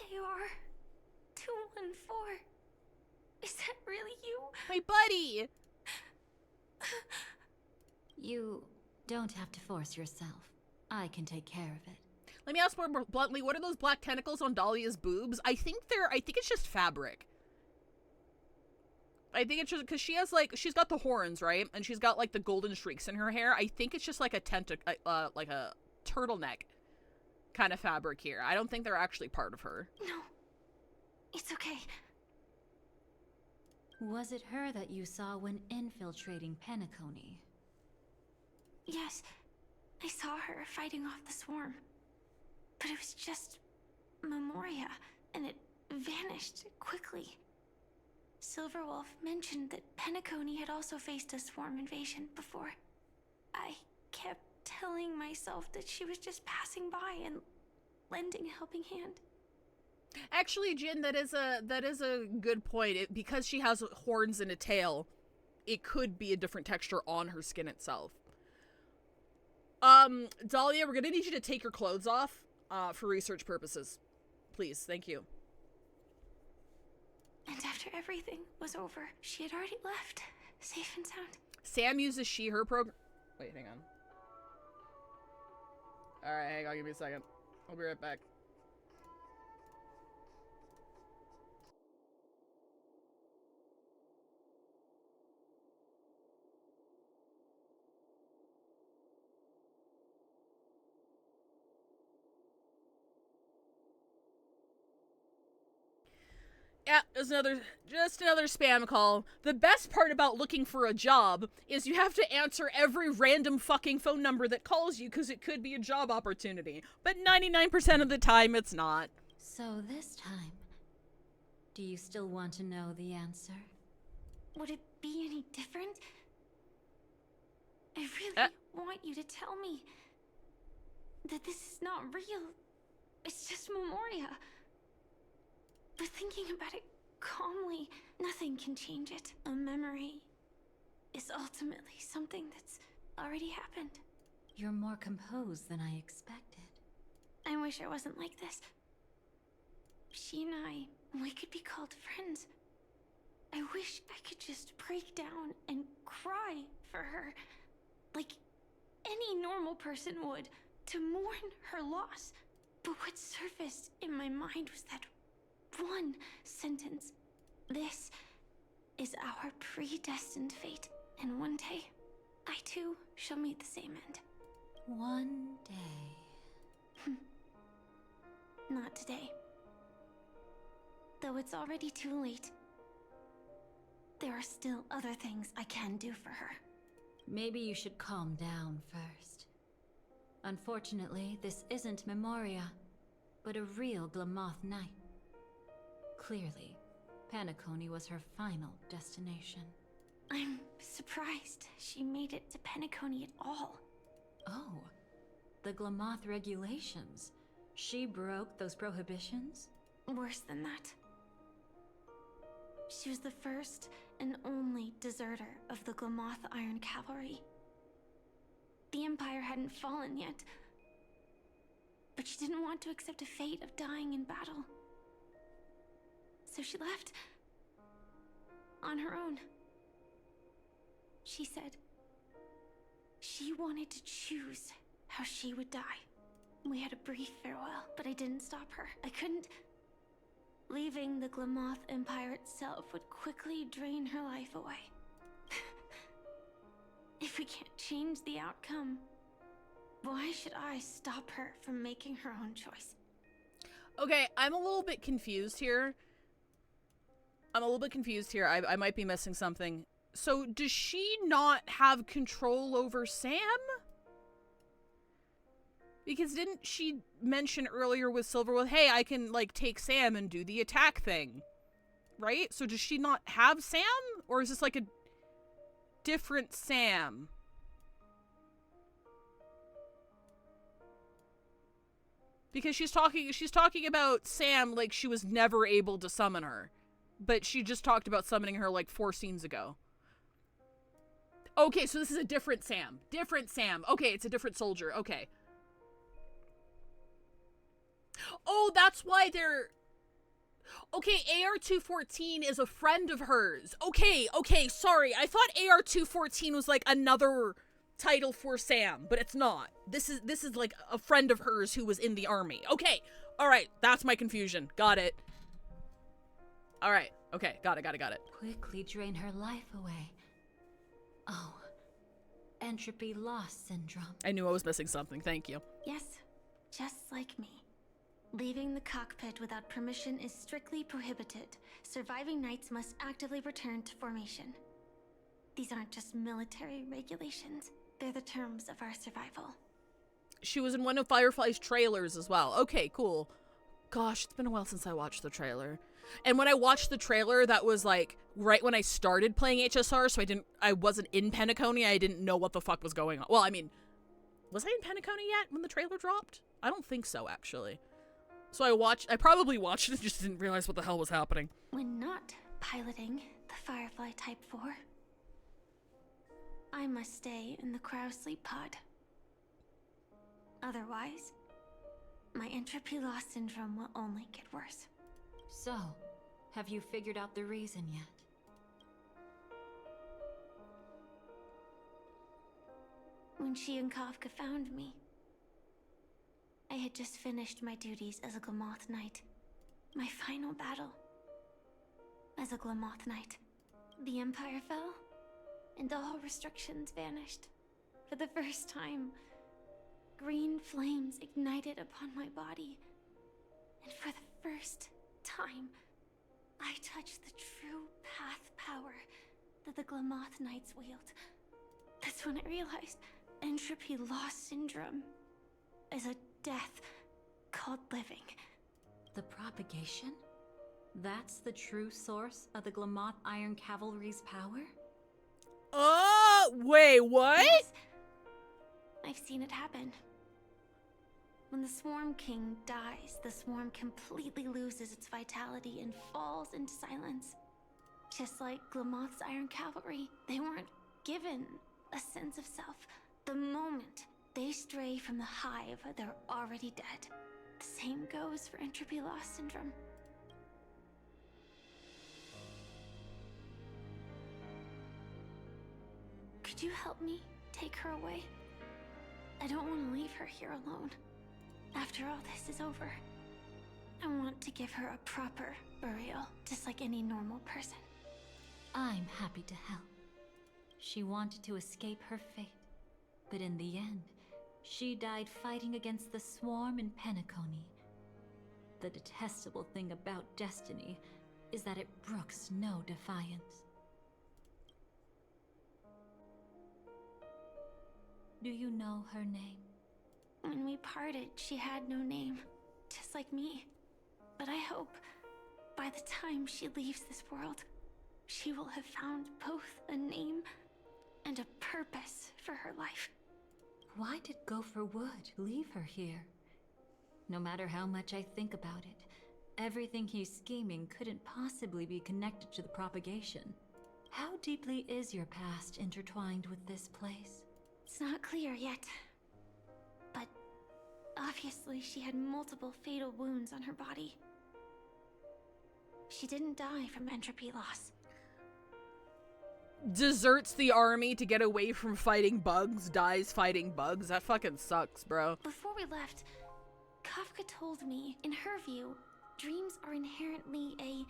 AR 214. Is that really you? My buddy! You don't have to force yourself. I can take care of it. Let me ask more bluntly, what are those black tentacles on Dahlia's boobs? I think it's just fabric. I think it's just, because she's got the horns, right? And she's got, like, the golden streaks in her hair. I think it's just, like, like a turtleneck kind of fabric here. I don't think they're actually part of her. No. It's okay. Was it her that you saw when infiltrating Penacony? Yes. I saw her fighting off the swarm. But it was just Memoria, and it vanished quickly. Silverwolf mentioned that Penacony had also faced a swarm invasion before. I kept telling myself that she was just passing by and lending a helping hand. Actually, Jin, that is a good point. Because she has horns and a tail, it could be a different texture on her skin itself. Dahlia, we're gonna need you to take your clothes off, for research purposes. Please, thank you. And after everything was over, she had already left, safe and sound. Sam uses she/her program. Wait, hang on. Alright, hang on, give me a second. I'll be right back. Yeah, just another spam call. The best part about looking for a job is you have to answer every random fucking phone number that calls you because it could be a job opportunity. But 99% of the time, it's not. So this time, do you still want to know the answer? Would it be any different? I really want you to tell me that this is not real. It's just Memoria. But thinking about it calmly, nothing can change it. A memory is ultimately something that's already happened. You're more composed than I expected. I wish I wasn't like this. She and I, we could be called friends. I wish I could just break down and cry for her, like any normal person would, to mourn her loss. But what surfaced in my mind was that one sentence. This is our predestined fate, and one day, I too shall meet the same end. One day. Not today. Though it's already too late, there are still other things I can do for her. Maybe you should calm down first. Unfortunately, this isn't Memoria, but a real Glamoth Knight. Clearly, Penacony was her final destination. I'm surprised she made it to Penacony at all. Oh, the Glamoth regulations. She broke those prohibitions? Worse than that. She was the first and only deserter of the Glamoth Iron Cavalry. The Empire hadn't fallen yet, but she didn't want to accept a fate of dying in battle. So she left on her own. She said she wanted to choose how she would die. We had a brief farewell, but I didn't stop her. I couldn't. Leaving the Glamoth Empire itself would quickly drain her life away. If we can't change the outcome, why should I stop her from making her own choice? Okay, I'm a little bit confused here. I might be missing something. So, does she not have control over Sam? Because didn't she mention earlier with Silverwood, hey, I can, like, take Sam and do the attack thing? Right? So does she not have Sam? Or is this, like, a different Sam? Because she's talking about Sam like she was never able to summon her. But she just talked about summoning her, like, 4 scenes ago. Okay, so this is a different Sam. Different Sam. Okay, it's a different soldier. Okay. Oh, that's why they're... Okay, AR-214 is a friend of hers. Okay, sorry. I thought AR-214 was, like, another title for Sam, but it's not. This is like, a friend of hers who was in the army. Okay, alright, that's my confusion. Got it. Alright, okay, got it. Quickly drain her life away. Oh, entropy loss syndrome. I knew I was missing something, thank you. Yes, just like me. Leaving the cockpit without permission is strictly prohibited. Surviving knights must actively return to formation. These aren't just military regulations, they're the terms of our survival. She was in one of Firefly's trailers as well. Okay, cool. Gosh, it's been a while since I watched the trailer. And when I watched the trailer, that was like right when I started playing HSR, so I wasn't in Penacony. I didn't know what the fuck was going on. Well, I mean, was I in Penacony yet when the trailer dropped? I don't think so, actually. So I probably watched it and just didn't realize what the hell was happening. When not piloting the Firefly Type 4, I must stay in the cryo sleep pod. Otherwise, my entropy loss syndrome will only get worse. So, have you figured out the reason yet? When she and Kafka found me, I had just finished my duties as a Glamoth Knight. My final battle as a Glamoth Knight. The Empire fell, and all restrictions vanished. For the first time, green flames ignited upon my body. And for the first time, I touched the true path power that the Glamoth Knights wield. That's when I realized entropy loss syndrome is a death called living. The propagation? That's the true source of the Glamoth Iron Cavalry's power? Wait, what? Yes. I've seen it happen. When the Swarm King dies, the Swarm completely loses its vitality and falls into silence. Just like Glamoth's Iron Cavalry, they weren't given a sense of self. The moment they stray from the hive, they're already dead. The same goes for entropy loss syndrome. Could you help me take her away? I don't want to leave her here alone. After all this is over, I want to give her a proper burial, just like any normal person. I'm happy to help. She wanted to escape her fate, but in the end, she died fighting against the Swarm in Penacony. The detestable thing about destiny is that it brooks no defiance. Do you know her name? When we parted, she had no name, just like me. But I hope, by the time she leaves this world, she will have found both a name and a purpose for her life. Why did Gopher Wood leave her here? No matter how much I think about it, everything he's scheming couldn't possibly be connected to the propagation. How deeply is your past intertwined with this place? It's not clear yet. But obviously she had multiple fatal wounds on her body. She didn't die from entropy loss. Deserts the army to get away from fighting bugs, dies fighting bugs. That fucking sucks, bro. Before we left, Kafka told me, in her view, dreams are inherently a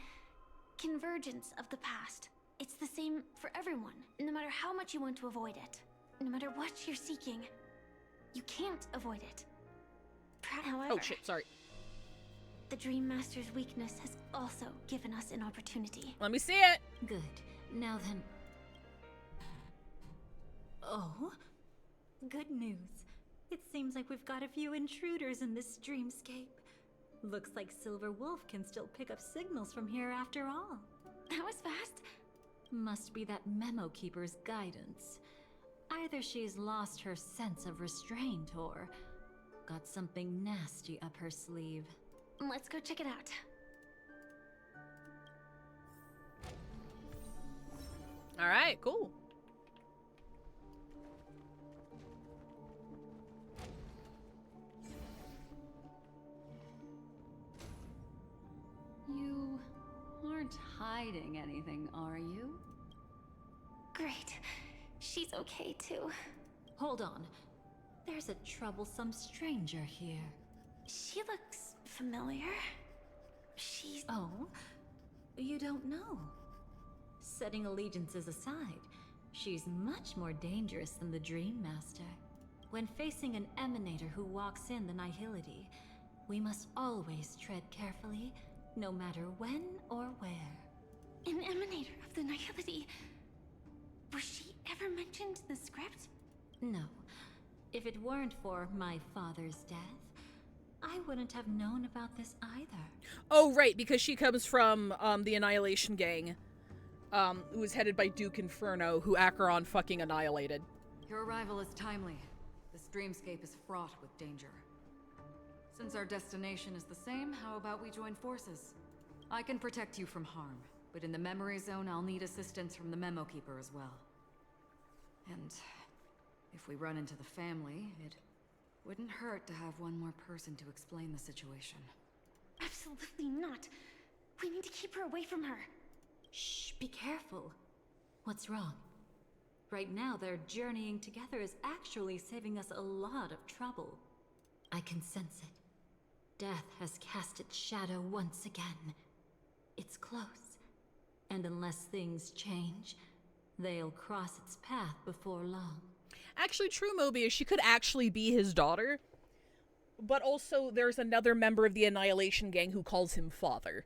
convergence of the past. It's the same for everyone, no matter how much you want to avoid it. No matter what you're seeking, you can't avoid it. However, oh shit, sorry. The Dream Master's weakness has also given us an opportunity. Let me see it. Good. Now then... Oh? Good news. It seems like we've got a few intruders in this dreamscape. Looks like Silver Wolf can still pick up signals from here after all. That was fast. Must be that Memo Keeper's guidance. Either she's lost her sense of restraint or got something nasty up her sleeve. Let's go check it out. All right, cool. You aren't hiding anything, are you? Great. She's okay too. Hold on. There's a troublesome stranger here. She looks familiar. She's... Oh? You don't know? Setting allegiances aside, she's much more dangerous than the Dream Master. When facing an emanator who walks in the nihility, we must always tread carefully, no matter when or where. An emanator of the nihility? Was she ever mentioned in the script? No. If it weren't for my father's death, I wouldn't have known about this either. Oh, right, because she comes from the Annihilation Gang, who was headed by Duke Inferno, who Acheron fucking annihilated. Your arrival is timely. This dreamscape is fraught with danger. Since our destination is the same, how about we join forces? I can protect you from harm, but in the memory zone, I'll need assistance from the Memo Keeper as well. And if we run into the family, it wouldn't hurt to have one more person to explain the situation. Absolutely not. We need to keep her away from her. Shh, be careful. What's wrong? Right now, their journeying together is actually saving us a lot of trouble. I can sense it. Death has cast its shadow once again. It's close. And unless things change, they'll cross its path before long. Actually, true, Mobius. She could actually be his daughter. But also, there's another member of the Annihilation Gang who calls him father.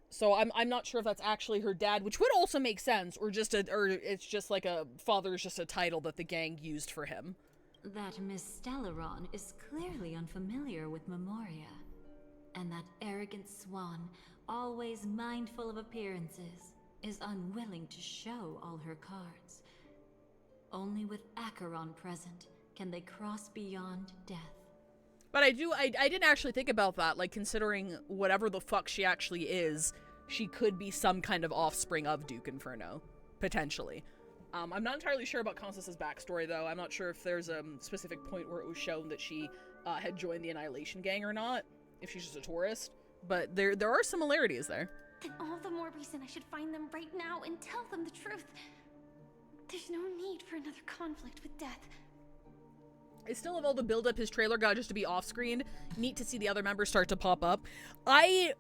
So I'm not sure if that's actually her dad, which would also make sense, or it's just like a father's just a title that the gang used for him. That Miss Stellaron is clearly unfamiliar with Memoria. And that arrogant swan, always mindful of appearances, is unwilling to show all her cards. Only with Acheron present can they cross beyond death. But I didn't actually think about that, like, considering whatever the fuck she actually is, she could be some kind of offspring of Duke Inferno, potentially. I'm not entirely sure about Constance's backstory, though. I'm not sure if there's a specific point where it was shown that she had joined the Annihilation Gang or not, if she's just a tourist. But there are similarities there. Then all the more reason I should find them right now and tell them the truth. There's no need for another conflict with death. I still have all the build-up his trailer got just to be off-screen. Neat to see the other members start to pop up. I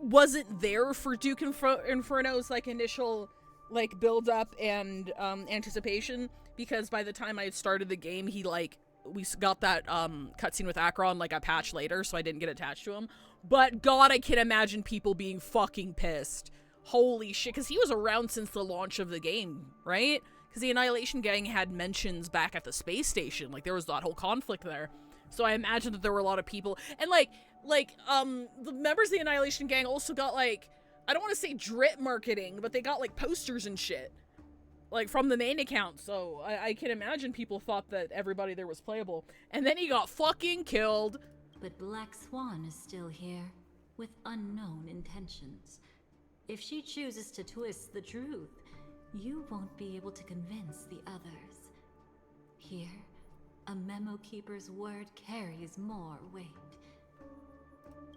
wasn't there for Duke Inferno's, like, initial, like, build-up and anticipation, because by the time I had started the game, he, like, we got that cutscene with Acheron, like, a patch later, so I didn't get attached to him. But God, I can imagine people being fucking pissed. Holy shit, because he was around since the launch of the game, right? Because the Annihilation Gang had mentions back at the space station. Like, there was that whole conflict there. So I imagine that there were a lot of people. And, the members of the Annihilation Gang also got, like, I don't want to say drip marketing, but they got, like, posters and shit. Like, from the main account. So I can imagine people thought that everybody there was playable. And then he got fucking killed. But Black Swan is still here, with unknown intentions. If she chooses to twist the truth, you won't be able to convince the others. Here, a Memo Keeper's word carries more weight.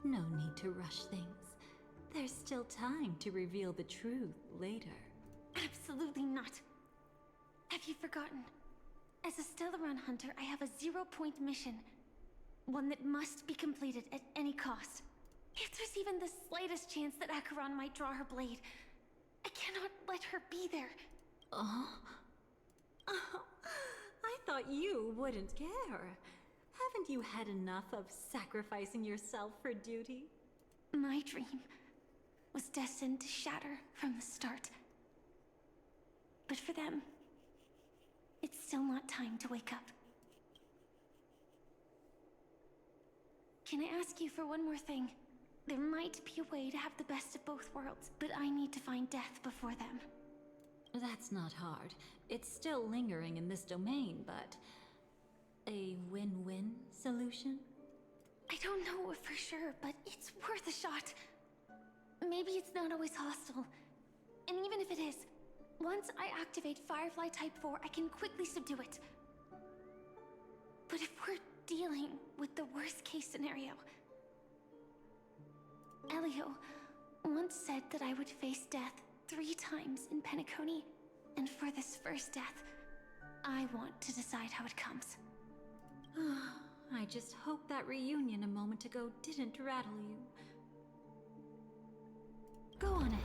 No need to rush things. There's still time to reveal the truth later. Absolutely not. Have you forgotten? As a Stellaron hunter, I have a 0-point mission. One that must be completed at any cost. If there's even the slightest chance that Acheron might draw her blade, I cannot let her be there. Oh, I thought you wouldn't care. Haven't you had enough of sacrificing yourself for duty? My dream was destined to shatter from the start. But for them, it's still not time to wake up. Can I ask you for one more thing? There might be a way to have the best of both worlds, but I need to find death before them. That's not hard. It's still lingering in this domain, but... a win-win solution? I don't know for sure, but it's worth a shot. Maybe it's not always hostile. And even if it is, once I activate Firefly Type 4, I can quickly subdue it. But if we're dealing with the worst-case scenario... Elio once said that I would face death 3 times in Penacony, and for this first death, I want to decide how it comes. I just hope that reunion a moment ago didn't rattle you. Go on ahead.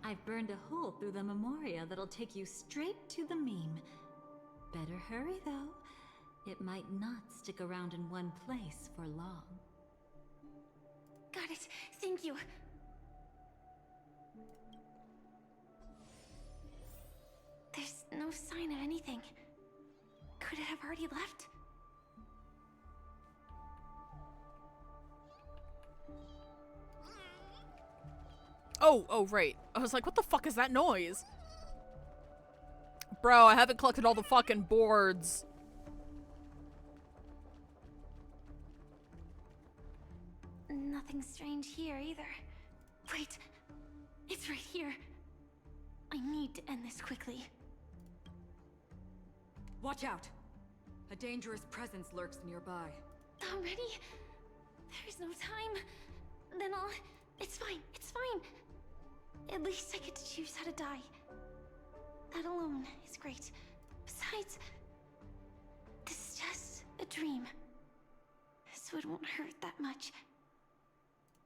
I've burned a hole through the Memoria that'll take you straight to the meme. Better hurry, though. It might not stick around in one place for long. Got it. Thank you. There's no sign of anything. Could it have already left? Oh, right. I was like, what the fuck is that noise? Bro, I haven't collected all the fucking boards. Nothing strange here either. Wait, it's right here. I need to end this quickly. Watch out! A dangerous presence lurks nearby. Already? There's no time. Then it's fine, it's fine. At least I get to choose how to die. That alone is great. Besides, this is just a dream. So it won't hurt that much.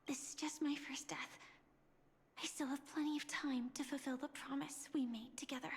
This is just my first death. I still have plenty of time to fulfill the promise we made together.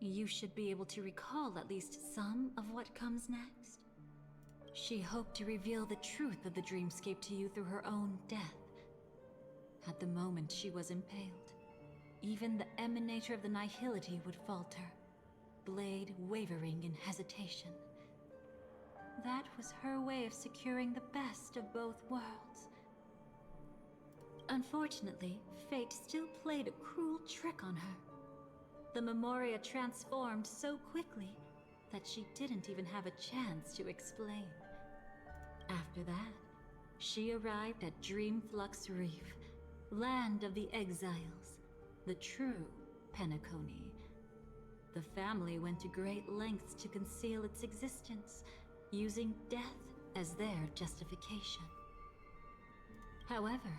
You should be able to recall at least some of what comes next. She hoped to reveal the truth of the dreamscape to you through her own death. At the moment she was impaled, even the emanator of the nihility would falter, blade wavering in hesitation. That was her way of securing the best of both worlds. Unfortunately, fate still played a cruel trick on her. The Memoria transformed so quickly that she didn't even have a chance to explain. After that, she arrived at Dreamflux Reef, land of the exiles, the true Penacony. The family went to great lengths to conceal its existence, using death as their justification. However,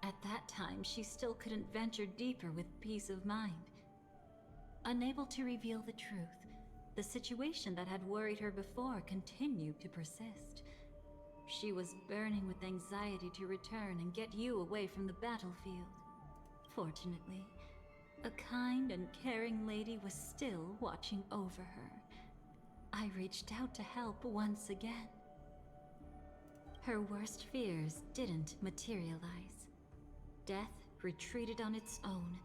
at that time she still couldn't venture deeper with peace of mind. Unable to reveal the truth, the situation that had worried her before continued to persist. She was burning with anxiety to return and get you away from the battlefield. Fortunately, a kind and caring lady was still watching over her. I reached out to help once again. Her worst fears didn't materialize. Death retreated on its own,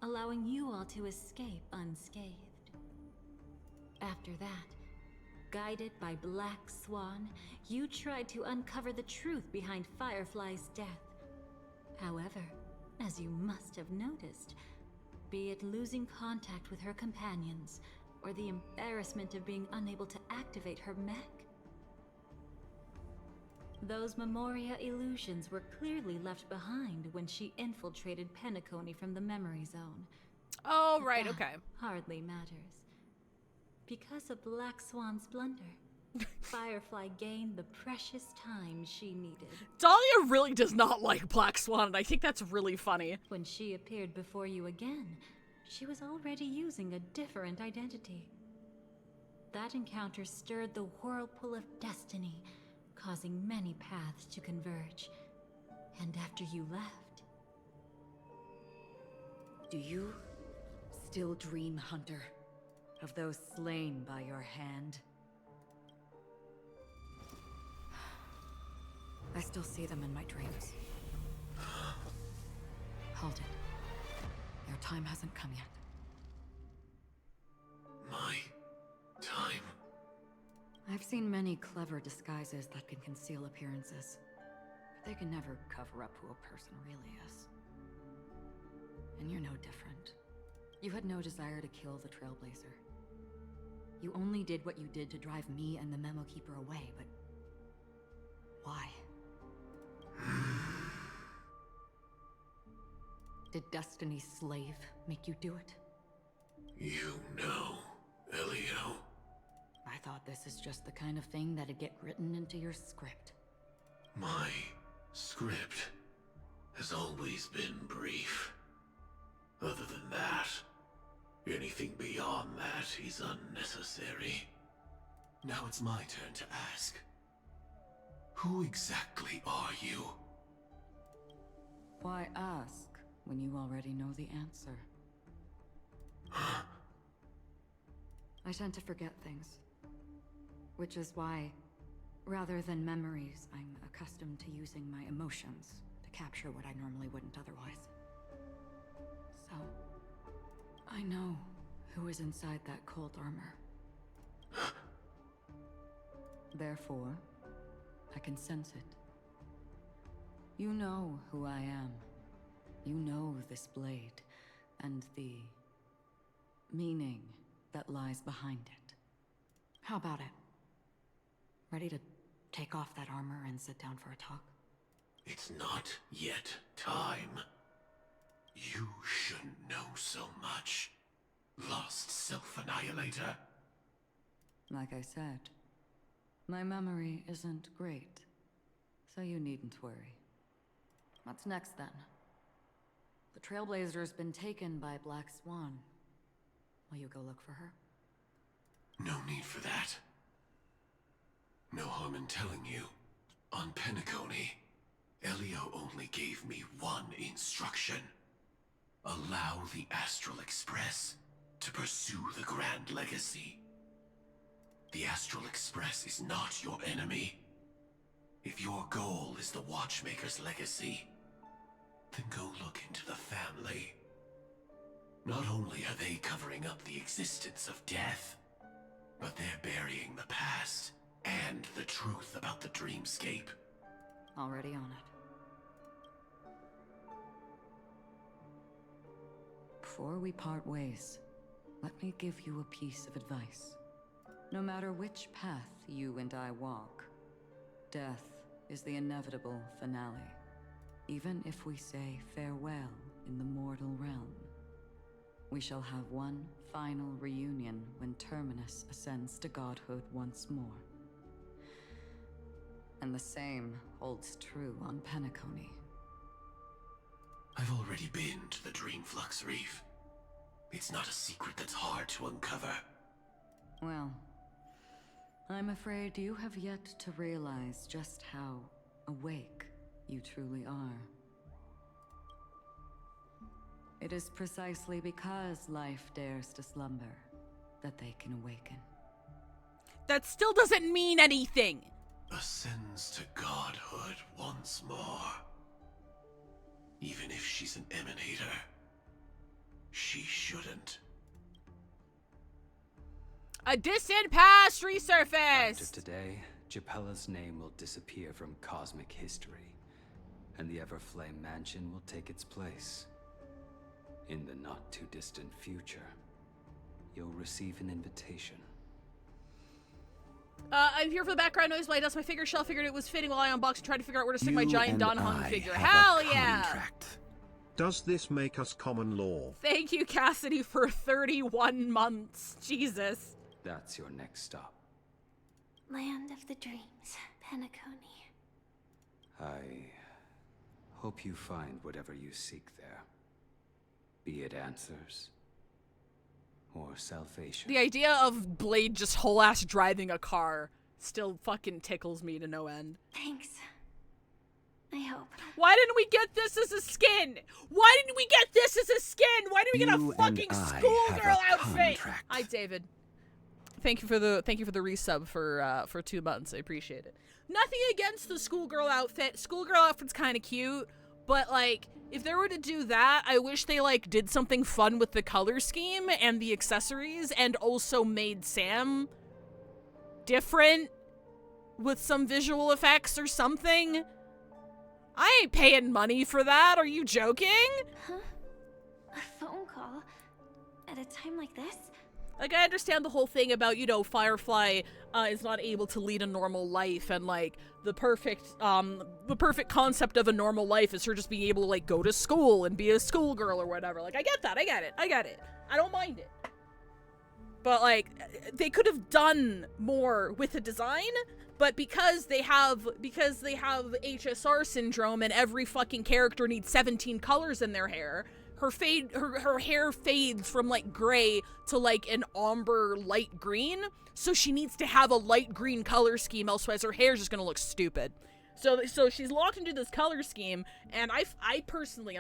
allowing you all to escape unscathed. After that, guided by Black Swan, you tried to uncover the truth behind Firefly's death. However, as you must have noticed, be it losing contact with her companions, or the embarrassment of being unable to activate her mech, those Memoria illusions were clearly left behind when she infiltrated Penacony from the memory zone. Oh, right, That okay. hardly matters. Because of Black Swan's blunder, Firefly gained the precious time she needed. Dahlia really does not like Black Swan, and I think that's really funny. When she appeared before you again, she was already using a different identity. That encounter stirred the whirlpool of destiny, causing many paths to converge. And after you left... Do you still dream, Hunter, of those slain by your hand? I still see them in my dreams. Hold it. Your time hasn't come yet. My time? I've seen many clever disguises that can conceal appearances, but they can never cover up who a person really is. And you're no different. You had no desire to kill the Trailblazer. You only did what you did to drive me and the Memo Keeper away, but... why? Did Destiny's slave make you do it? You know, Elio. I thought this is just the kind of thing that'd get written into your script. My script has always been brief. Other than that, anything beyond that is unnecessary. Now it's my turn to ask. Who exactly are you? Why ask when you already know the answer? I tend to forget things. Which is why, rather than memories, I'm accustomed to using my emotions to capture what I normally wouldn't otherwise. So, I know who is inside that cold armor. Therefore, I can sense it. You know who I am. You know this blade, and the meaning that lies behind it. How about it? Ready to take off that armor and sit down for a talk? It's not yet time. You shouldn't know so much. Lost self-annihilator. Like I said, my memory isn't great, so you needn't worry. What's next then? The Trailblazer's been taken by Black Swan. Will you go look for her? No need for that. No harm in telling you. On Penacony, Elio only gave me one instruction. Allow the Astral Express to pursue the Grand Legacy. The Astral Express is not your enemy. If your goal is the Watchmaker's legacy, then go look into the family. Not only are they covering up the existence of death, but they're burying the past and the truth about the dreamscape. Already on it. Before we part ways, let me give you a piece of advice. No matter which path you and I walk, death is the inevitable finale. Even if we say farewell in the mortal realm, we shall have one final reunion when Terminus ascends to godhood once more. And the same holds true on Penacony. I've already been to the Dreamflux Reef. It's not a secret that's hard to uncover. Well, I'm afraid you have yet to realize just how awake you truly are. It is precisely because life dares to slumber that they can awaken. That still doesn't mean anything! Ascends to godhood once more. Even if she's an emanator, she shouldn't. A distant past After resurfaced! today, Japella's name will disappear from cosmic history, and the Everflame Mansion will take its place. In the not-too-distant future, you'll receive an invitation. I'm here for the background noise while I dust my figure shell. Figured it was fitting while I unboxed and tried to figure out where to stick my You giant and Don Hung I figure. have Hell a yeah! contract. Does this make us common law? Thank you, Cassidy, for 31 months. Jesus. That's your next stop. Land of the Dreams, Penacony. I hope you find whatever you seek there. Be it answers or salvation. The idea of Blade just whole-ass driving a car still fucking tickles me to no end. Thanks. I hope. Why didn't we get this as a skin? Why didn't we get this as a skin? Why didn't we get a fucking schoolgirl outfit? Hi, David. Thank you for the resub for 2 months. I appreciate it. Nothing against the schoolgirl outfit. Schoolgirl outfit's kind of cute, but like if they were to do that, I wish they like did something fun with the color scheme and the accessories, and also made Sam different with some visual effects or something. I ain't paying money for that. Are you joking? Huh? A phone call? At a time like this? Like, I understand the whole thing about, you know, Firefly is not able to lead a normal life, and like the perfect concept of a normal life is her just being able to like go to school and be a schoolgirl or whatever. Like, I get that. I get it. I don't mind it. But like, they could have done more with the design. But because they have HSR syndrome and every fucking character needs 17 colors in their hair, her hair fades from like gray to like an amber light green, so she needs to have a light green color scheme, elsewise her hair's just gonna look stupid. So she's locked into this color scheme, and I personally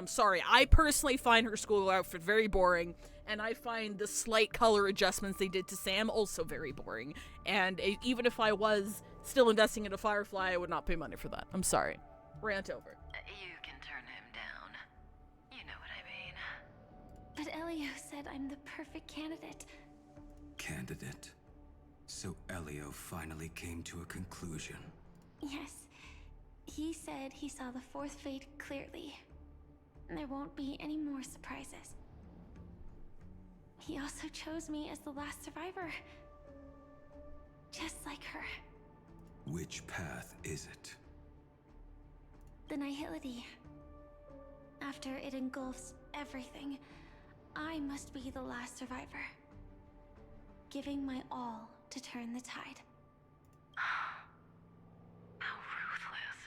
find her school outfit very boring, and I find the slight color adjustments they did to Sam also very boring. And even if I was still investing into Firefly, I would not pay money for that. I'm sorry. Rant over. You can turn him down. You know what I mean. But Elio said I'm the perfect candidate. Candidate? So Elio finally came to a conclusion. Yes. He said he saw the fourth fate clearly. There won't be any more surprises. He also chose me as the last survivor. Just like her. Which path is it? The Nihility. After it engulfs everything, I must be the last survivor. Giving my all to turn the tide. How ruthless.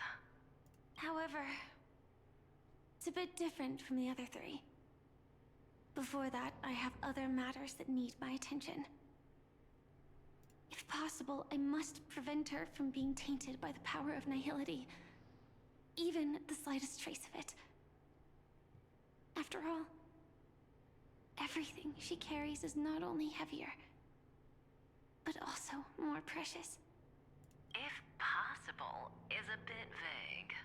However, it's a bit different from the other three. Before that, I have other matters that need my attention. If possible, I must prevent her from being tainted by the power of Nihility. Even the slightest trace of it. After all, everything she carries is not only heavier, but also more precious. If possible is a bit vague.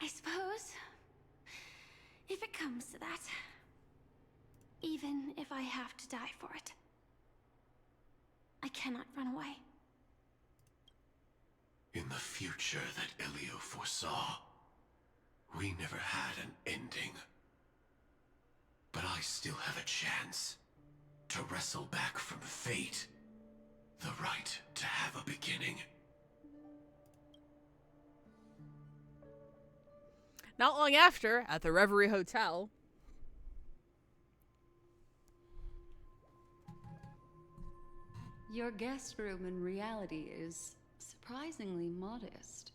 I suppose, if it comes to that, even if I have to die for it, I cannot run away. In the future that Elio foresaw, we never had an ending. But I still have a chance to wrestle back from fate the right to have a beginning. Not long after, at the Reverie Hotel, your guest room in reality is surprisingly modest.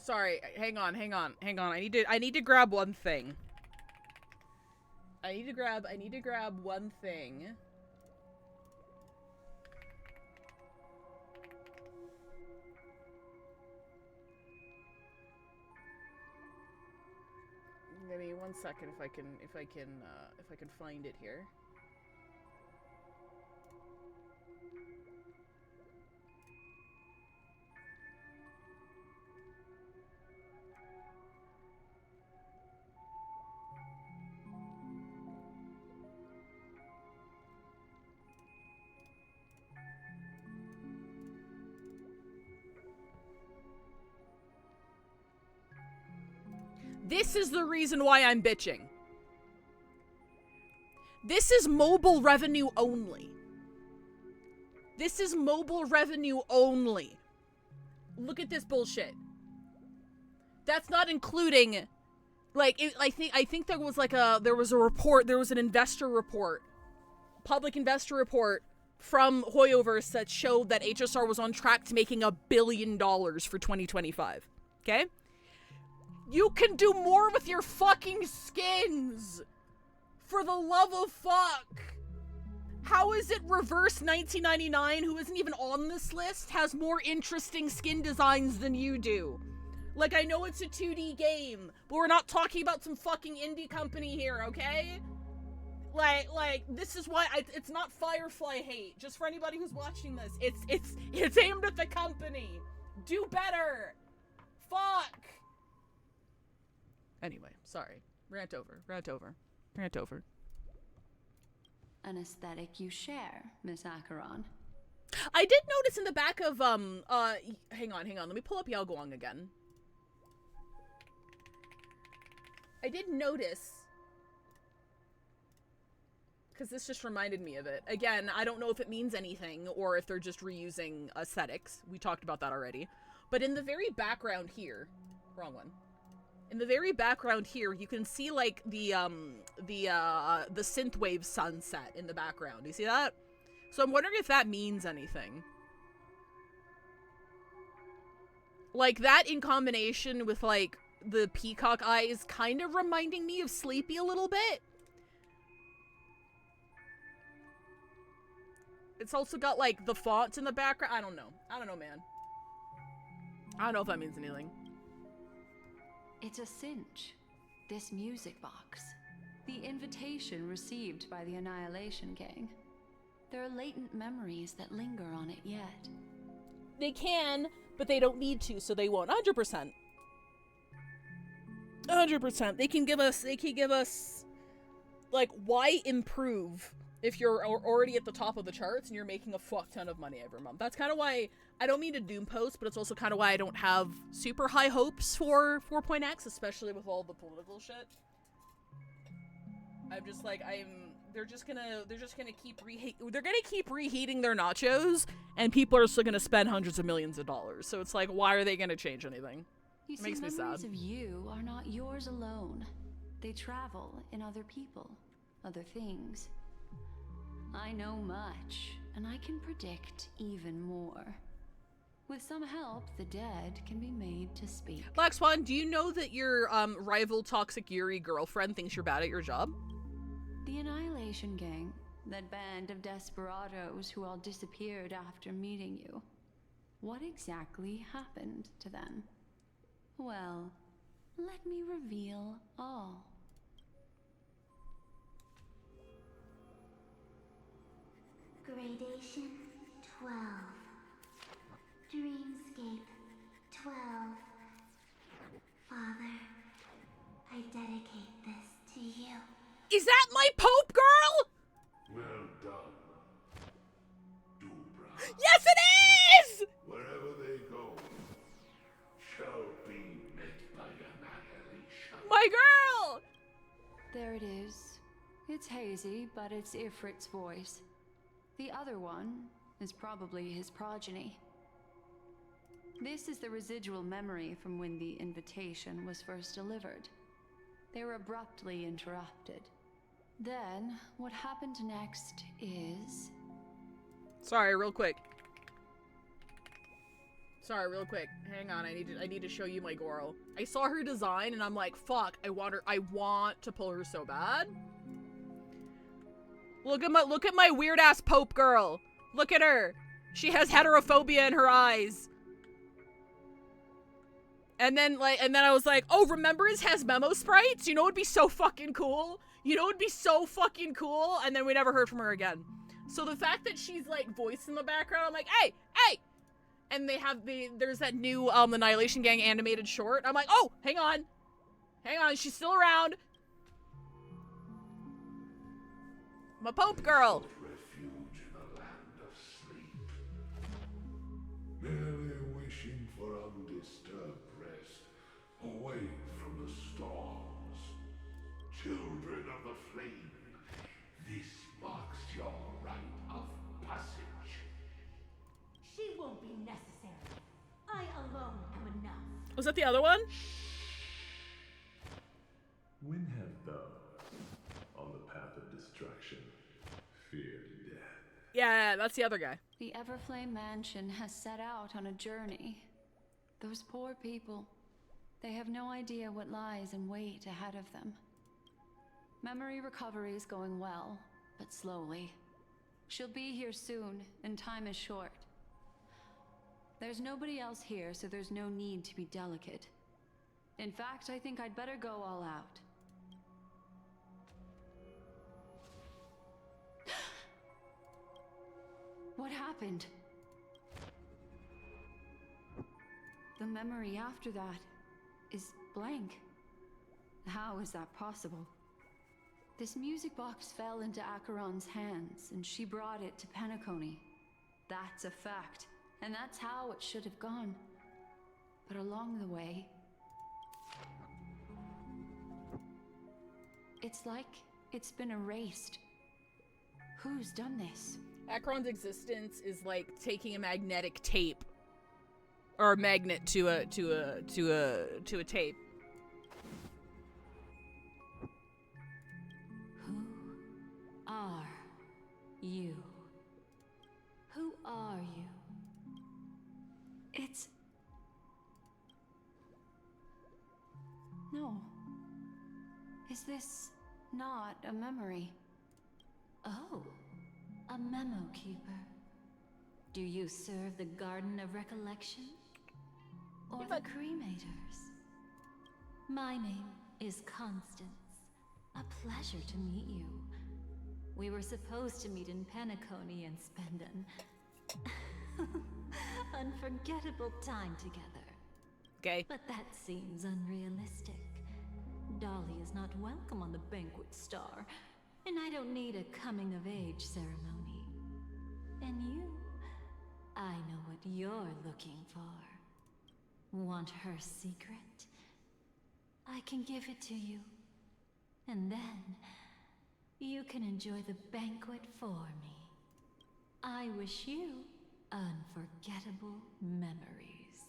Sorry, hang on. I need to grab one thing. I need to grab one thing. Give me 1 second if I can find it here. This is the reason why I'm bitching. This is mobile revenue only. This is mobile revenue only. Look at this bullshit. That's not including, like, I think there was an investor report, public investor report from Hoyoverse that showed that HSR was on track to making $1 billion for 2025. Okay? You can do more with your fucking skins! For the love of fuck! How is it Reverse 1999, who isn't even on this list, has more interesting skin designs than you do? Like, I know it's a 2D game, but we're not talking about some fucking indie company here, okay? Like, this is why it's not Firefly hate. Just for anybody who's watching this, it's aimed at the company. Do better! Fuck! Anyway, sorry. Rant over. An aesthetic you share, Miss Acheron. I did notice in the back of, hang on. Let me pull up Yao Guang again. I did notice, because this just reminded me of it. Again, I don't know if it means anything or if they're just reusing aesthetics. We talked about that already. But in the very background here, wrong one. In the very background here, you can see like the synthwave sunset in the background. You see that? So I'm wondering if that means anything. Like that in combination with like the peacock eyes kind of reminding me of Sleepy a little bit. It's also got, like, the fonts in the background. I don't know. I don't know, man. I don't know if that means anything. It's a cinch. This music box. The invitation received by the Annihilation Gang. There are latent memories that linger on it yet. They can, but they don't need to, so they won't. 100%. 100%. They can give us, like, why improve if you're already at the top of the charts and you're making a fuck ton of money every month? That's kind of why, I don't mean to doom post, but it's also kind of why I don't have super high hopes for 4.x, especially with all the political shit. I'm just like, they're just gonna keep reheating their nachos, and people are still gonna spend hundreds of millions of dollars. So it's like, why are they gonna change anything? You It makes see, me sad. memories of you are not yours alone. They travel in other people, other things. I know much, and I can predict even more. With some help, the dead can be made to speak. Black Swan, do you know that your rival Toxic Yuri girlfriend thinks you're bad at your job? The Annihilation Gang, that band of desperados who all disappeared after meeting you. What exactly happened to them? Well, let me reveal all. Gradation 12. Dreamscape 12. Father, I dedicate this to you. Is that my Pope girl? Well done. Dubra. Yes, it is! Wherever they go, shall be met by annihilation. My girl! There it is. It's hazy, but it's Ifrit's voice. The other one is probably his progeny. This is the residual memory from when the invitation was first delivered. They were abruptly interrupted. Then, what happened next is... Sorry, real quick. Hang on, I need to show you my girl. I saw her design and I'm like, fuck, I want to pull her so bad. Look at my weird ass Pope girl. Look at her. She has heterophobia in her eyes. And then I was like, oh, remember his has memo sprites? You know, it'd be so fucking cool. And then we never heard from her again. So the fact that she's like voiced in the background, I'm like, hey. And there's that new Annihilation Gang animated short. I'm like, oh, hang on, she's still around. My Pope girl. Refuge in the land of sleep. Merely wishing for undisturbed rest, away from the storms. Children of the flame, this marks your rite of passage. She won't be necessary. I alone am enough. Was that the other one? When have those on the path of destruction feared death? Yeah, that's the other guy. The Everflame Mansion has set out on a journey. Those poor people, they have no idea what lies in wait ahead of them. Memory recovery is going well, but slowly. She'll be here soon, and time is short. There's nobody else here, so there's no need to be delicate. In fact, I think I'd better go all out. What happened? The memory after that is blank. How is that possible? This music box fell into Acheron's hands, and she brought it to Penacony. That's a fact, and that's how it should have gone. But along the way, it's like it's been erased. Who's done this? Acheron's existence is like taking a magnetic tape, or a magnet to a tape. Who are you? Who are you? Is this not a memory? Oh, a memo keeper. Do you serve the Garden of Recollection? Or the Cremators? My name is Constance. A pleasure to meet you. We were supposed to meet in Penacony and spend an unforgettable time together. Okay. But that seems unrealistic. Dolly is not welcome on the Banquet Star, and I don't need a coming-of-age ceremony. And you, I know what you're looking for. Want her secret? I can give it to you. And then, you can enjoy the banquet for me. I wish you unforgettable memories.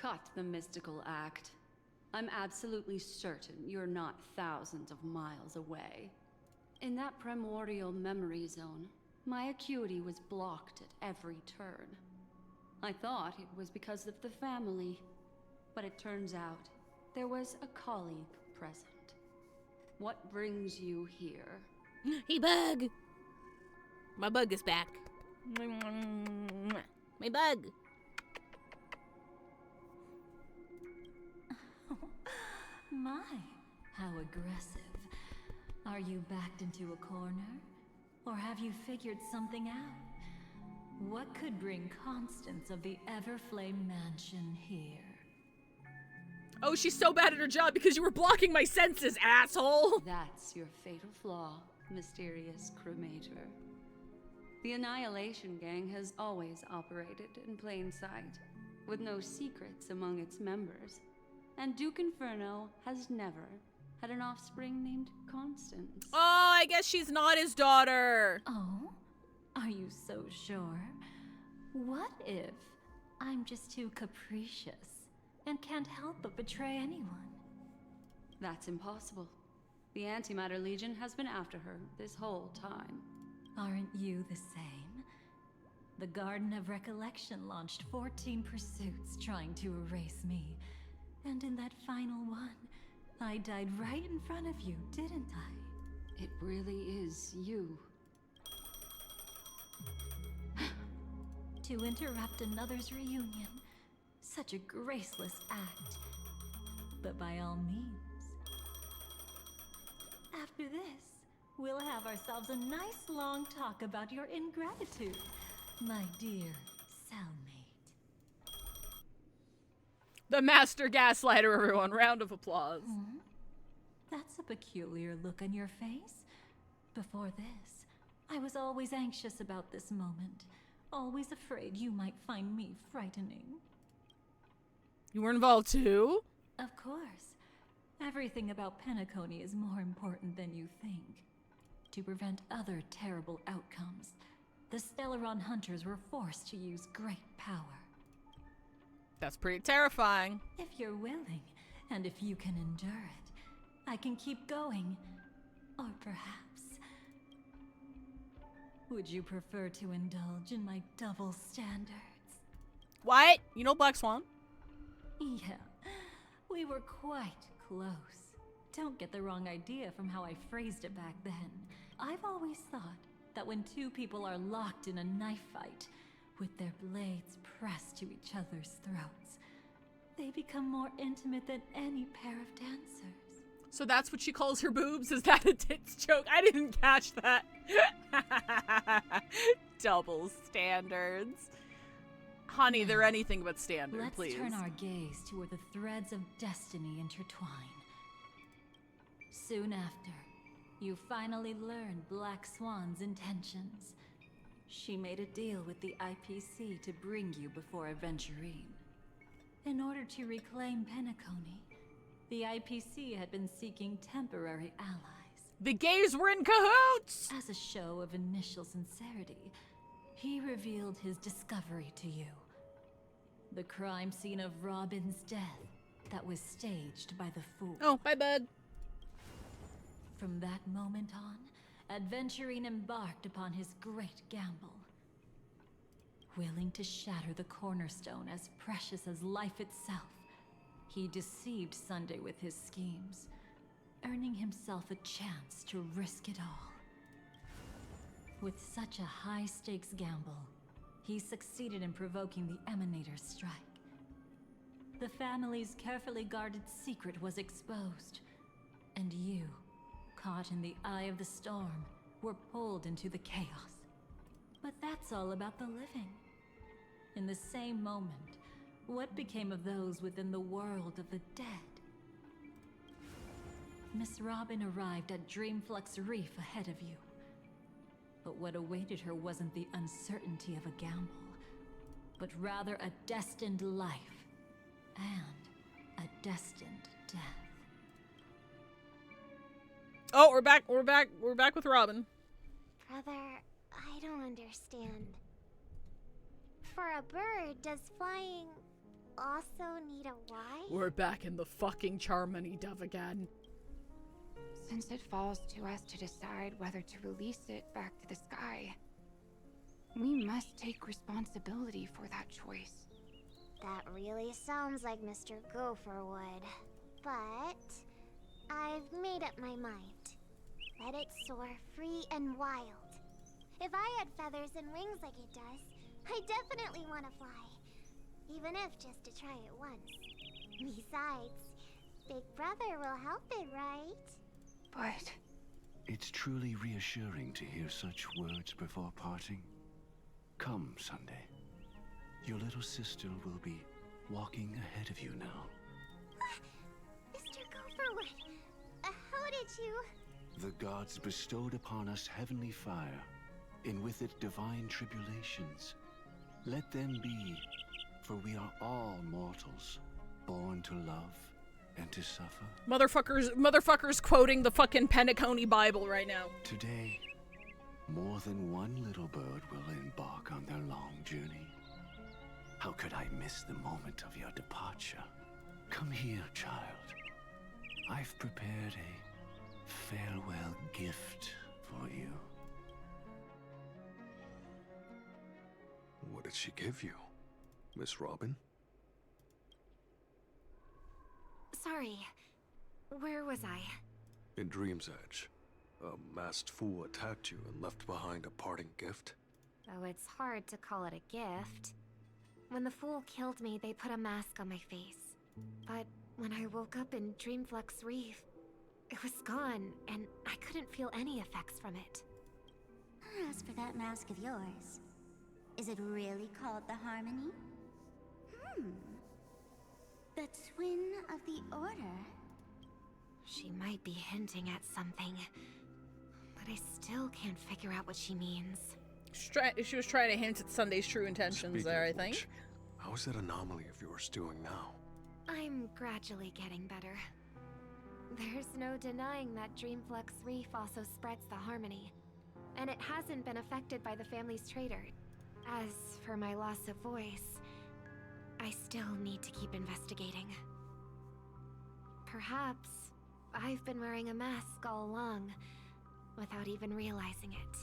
Cut the mystical act. I'm absolutely certain you're not thousands of miles away. In that primordial memory zone, my acuity was blocked at every turn. I thought it was because of the family, but it turns out there was a colleague present. What brings you here? Hey, Bug! My bug is back. My bug! My, how aggressive. Are you backed into a corner? Or have you figured something out? What could bring Constance of the Everflame Mansion here? Oh, she's so bad at her job because you were blocking my senses, asshole! That's your fatal flaw, mysterious cremator. The Annihilation Gang has always operated in plain sight, with no secrets among its members. And Duke Inferno has never had an offspring named Constance. Oh, I guess she's not his daughter. Oh? Are you so sure? What if I'm just too capricious and can't help but betray anyone? That's impossible. The Antimatter Legion has been after her this whole time. Aren't you the same? The Garden of Recollection launched 14 pursuits trying to erase me. And in that final one, I died right in front of you, didn't I? It really is you. To interrupt another's reunion. Such a graceless act. But by all means. After this, we'll have ourselves a nice long talk about your ingratitude, my dear cellmate. The master gaslighter, everyone. Round of applause. That's a peculiar look on your face. Before this, I was always anxious about this moment. Always afraid you might find me frightening. You were involved too? Of course. Everything about Penacony is more important than you think. To prevent other terrible outcomes, the Stellaron hunters were forced to use great power. That's pretty terrifying. If you're willing, and if you can endure it, I can keep going. Or perhaps... would you prefer to indulge in my double standards? What? You know Black Swan? Yeah, we were quite close. Don't get the wrong idea from how I phrased it back then. I've always thought that when two people are locked in a knife fight, with their blades pressed to each other's throats, they become more intimate than any pair of dancers. So that's what she calls her boobs? Is that a tits joke? I didn't catch that. Double standards. Honey, they're anything but standard, Let's please. turn our gaze to where the threads of destiny intertwine. Soon after, you finally learn Black Swan's intentions. She made a deal with the IPC to bring you before Aventurine. In order to reclaim Penacony, the IPC had been seeking temporary allies. The gays were in cahoots! As a show of initial sincerity, he revealed his discovery to you. The crime scene of Robin's death that was staged by the Fool. Oh, bye, bud. From that moment on, Aventurine embarked upon his great gamble. Willing to shatter the cornerstone as precious as life itself, he deceived Sunday with his schemes, earning himself a chance to risk it all. With such a high-stakes gamble, he succeeded in provoking the Emanator's strike. The family's carefully guarded secret was exposed, and you, caught in the eye of the storm, were pulled into the chaos. But that's all about the living. In the same moment, what became of those within the world of the dead? Miss Robin arrived at Dreamflux Reef ahead of you. But what awaited her wasn't the uncertainty of a gamble, but rather a destined life and a destined death. Oh, we're back with Robin. Brother, I don't understand. For a bird, does flying also need a why? We're back in the fucking Charmony Dove again. Since it falls to us to decide whether to release it back to the sky, we must take responsibility for that choice. That really sounds like Mr. Gopher would. But I've made up my mind. Let it soar free and wild. If I had feathers and wings like it does, I definitely want to fly. Even if just to try it once. Besides, Big Brother will help it, right? But it's truly reassuring to hear such words before parting. Come, Sunday. Your little sister will be walking ahead of you now. Mr. Gopherwood, how did you... The gods bestowed upon us heavenly fire, and with it divine tribulations. Let them be, for we are all mortals, born to love and to suffer. Motherfuckers quoting the fucking Penacony Bible right now. Today, more than one little bird will embark on their long journey. How could I miss the moment of your departure? Come here, child. I've prepared a farewell gift for you. What did she give you, Miss Robin? Sorry. Where was I? In Dream's Edge, a masked fool attacked you and left behind a parting gift. Though it's hard to call it a gift. When the fool killed me, they put a mask on my face. But when I woke up in Dreamflux Reef, it was gone, and I couldn't feel any effects from it. As for that mask of yours, is it really called the Harmony? The twin of the Order? She might be hinting at something, but I still can't figure out what she means. She was trying to hint at Sunday's true intentions there, I think. How is that anomaly of yours doing now? I'm gradually getting better. There's no denying that Dreamflux Reef also spreads the Harmony, and it hasn't been affected by the family's traitor. As for my loss of voice, I still need to keep investigating. Perhaps I've been wearing a mask all along, without even realizing it.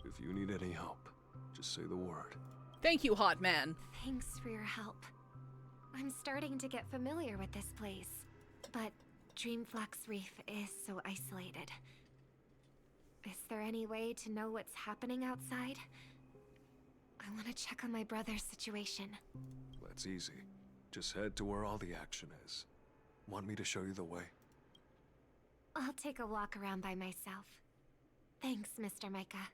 If you need any help, just say the word. Thank you, hot man. Thanks for your help. I'm starting to get familiar with this place, but Dreamflux Reef is so isolated. Is there any way to know what's happening outside? I want to check on my brother's situation. That's easy. Just head to where all the action is. Want me to show you the way? I'll take a walk around by myself. Thanks, Mr. Micah.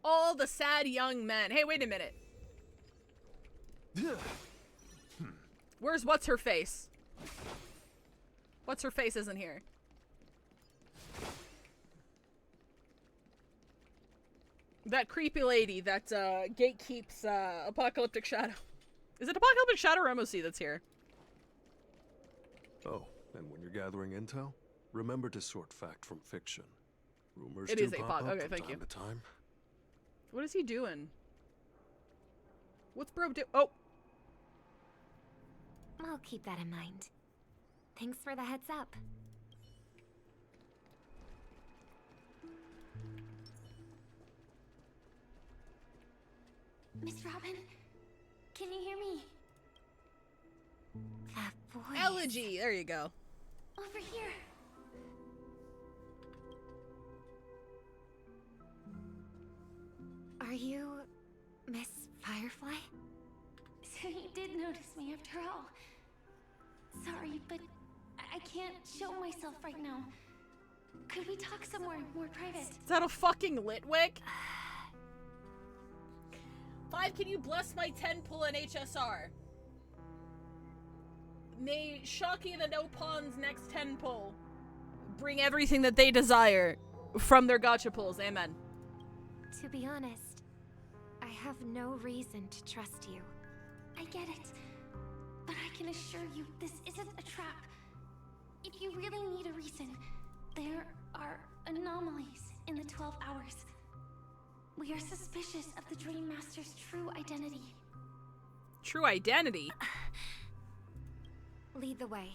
All the sad young men. Hey, wait a minute. Where's what's-her-face? What's-her-face isn't here. That creepy lady that gatekeeps Apocalyptic Shadow. Is it Apocalyptic Shadow or MOC that's here? Oh, and when you're gathering intel, remember to sort fact from fiction. Rumors It do is pop Apoc. up Okay, from thank time you. to time. What is he doing? What's bro do? Oh! I'll keep that in mind. Thanks for the heads up. Miss Robin, can you hear me? Effigy. There you go. Over here. Are you Miss Firefly? So you did notice me after all. Sorry, but I can't show myself right now. Could we talk somewhere more private? Is that a fucking Litwick? 5, can you bless my 10 pull in HSR? May Shocky the No Pawn's next 10 pull bring everything that they desire from their gacha pulls. Amen. To be honest, I have no reason to trust you. I get it. But I can assure you this isn't a trap. If you really need a reason, there are anomalies in the 12 hours. We are suspicious of the Dream Master's true identity. True identity? Lead the way.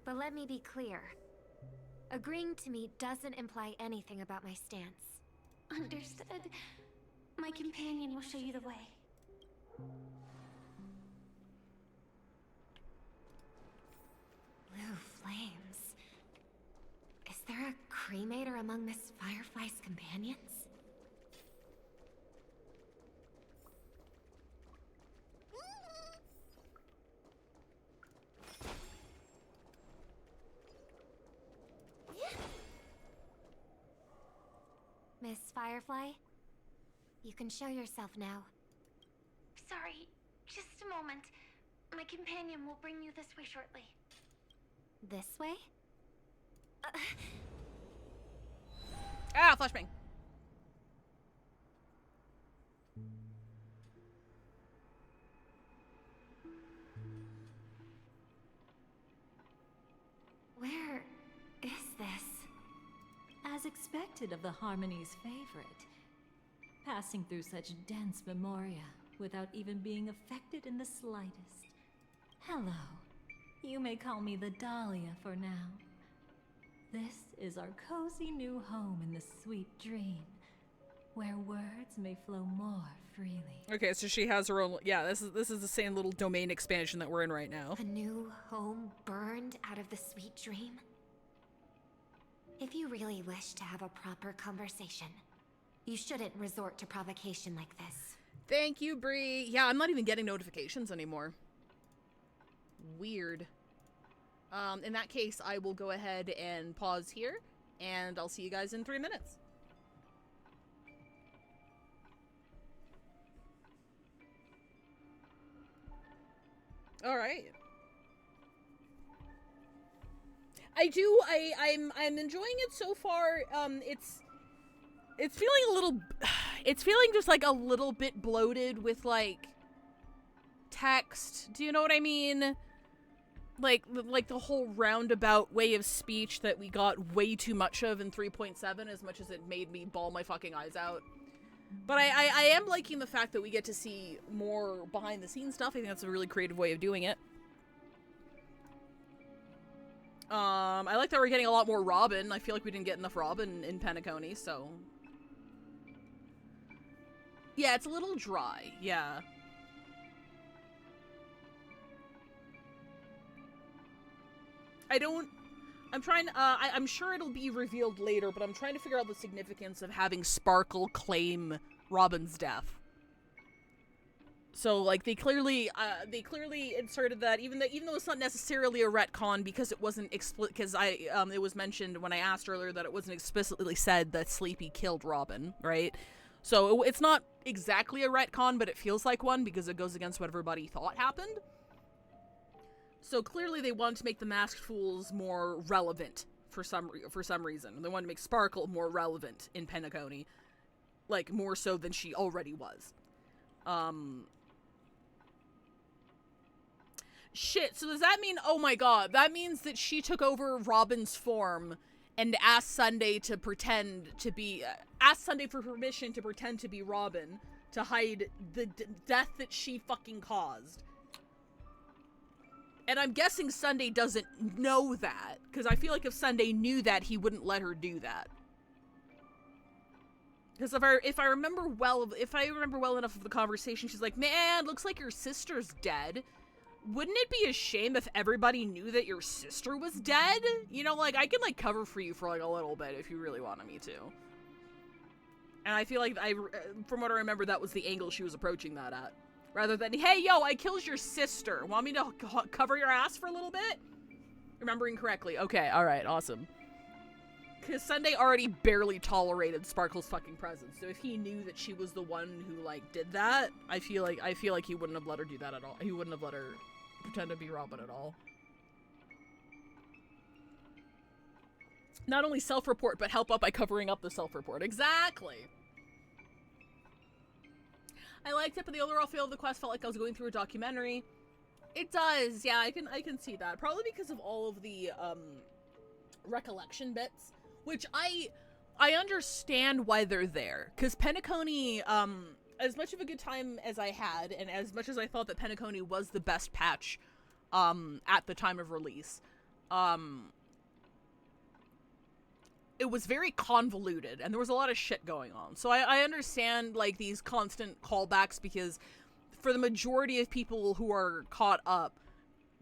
But let me be clear. Agreeing to me doesn't imply anything about my stance. Understood. My companion will show you the way. Blue flames. Is there a cremator among Miss Firefly's companions? Miss Firefly, you can show yourself now. Sorry, just a moment. My companion will bring you this way shortly. This way? Ah, flashbang. Where is this? As expected of the Harmony's favorite. Passing through such dense memoria without even being affected in the slightest. Hello. You may call me the Dahlia for now. This is our cozy new home in the sweet dream, where words may flow more freely. Okay, so she has her own. Yeah, this is the same little domain expansion that we're in right now. A new home burned out of the sweet dream? If you really wish to have a proper conversation, you shouldn't resort to provocation like this. Thank you, Bree. Yeah, I'm not even getting notifications anymore. Weird. In that case, I will go ahead and pause here, and I'll see you guys in 3 minutes. All right. I'm enjoying it so far. It's feeling a little, it's feeling just like a little bit bloated with like text. Do you know what I mean? Like the whole roundabout way of speech that we got way too much of in 3.7, as much as it made me bawl my fucking eyes out. But I am liking the fact that we get to see more behind the scenes stuff. I think that's a really creative way of doing it. I like that we're getting a lot more Robin. I feel like we didn't get enough Robin in Penacony, so. Yeah, it's a little dry, yeah. I'm sure it'll be revealed later, but I'm trying to figure out the significance of having Sparkle claim Robin's death. So, like, they clearly inserted that, even though it's not necessarily a retcon, because it wasn't because it was mentioned when I asked earlier that it wasn't explicitly said that Sleepy killed Robin, right? So it's not exactly a retcon, but it feels like one because it goes against what everybody thought happened. So clearly they wanted to make the Masked Fools more relevant for some reason. They wanted to make Sparkle more relevant in Penacony, like more so than she already was. Shit, so does that mean, oh my god, that means that she took over Robin's form and asked Sunday to pretend to be, asked Sunday for permission to pretend to be Robin, to hide the death that she fucking caused. And I'm guessing Sunday doesn't know that, because I feel like if Sunday knew that, he wouldn't let her do that. Because if I remember well enough of the conversation, she's like, man, looks like your sister's dead. wouldn't it be a shame if everybody knew that your sister was dead? You know, like, I can, like, cover for you for, like, a little bit if you really wanted me to. And I feel like, from what I remember, that was the angle she was approaching that at. Rather than, hey, yo, I killed your sister. Want me to cover your ass for a little bit? Remembering correctly. Okay, alright, awesome. Because Sunday already barely tolerated Sparkle's fucking presence. So if he knew that she was the one who, like, did that, I feel like he wouldn't have let her do that at all. He wouldn't have let her pretend to be Robin at all. Not only self-report, but help out by covering up the self-report. Exactly! I liked it, but the overall feel of the quest felt like I was going through a documentary. It does, yeah, I can see that. Probably because of all of the, recollection bits. Which I understand why they're there. Because Penacony, as much of a good time as I had, and as much as I thought that Penacony was the best patch, at the time of release, it was very convoluted, and there was a lot of shit going on. So I understand, like, these constant callbacks, because for the majority of people who are caught up,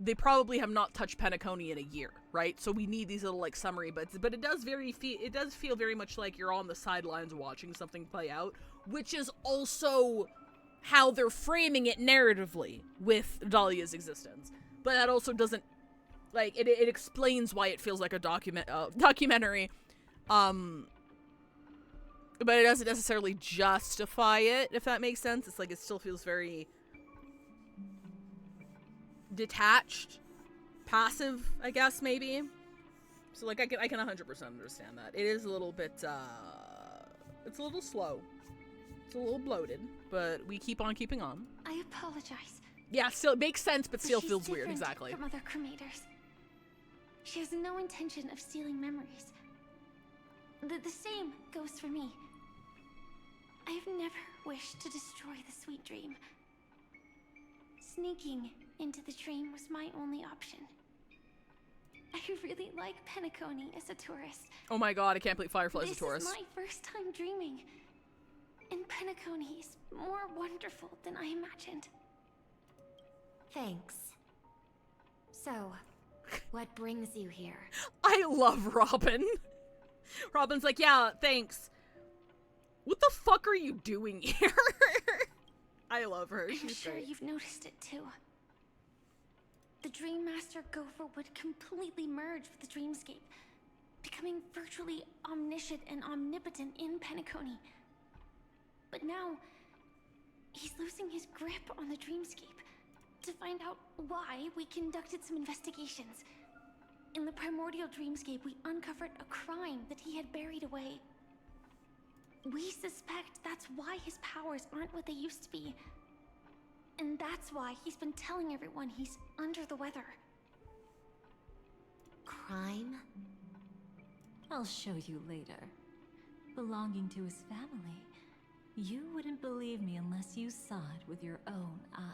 they probably have not touched Penacony in a year, right? So we need these little, like, summary bits, but it does feel very much like you're on the sidelines watching something play out, which is also how they're framing it narratively with Dahlia's existence. But that also doesn't, like, it explains why it feels like a documentary, but it doesn't necessarily justify it, if that makes sense. It's like, it still feels very detached, passive, I guess, maybe. So, like, I can 100% understand that. It is a little bit, it's a little slow. It's a little bloated, but we keep on keeping on. I apologize. Yeah, still, it makes sense, but still feels weird, exactly. From other cremators. She has no intention of stealing memories. The same goes for me. I have never wished to destroy the sweet dream. Sneaking into the dream was my only option. I really like Penacony as a tourist. Oh my god, I can't believe Firefly is a tourist. This is my first time dreaming. And Penacony is more wonderful than I imagined. Thanks. So, what brings you here? I love Robin. Robin's like, yeah, thanks. What the fuck are you doing here? I love her. I'm sure you've noticed it too. The Dream Master Gopher would completely merge with the dreamscape, becoming virtually omniscient and omnipotent in Penacony. But now, he's losing his grip on the dreamscape. To find out why, we conducted some investigations. In the primordial dreamscape, we uncovered a crime that he had buried away. We suspect that's why his powers aren't what they used to be. And that's why he's been telling everyone he's under the weather. Crime? I'll show you later. Belonging to his family. You wouldn't believe me unless you saw it with your own eyes.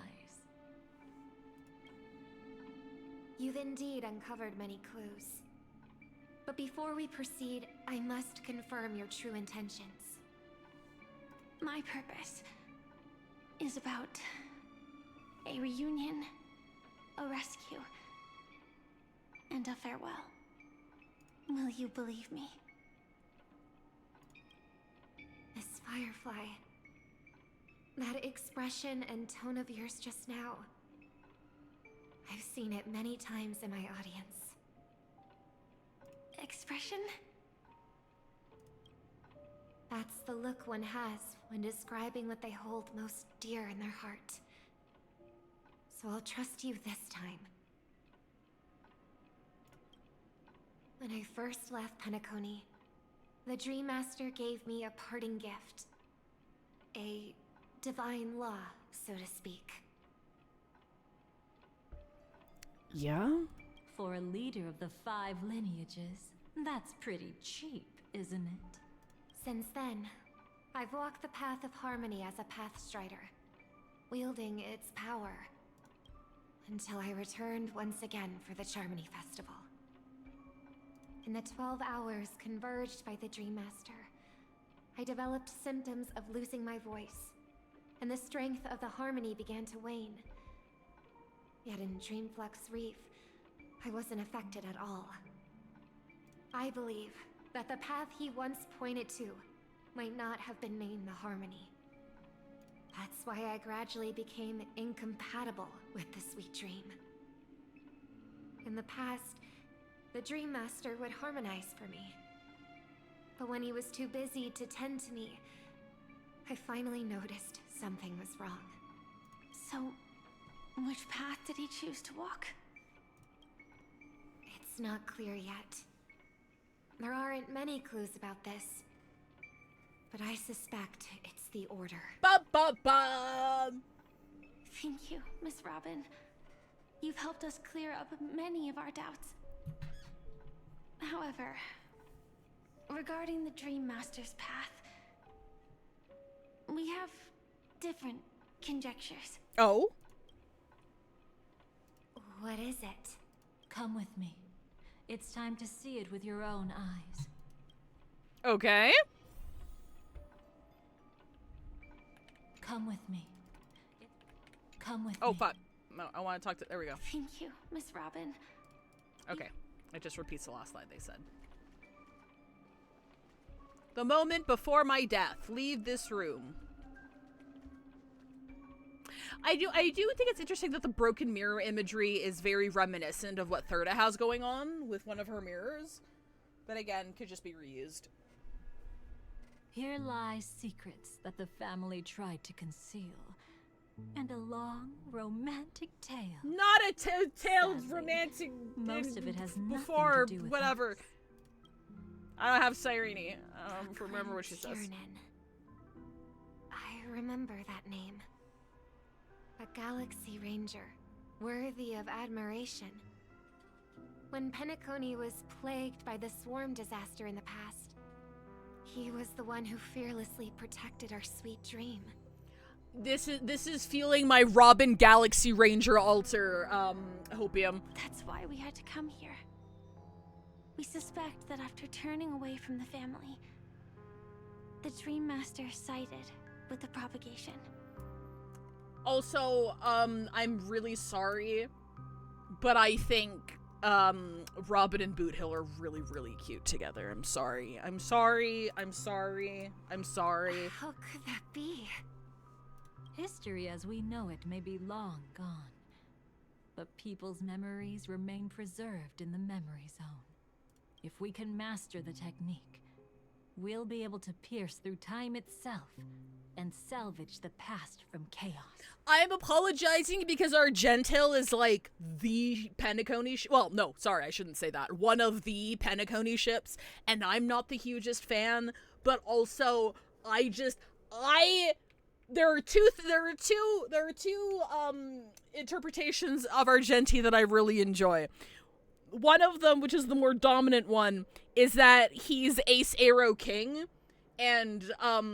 You've indeed uncovered many clues. But before we proceed, I must confirm your true intentions. My purpose is about a reunion, a rescue, and a farewell. Will you believe me? Miss Firefly, that expression and tone of yours just now, I've seen it many times in my audience. Expression? That's the look one has when describing what they hold most dear in their heart. So I'll trust you this time. When I first left Penacony, the Dream Master gave me a parting gift. A divine law, so to speak. Yeah? For a leader of the 5 lineages, that's pretty cheap, isn't it? Since then, I've walked the path of harmony as a Pathstrider, wielding its power, until I returned once again for the Charmony Festival. In the 12 hours converged by the Dream Master, I developed symptoms of losing my voice, and the strength of the harmony began to wane. Yet in Dreamflux Reef, I wasn't affected at all. I believe that the path he once pointed to might not have been named the Harmony. That's why I gradually became incompatible with the sweet dream. In the past, the Dream Master would harmonize for me. But when he was too busy to tend to me, I finally noticed something was wrong. So, which path did he choose to walk? It's not clear yet. There aren't many clues about this, but I suspect it's the Order. Ba-ba-bum! Thank you, Miss Robin. You've helped us clear up many of our doubts. However, regarding the Dream Master's path, we have different conjectures. Oh? What is it? Come with me. It's time to see it with your own eyes. Okay. Come with me. Come with me. Oh, me. fuck. No, I want to talk to... There we go. Thank you, Miss Robin. Okay. It just repeats the last line they said. The moment before my death. Leave this room. I do think it's interesting that the broken mirror imagery is very reminiscent of what Thirda has going on with one of her mirrors. But again, could just be reused. Here lies secrets that the family tried to conceal. And a long, romantic tale. Not a tale romantic... Most of it has nothing before, to do with whatever. us. I don't have Cyrene. I don't remember what she says. I remember that name. A Galaxy Ranger, worthy of admiration. When Penacony was plagued by the swarm disaster in the past, he was the one who fearlessly protected our sweet dream. This is feeling my Robin Galaxy Ranger alter hopium. That's why we had to come here. We suspect that after turning away from the family, the Dream Master sided with the propagation. Also, I'm really sorry, but I think Robin and Boothill are really, really cute together. I'm sorry. I'm sorry. I'm sorry. I'm sorry. How could that be? History as we know it may be long gone, but people's memories remain preserved in the memory zone. If we can master the technique, we'll be able to pierce through time itself and salvage the past from chaos. I'm apologizing because Argentil is like the Penacony well, no, sorry, I shouldn't say that. One of the Penacony ships, and I'm not the hugest fan, but also there are two interpretations of Argenti that I really enjoy. One of them, which is the more dominant one, is that he's Ace Arrow King. And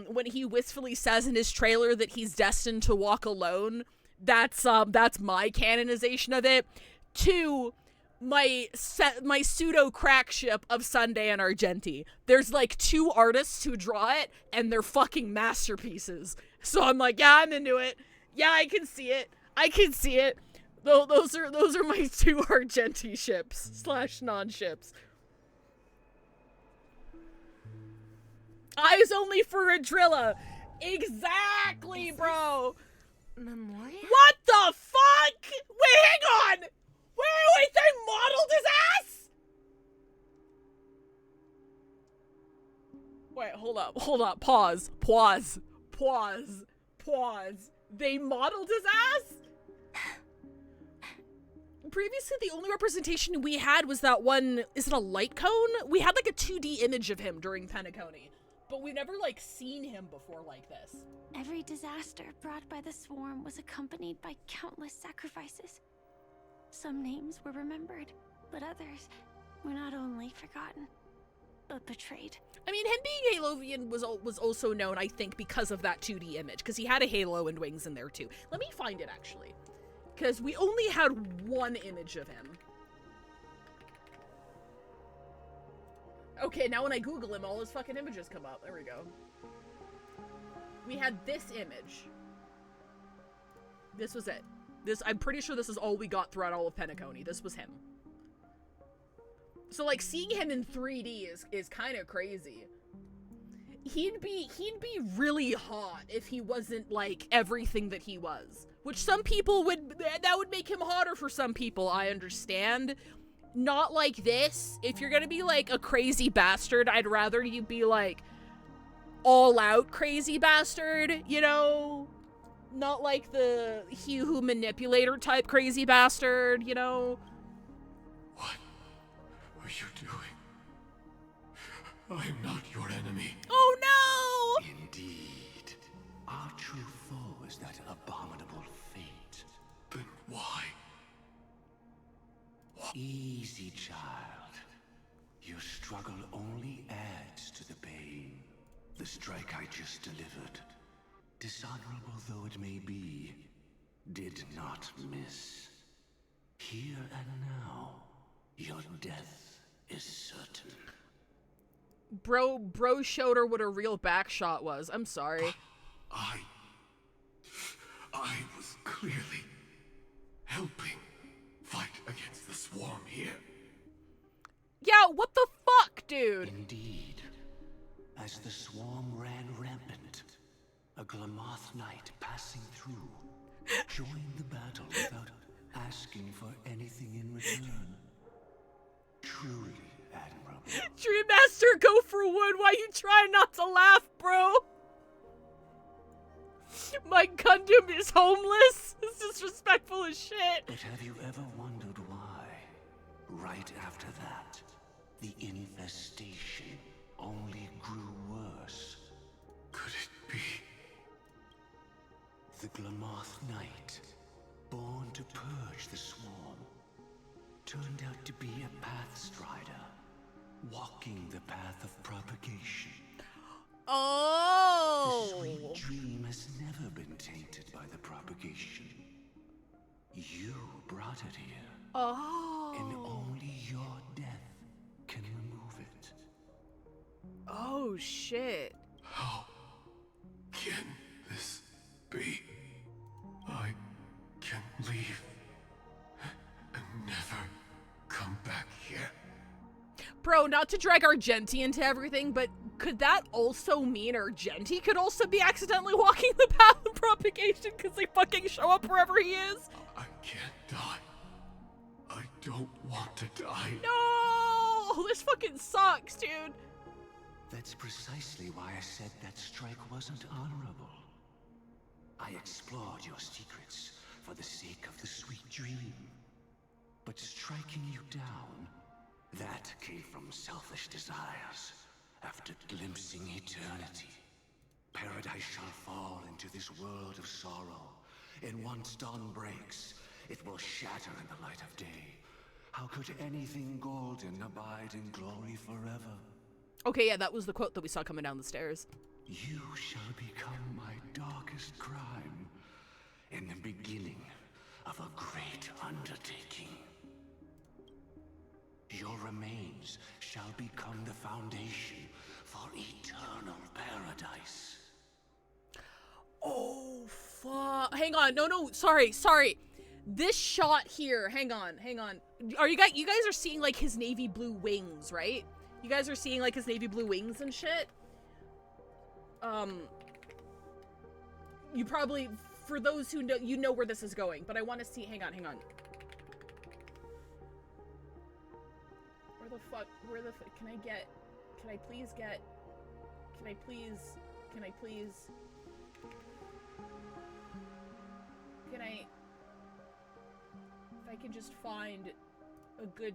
when he wistfully says in his trailer that he's destined to walk alone, that's my canonization of it. Two, my pseudo crack ship of Sunday and Argenti. There's like two artists who draw it, and they're fucking masterpieces. So I'm like, yeah, I'm into it. Yeah, I can see it. I can see it. Those are my two Argenti ships / non-ships. Eyes only for Adrilla. Exactly, bro. Memoria? What the fuck? Wait, hang on. Wait, they modeled his ass? Wait, hold up. Pause. They modeled his ass? Previously, the only representation we had was that one, is it a light cone? We had like a 2D image of him during Penacony, but we've never like seen him before like this. Every disaster brought by the swarm was accompanied by countless sacrifices. Some names were remembered, but others were not only forgotten, but betrayed. I mean, him being Halovian was also known, I think, because of that 2D image, because he had a halo and wings in there too. Let me find it, actually. Because we only had one image of him. Okay, now when I Google him, all his fucking images come up. There we go. We had this image. This was it. I'm pretty sure this is all we got throughout all of Penacony. This was him. So, like, seeing him in 3D is kind of crazy. He'd be really hot if he wasn't, like, everything that he was. Which some people that would make him hotter for some people, I understand. Not like this. If you're gonna be, like, a crazy bastard, I'd rather you be, like, all-out crazy bastard, you know? Not like the Hugh Manipulator type crazy bastard, you know? What are you doing? I am not your enemy. Oh no! Indeed. Our true foe is that abominable fate. Then why? Easy, child. Your struggle only adds to the pain. The strike I just delivered, dishonorable though it may be, did not miss. Here and now, your death is certain. Bro showed her what a real back shot was. I'm sorry. I was clearly helping fight against the swarm here. Yeah, what the fuck, dude? Indeed. As the swarm ran rampant, a Glamoth knight passing through joined the battle without asking for anything in return. Truly admirable. Dream Master, go for one. Why you trying not to laugh, bro? My Gundam is homeless. It's disrespectful as shit. But have you ever wondered why, right after that, the infestation only grew worse? Could it be? The Glamoth Knight, born to purge the swarm, turned out to be a path strider, walking the path of propagation. Oh! The sweet dream has never been tainted by the propagation. You brought it here. Oh. And only your death can remove it. Oh, shit. How can this be? I can leave and never come back here. Bro, not to drag Argenti into everything, but could that also mean Argenti could also be accidentally walking the path of propagation because they fucking show up wherever he is? I can't die. I don't want to die. No! This fucking sucks, dude. That's precisely why I said that strike wasn't honorable. I explored your secrets for the sake of the sweet dream. But striking you down, that came from selfish desires. After glimpsing eternity, paradise shall fall into this world of sorrow. And once dawn breaks, it will shatter in the light of day. How could anything golden abide in glory forever? Okay, yeah, that was the quote that we saw coming down the stairs. You shall become my darkest crime, in the beginning of a great undertaking. Your remains shall become the foundation for eternal paradise. Oh, fuck. Hang on. No, sorry. This shot here, hang on. You guys are seeing, like, his navy blue wings, right? You guys are seeing, like, his navy blue wings and shit? You probably, for those who know, you know where this is going, but I want to see, hang on. Where the fuck, can I please, if I can just find a good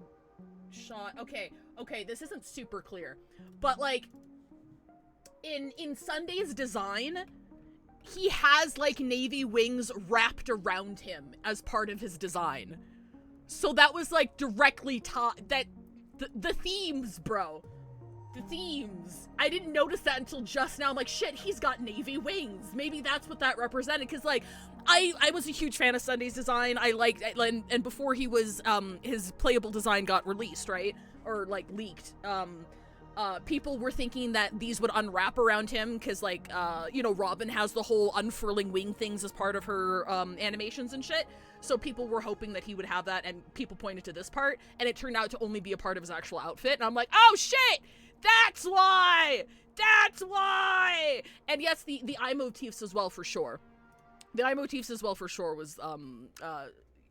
shot. Okay, this isn't super clear, but like, in Sunday's design, he has like navy wings wrapped around him as part of his design. So that was like directly that the themes, bro. The themes. I didn't notice that until just now. I'm like, shit, he's got navy wings. Maybe that's what that represented. Cause like, I was a huge fan of Sunday's design. I liked, and before he was, his playable design got released, right? Or like leaked. people were thinking that these would unwrap around him because, like, you know, Robin has the whole unfurling wing things as part of her animations and shit. So people were hoping that he would have that, and people pointed to this part, and it turned out to only be a part of his actual outfit. And I'm like, oh shit! That's why! That's why! And yes, the eye motifs as well, for sure. The eye motifs as well, for sure, was a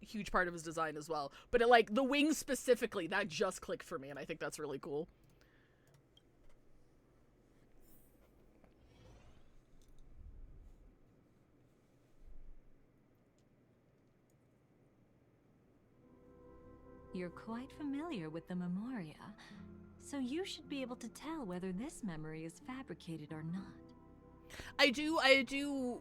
huge part of his design as well. But it, like, the wings specifically, that just clicked for me, and I think that's really cool. You're quite familiar with the Memoria, so you should be able to tell whether this memory is fabricated or not. I do.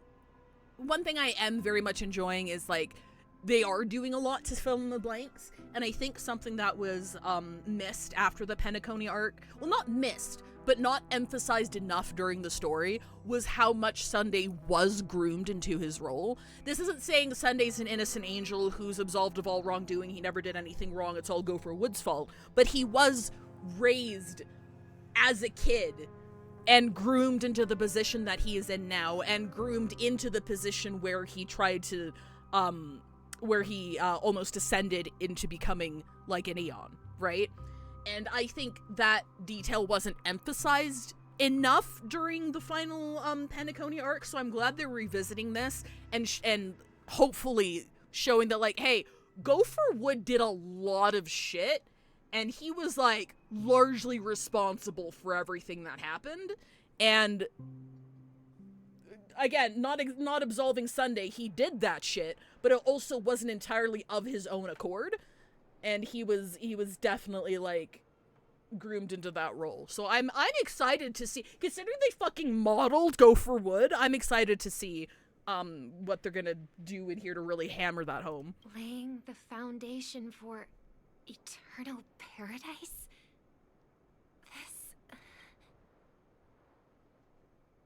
One thing I am very much enjoying is, like, they are doing a lot to fill in the blanks, and I think something that was missed after the Penacony arc, well, not missed, but not emphasized enough during the story, was how much Sunday was groomed into his role. This isn't saying Sunday's an innocent angel who's absolved of all wrongdoing, he never did anything wrong, it's all Gopher Wood's fault, but he was raised as a kid and groomed into the position that he is in now, and groomed into the position where he tried to, almost ascended into becoming like an Aeon, right? And I think that detail wasn't emphasized enough during the final Penacony arc, so I'm glad they're revisiting this and hopefully showing that, like, hey, Gopher Wood did a lot of shit, and he was, like, largely responsible for everything that happened. And again, not absolving Sunday, he did that shit, but it also wasn't entirely of his own accord. And he was definitely, like, groomed into that role. So I'm excited to see, considering they fucking modeled Gopher Wood, I'm excited to see what they're gonna do in here to really hammer that home. Laying the foundation for eternal paradise?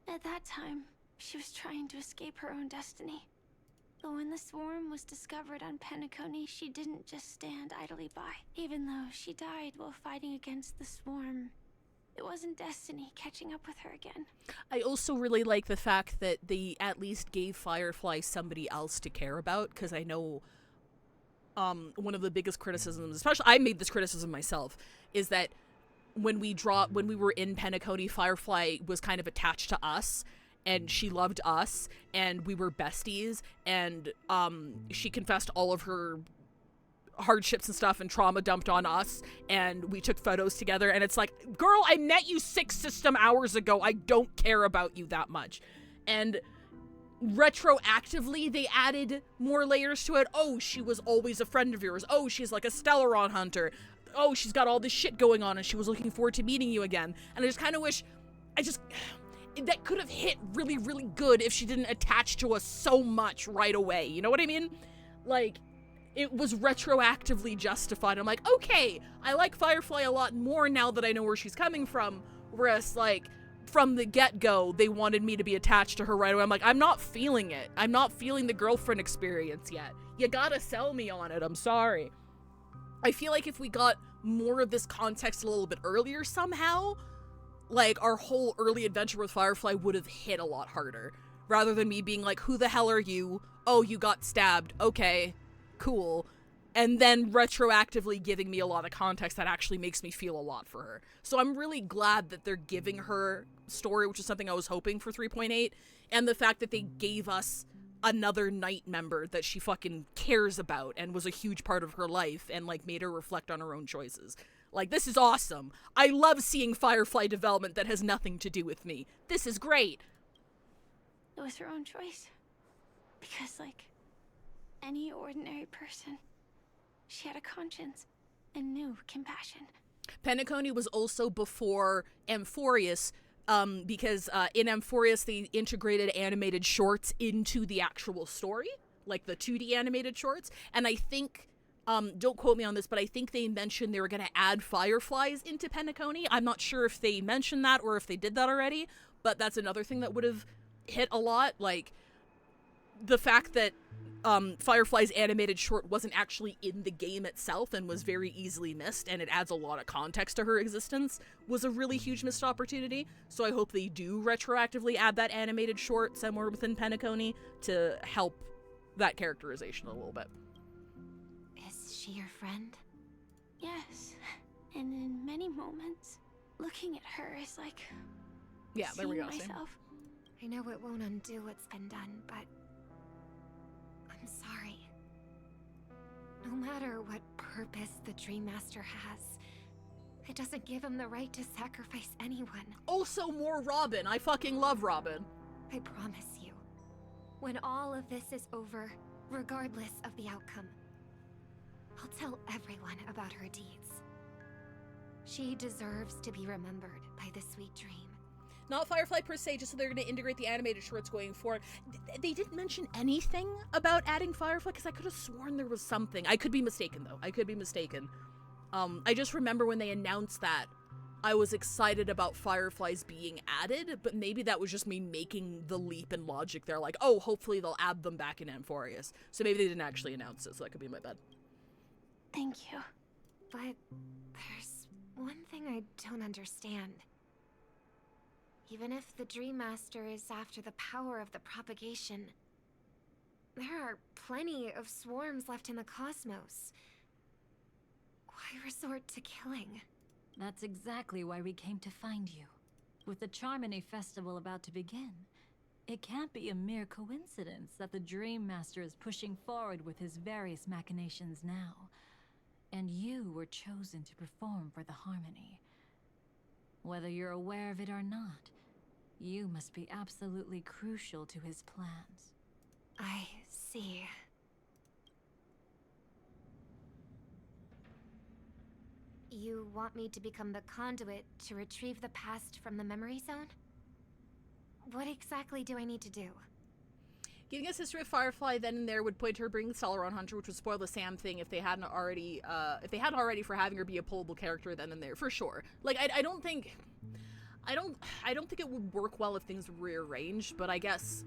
At that time, she was trying to escape her own destiny. But when the swarm was discovered on Penacony, she didn't just stand idly by. Even though she died while fighting against the swarm, it wasn't destiny catching up with her again. I also really like the fact that they at least gave Firefly somebody else to care about, because I know one of the biggest criticisms, especially I made this criticism myself, is that when we were in Penacony, Firefly was kind of attached to us, and she loved us, and we were besties, and she confessed all of her hardships and stuff and trauma dumped on us, and we took photos together, and it's like, girl, I met you 6 system hours ago, I don't care about you that much. And retroactively, they added more layers to it. Oh, she was always a friend of yours. Oh, she's like a Stellaron hunter. Oh, she's got all this shit going on, and she was looking forward to meeting you again. And I just kind of wish, that could have hit really, really good if she didn't attach to us so much right away. You know what I mean? Like, it was retroactively justified. I'm like, okay, I like Firefly a lot more now that I know where she's coming from. Whereas, like, from the get-go, they wanted me to be attached to her right away. I'm like, I'm not feeling it. I'm not feeling the girlfriend experience yet. You gotta sell me on it. I'm sorry. I feel like if we got more of this context a little bit earlier somehow, like, our whole early adventure with Firefly would have hit a lot harder. Rather than me being like, who the hell are you? Oh, you got stabbed. Okay, cool. And then retroactively giving me a lot of context that actually makes me feel a lot for her. So I'm really glad that they're giving her story, which is something I was hoping for 3.8. And the fact that they gave us another Knight member that she fucking cares about and was a huge part of her life and, like, made her reflect on her own choices. Like, this is awesome. I love seeing Firefly development that has nothing to do with me. This is great. It was her own choice. Because, like any ordinary person, she had a conscience and knew compassion. Penacony was also before Amphorius, because in Amphorius they integrated animated shorts into the actual story, like the 2D animated shorts, and I think, don't quote me on this, but I think they mentioned they were going to add fireflies into Penacony. I'm not sure if they mentioned that or if they did that already, but that's another thing that would have hit a lot. Like, the fact that Firefly's animated short wasn't actually in the game itself and was very easily missed, and it adds a lot of context to her existence, was a really huge missed opportunity. So I hope they do retroactively add that animated short somewhere within Penacony to help that characterization a little bit. Is she your friend? Yes. And in many moments, looking at her is like... Yeah, there we go. Myself. I know it won't undo what's been done, but... I'm sorry. No matter what purpose the Dream Master has, it doesn't give him the right to sacrifice anyone. Also more Robin. I fucking love Robin. I promise you, when all of this is over, regardless of the outcome, I'll tell everyone about her deeds. She deserves to be remembered by the sweet dream. Not Firefly per se, just so they're going to integrate the animated shorts going forward. They didn't mention anything about adding Firefly, because I could have sworn there was something. I could be mistaken, though. I could be mistaken. I just remember when they announced that, I was excited about Fireflies being added, but maybe that was just me making the leap in logic there, like, oh, hopefully they'll add them back in Amphorius. So maybe they didn't actually announce it, so that could be my bad. Thank you. But there's one thing I don't understand. Even if the Dream Master is after the power of the propagation, there are plenty of swarms left in the cosmos. Why resort to killing? That's exactly why we came to find you. With the Charmony Festival about to begin, it can't be a mere coincidence that the Dream Master is pushing forward with his various machinations now. And you were chosen to perform for the Harmony. Whether you're aware of it or not, you must be absolutely crucial to his plans. I see. You want me to become the conduit to retrieve the past from the memory zone? What exactly do I need to do? Giving us history of Firefly then and there would point to her bringing the Celeron Hunter, which would spoil the Sam thing if they hadn't already, for having her be a pullable character then and there, for sure. Like, I don't think it would work well if things were rearranged, but I guess...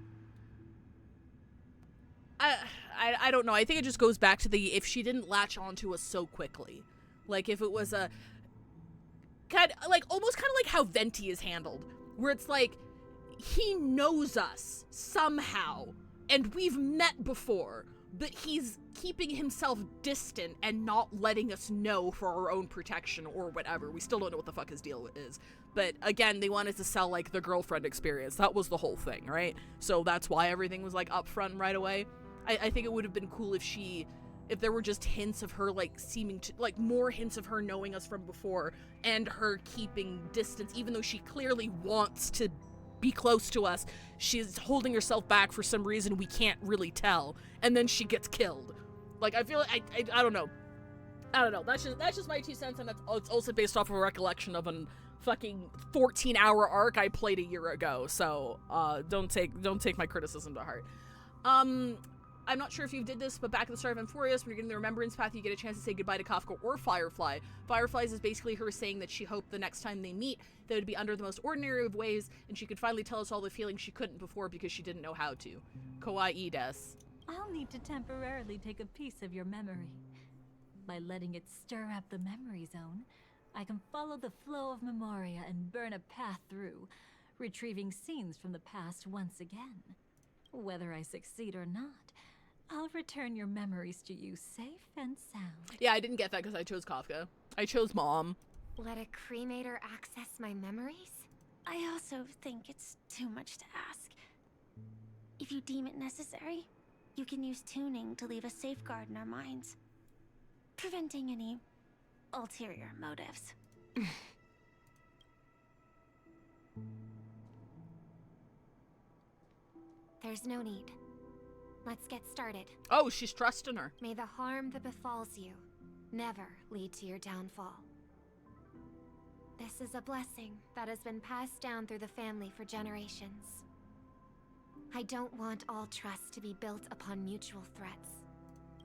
I don't know. I think it just goes back to the, if she didn't latch onto us so quickly. Like, if it was a... almost kind of like how Venti is handled. Where it's like, he knows us, somehow, and we've met before, but he's keeping himself distant and not letting us know for our own protection or whatever. We still don't know what the fuck his deal is. But again, they wanted to sell, like, the girlfriend experience. That was the whole thing, right? So that's why everything was, like, up front right away. I think it would have been cool if there were just hints of her, like, seeming to, like, more hints of her knowing us from before and her keeping distance, even though she clearly wants to be close to us. She's holding herself back for some reason we can't really tell, and then she gets killed. Like, I feel like, I don't know. I don't know. That's just my 2 cents, and it's also based off of a recollection of an fucking 14-hour arc I played a year ago. So don't take my criticism to heart. I'm not sure if you did this, but back at the start of Amphorius, when you're getting the Remembrance Path, you get a chance to say goodbye to Kafka or Firefly. Firefly's is basically her saying that she hoped the next time they meet, they would be under the most ordinary of ways, and she could finally tell us all the feelings she couldn't before because she didn't know how to. Kawaii desu. I'll need to temporarily take a piece of your memory. By letting it stir up the memory zone, I can follow the flow of Memoria and burn a path through, retrieving scenes from the past once again. Whether I succeed or not, I'll return your memories to you safe and sound. Yeah, I didn't get that because I chose Kafka. I chose Mom. Let a cremator access my memories? I also think it's too much to ask. If you deem it necessary, you can use tuning to leave a safeguard in our minds, preventing any ulterior motives. There's no need. Let's get started. Oh, she's trusting her. May the harm that befalls you never lead to your downfall. This is a blessing that has been passed down through the family for generations. I don't want all trust to be built upon mutual threats.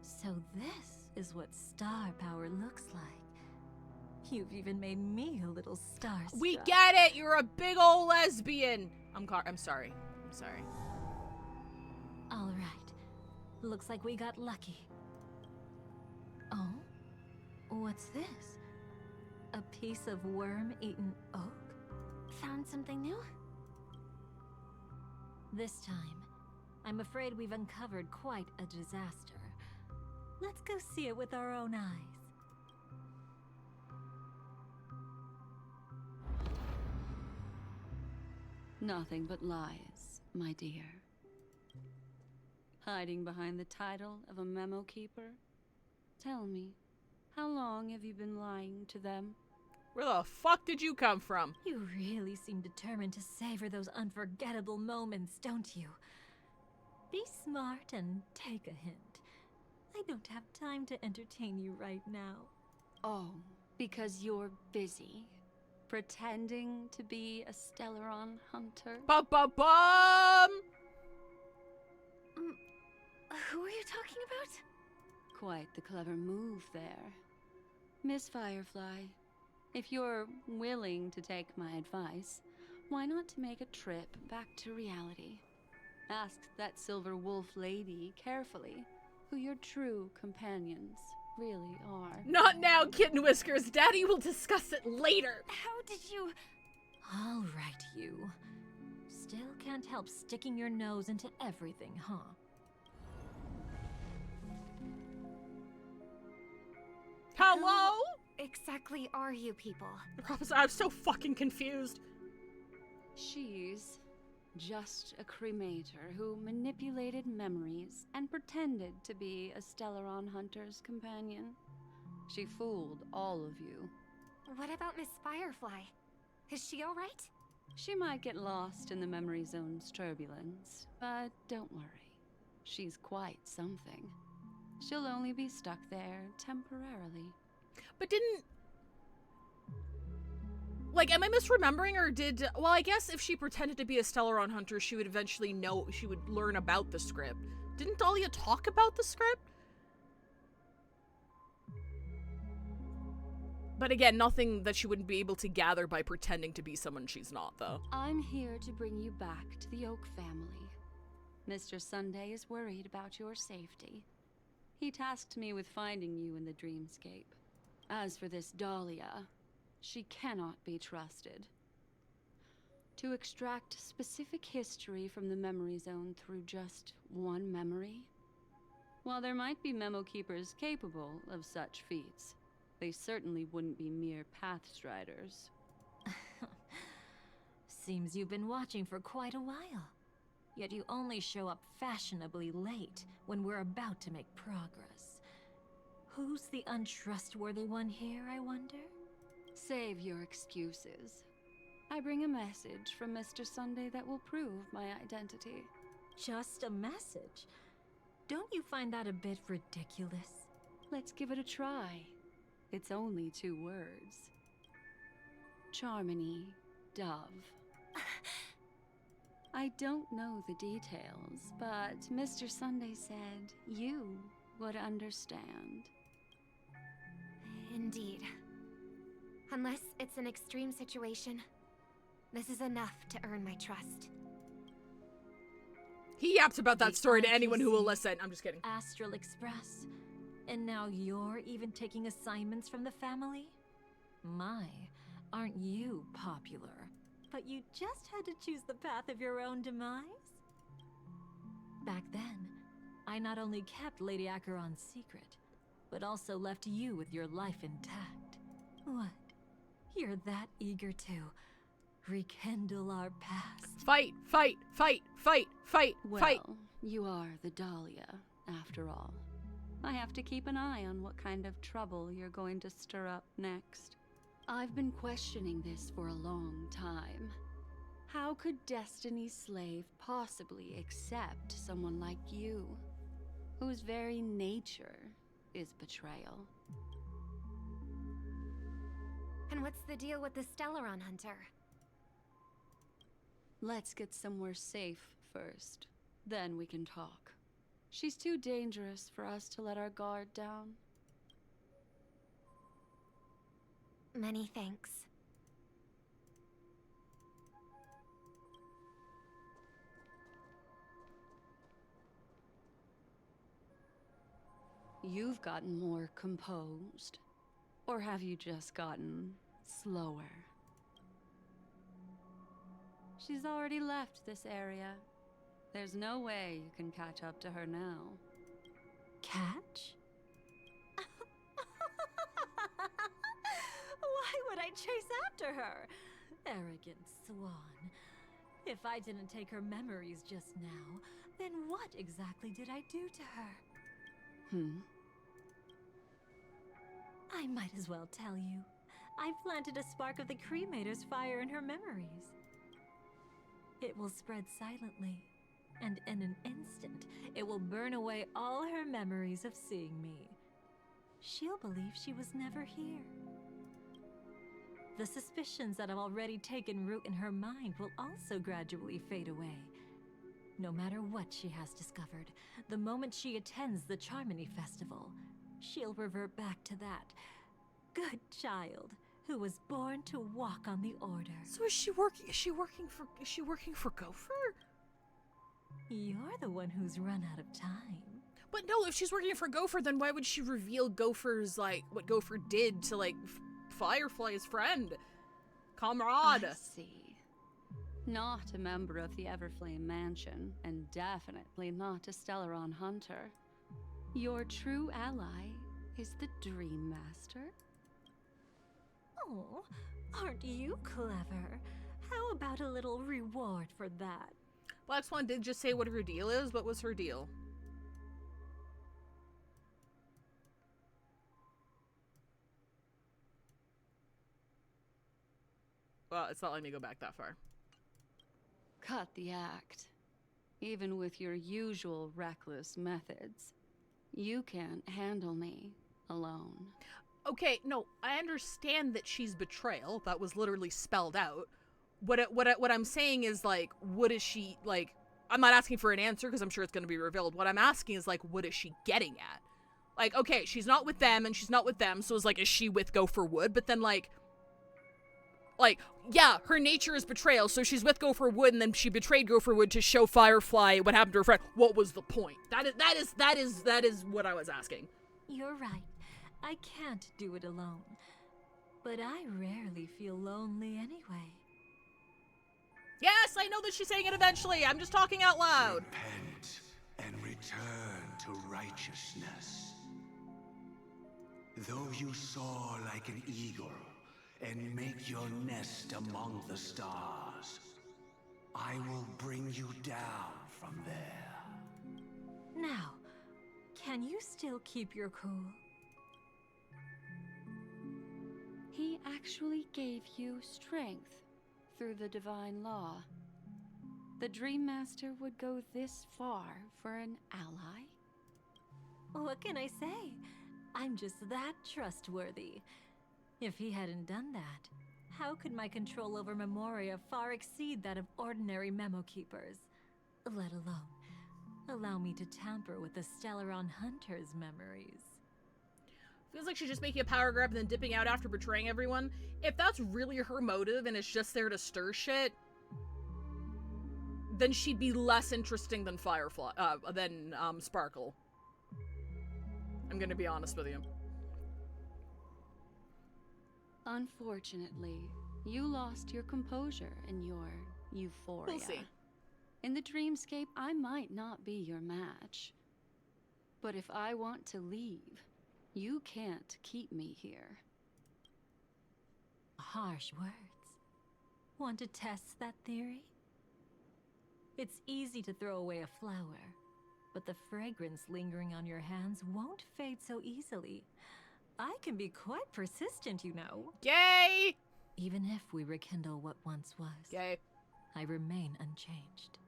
So this is what star power looks like. You've even made me a little starstruck. We get it! You're a big old lesbian! I'm sorry. I'm sorry. I'll All right. Looks like we got lucky. Oh? What's this? A piece of worm-eaten oak? Found something new? This time, I'm afraid we've uncovered quite a disaster. Let's go see it with our own eyes. Nothing but lies, my dear. Hiding behind the title of a memo keeper? Tell me, how long have you been lying to them? Where the fuck did you come from? You really seem determined to savor those unforgettable moments, don't you? Be smart and take a hint. I don't have time to entertain you right now. Oh, because you're busy. Pretending to be a Stellaron hunter? Ba-ba-bum! Who are you talking about? Quite the clever move there. Miss Firefly, if you're willing to take my advice, why not make a trip back to reality? Ask that Silver Wolf lady carefully who your true companions really are. Not now, Kitten Whiskers. Daddy will discuss it later. How did you... All right, you. Still can't help sticking your nose into everything, huh? Hello? Who exactly are you people? I'm so fucking confused. She's just a cremator who manipulated memories and pretended to be a Stellaron hunter's companion. She fooled all of you. What about Miss Firefly? Is she alright? She might get lost in the memory zone's turbulence, but don't worry. She's quite something. She'll only be stuck there temporarily. But didn't... Like, am I misremembering, or did... Well, I guess if she pretended to be a Stellaron hunter, she would eventually know... She would learn about the script. Didn't Dahlia talk about the script? But again, nothing that she wouldn't be able to gather by pretending to be someone she's not, though. I'm here to bring you back to the Oak family. Mr. Sunday is worried about your safety. He tasked me with finding you in the dreamscape. As for this Dahlia, she cannot be trusted. To extract specific history from the memory zone through just one memory? While there might be memo keepers capable of such feats, they certainly wouldn't be mere pathstriders. Seems you've been watching for quite a while. Yet you only show up fashionably late when we're about to make progress. Who's the untrustworthy one here, I wonder? Save your excuses. I bring a message from Mr. Sunday that will prove my identity. Just a message? Don't you find that a bit ridiculous? Let's give it a try. It's only 2 words. Charmony, Dove. I don't know the details, but Mr. Sunday said you would understand. Indeed. Unless it's an extreme situation, this is enough to earn my trust. He yaps about that story to anyone who will listen. I'm just kidding. Astral Express. And now you're even taking assignments from the family? My, aren't you popular? But you just had to choose the path of your own demise? Back then, I not only kept Lady Acheron's secret, but also left you with your life intact. What? You're that eager to rekindle our past? Fight, fight, fight, fight, fight, fight. Well, you are the Dahlia, after all. I have to keep an eye on what kind of trouble you're going to stir up next. I've been questioning this for a long time. How could Destiny's slave possibly accept someone like you, whose very nature is betrayal? And what's the deal with the Stellaron hunter? Let's get somewhere safe first, then we can talk. She's too dangerous for us to let our guard down. Many thanks. you've gotten more composed. Or have you just gotten slower? She's already left this area. There's no way you can catch up to her now. Catch? Why would I chase after her? Arrogant swan. If I didn't take her memories just now, then what exactly did I do to her? I might as well tell you. I planted a spark of the cremator's fire in her memories. It will spread silently, and in an instant, it will burn away all her memories of seeing me. She'll believe she was never here. The suspicions that have already taken root in her mind will also gradually fade away. No matter what she has discovered, the moment she attends the Charmony Festival, she'll revert back to that good child who was born to walk on the Order. So is she working for Gopher? You're the one who's run out of time. But no, if she's working for Gopher, then why would she reveal Gopher's, like, what Gopher did to, like, Firefly's friend? Comrade. I see. Not a member of the Everflame Mansion, and definitely not a Stellaron hunter. Your true ally is the Dream Master. Oh, aren't you clever? How about a little reward for that? Black Swan did just say what her deal is. What was her deal? Well, it's not letting me go back that far. Cut the act. Even with your usual reckless methods, you can't handle me alone. Okay, no, I understand that she's betrayal. That was literally spelled out. What I'm saying is, like, what is she, like, I'm not asking for an answer because I'm sure it's going to be revealed. What I'm asking is, like, what is she getting at? Like, okay, she's not with them and she's not with them, so it's like, is she with Gopher Wood? But then, like, yeah, her nature is betrayal, so she's with Gopher Wood and then she betrayed Gopher Wood to show Firefly what happened to her friend. What was the point? That is what I was asking. You're right. I can't do it alone. But I rarely feel lonely anyway. Yes, I know that she's saying it eventually. I'm just talking out loud. Repent and return to righteousness. Though you soar like an eagle and make your nest among the stars, I will bring you down from there. Now, can you still keep your cool? He actually gave you strength through the divine law. The Dream Master would go this far for an ally? What can I say? I'm just that trustworthy. If he hadn't done that, how could my control over Memoria far exceed that of ordinary memo keepers? Let alone allow me to tamper with the Stellaron Hunter's memories. Feels like she's just making a power grab and then dipping out after betraying everyone. If that's really her motive and it's just there to stir shit, then she'd be less interesting than Firefly, Sparkle. I'm gonna be honest with you. Unfortunately, you lost your composure in your euphoria. We'll see. In the dreamscape, I might not be your match. But if I want to leave, you can't keep me here. Harsh words. Want to test that theory? It's easy to throw away a flower, but the fragrance lingering on your hands won't fade so easily. I can be quite persistent, you know. Yay! Even if we rekindle what once was. Yay. I remain unchanged.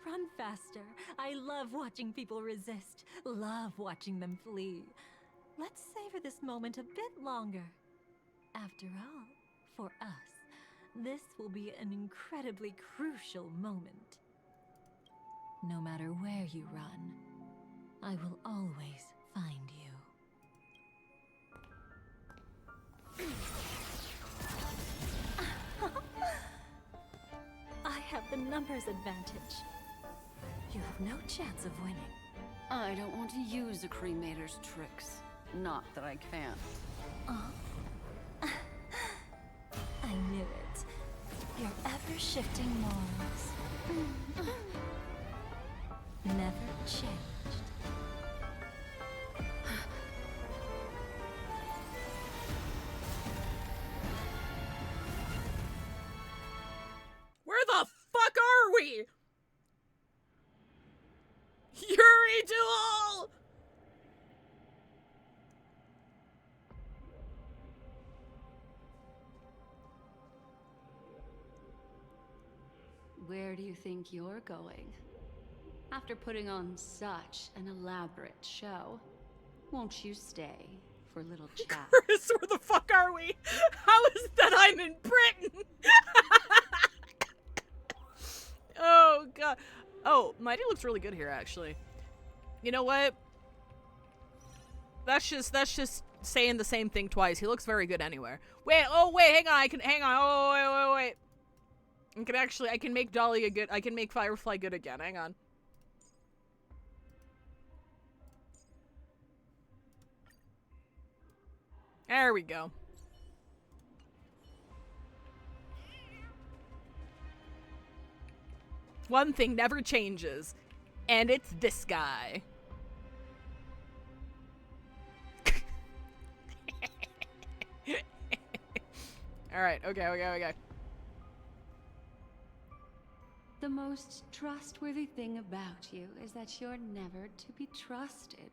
Run faster. I love watching people resist. Love watching them flee. Let's savor this moment a bit longer. After all, for us, this will be an incredibly crucial moment. No matter where you run, I will always find you. disadvantage. You have no chance of winning. I don't want to use a cremator's tricks. Not that I can't. Oh. I knew it. Your ever-shifting morals. Never changed. Where the fuck are we? Yuri Duel! Where do you think you're going? After putting on such an elaborate show, won't you stay for a little chat? Chris, where the fuck are we? How is it that I'm in Britain? Oh, God. Oh, Mighty looks really good here, actually. You know what? That's just saying the same thing twice. He looks very good anywhere. Wait, hang on. Oh, wait. I can make Dahlia good. I can make Firefly good again. Hang on. There we go. One thing never changes, and it's this guy. Alright, okay. The most trustworthy thing about you is that you're never to be trusted,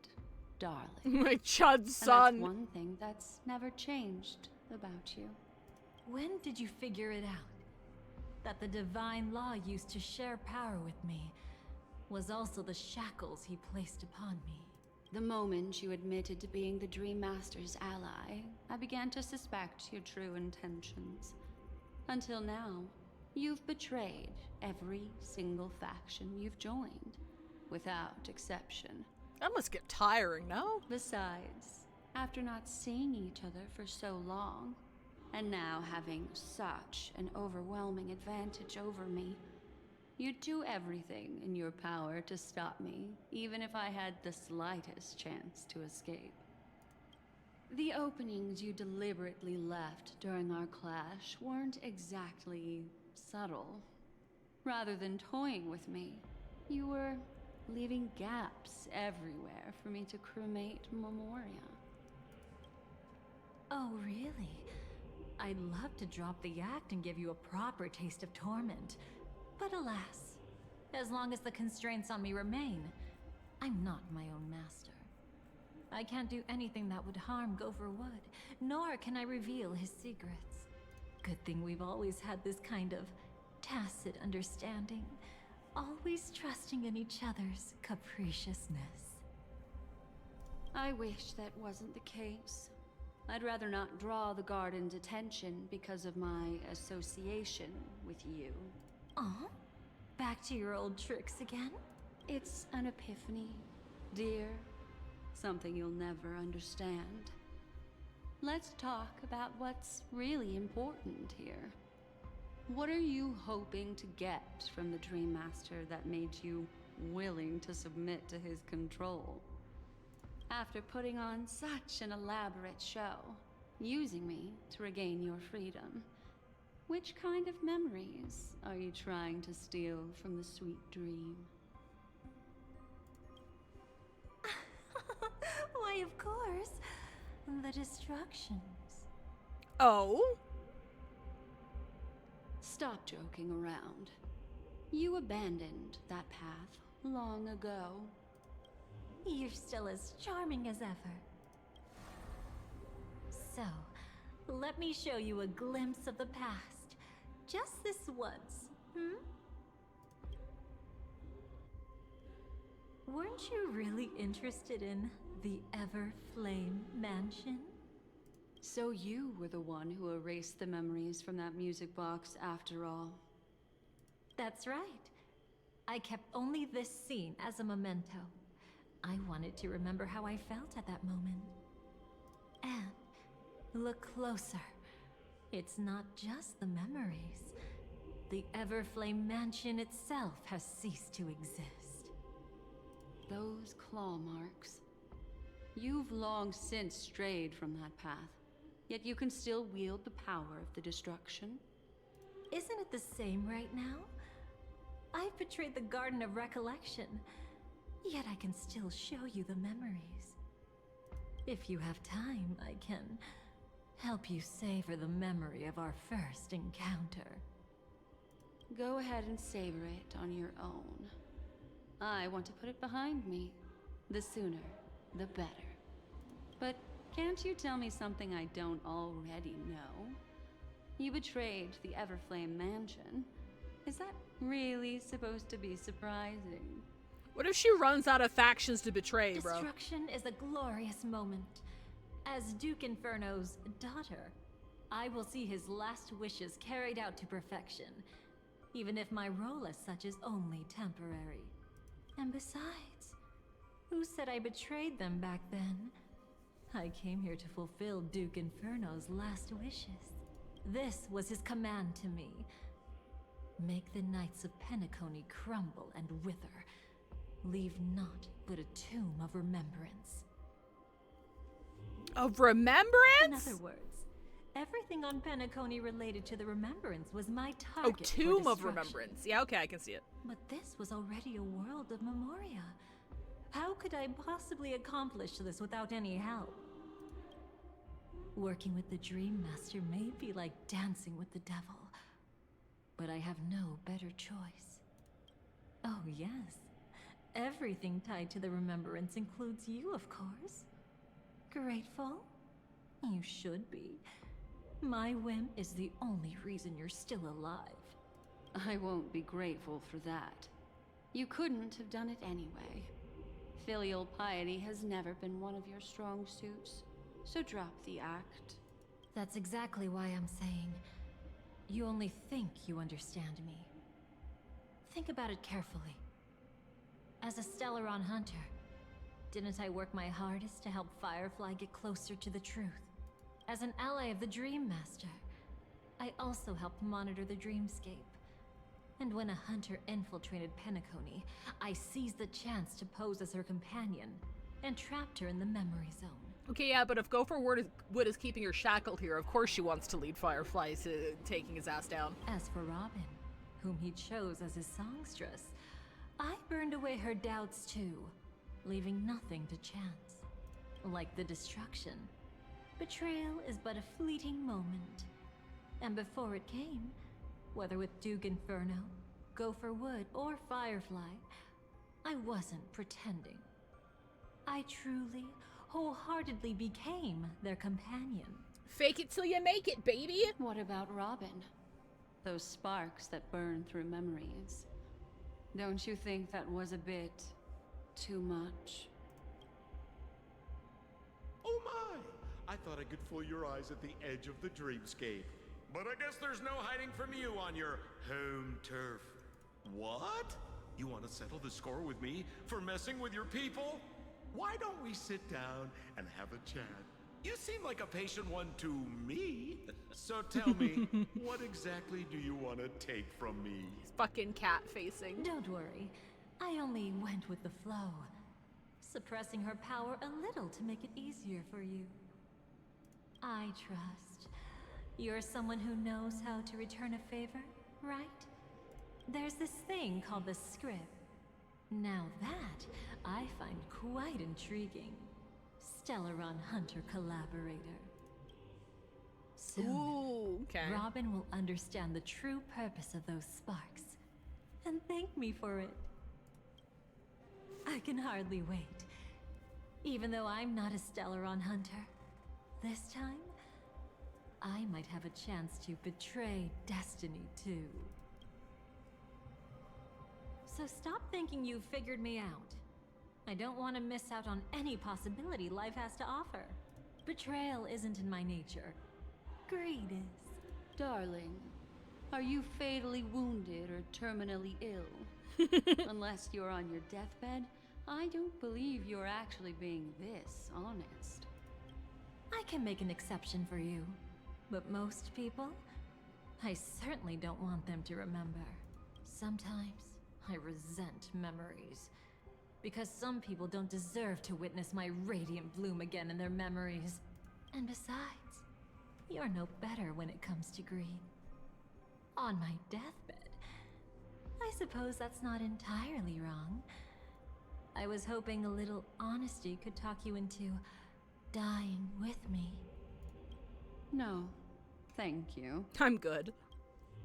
darling. My chud And son. that's one thing that's never changed about you. When did you figure it out? That the divine law used to share power with me was also the shackles he placed upon me. The moment you admitted to being the Dream Master's ally, I began to suspect your true intentions. Until now, you've betrayed every single faction you've joined, without exception. That must get tiring, no? Besides, after not seeing each other for so long, and now having such an overwhelming advantage over me, you'd do everything in your power to stop me, even if I had the slightest chance to escape. The openings you deliberately left during our clash weren't exactly subtle. Rather than toying with me, you were leaving gaps everywhere for me to cremate Memoria. Oh, really? I'd love to drop the act and give you a proper taste of torment. But alas, as long as the constraints on me remain, I'm not my own master. I can't do anything that would harm Gopher Wood, nor can I reveal his secrets. Good thing we've always had this kind of tacit understanding, always trusting in each other's capriciousness. I wish that wasn't the case. I'd rather not draw the Garden's attention because of my association with you. Aw? Back to your old tricks again? It's an epiphany, dear. Something you'll never understand. Let's talk about what's really important here. What are you hoping to get from the Dream Master that made you willing to submit to his control? After putting on such an elaborate show, using me to regain your freedom, which kind of memories are you trying to steal from the sweet dream? Why, of course. The destructions. Oh? Stop joking around. You abandoned that path long ago. You're still as charming as ever. So, let me show you a glimpse of the past. Just this once, Weren't you really interested in the Everflame Mansion? So you were the one who erased the memories from that music box after all. That's right. I kept only this scene as a memento. I wanted to remember how I felt at that moment. And look closer. It's not just the memories. The Everflame Mansion itself has ceased to exist. Those claw marks. You've long since strayed from that path, yet you can still wield the power of the destruction. Isn't it the same right now? I've betrayed the Garden of Recollection, yet I can still show you the memories. If you have time, I can help you savor the memory of our first encounter. Go ahead and savor it on your own. I want to put it behind me. The sooner, the better. But can't you tell me something I don't already know? You betrayed the Everflame Mansion. Is that really supposed to be surprising? What if she runs out of factions to betray, bro? Destruction is a glorious moment. As Duke Inferno's daughter, I will see his last wishes carried out to perfection, even if my role as such is only temporary. And besides, who said I betrayed them back then? I came here to fulfill Duke Inferno's last wishes. This was his command to me. Make the Knights of Penacony crumble and wither. Leave naught but a tomb of remembrance. Of remembrance? In other words, everything on Penacony related to the remembrance was my Oh, target. tomb of remembrance. Yeah, okay, I can see it. But this was already a world of Memoria. How could I possibly accomplish this without any help? Working with the Dream Master may be like dancing with the devil, but I have no better choice. Oh yes, everything tied to the remembrance includes you, of course. Grateful? You should be. My whim is the only reason you're still alive. I won't be grateful for that. You couldn't have done it anyway. Filial piety has never been one of your strong suits, so drop the act. That's exactly why I'm saying, you only think you understand me. Think about it carefully. As a Stellaron hunter, didn't I work my hardest to help Firefly get closer to the truth? As an ally of the Dream Master, I also helped monitor the dreamscape. And when a hunter infiltrated Penacony, I seized the chance to pose as her companion and trapped her in the memory zone. Okay, yeah, but if Gopher Wood is keeping her shackled here, of course she wants to lead Firefly to taking his ass down. As for Robin, whom he chose as his songstress, I burned away her doubts too, leaving nothing to chance. Like the destruction, betrayal is but a fleeting moment. And before it came, whether with Duke Inferno, Gopher Wood, or Firefly, I wasn't pretending. I truly, wholeheartedly became their companion. Fake it till you make it, baby! What about Robin? Those sparks that burn through memories. Don't you think that was a bit too much? Oh my! I thought I could fool your eyes at the edge of the dreamscape. But I guess there's no hiding from you on your home turf. What? You want to settle the score with me for messing with your people? Why don't we sit down and have a chat? You seem like a patient one to me. So tell me, what exactly do you want to take from me? He's fucking cat facing. Don't worry. I only went with the flow, suppressing her power a little to make it easier for you. I trust. You're someone who knows how to return a favor, right? There's this thing called the script. Now that, I find quite intriguing. Stellaron Hunter collaborator. Soon, ooh, okay. Robin will understand the true purpose of those sparks, and thank me for it. I can hardly wait. Even though I'm not a Stellaron Hunter, this time, I might have a chance to betray destiny too. So stop thinking you've figured me out. I don't want to miss out on any possibility life has to offer. Betrayal isn't in my nature. Greed is. Darling, are you fatally wounded or terminally ill? Unless you're on your deathbed, I don't believe you're actually being this honest. I can make an exception for you. But most people, I certainly don't want them to remember. Sometimes, I resent memories. Because some people don't deserve to witness my radiant bloom again in their memories. And besides, you're no better when it comes to greed. On my deathbed, I suppose that's not entirely wrong. I was hoping a little honesty could talk you into dying with me. No, thank you. I'm good.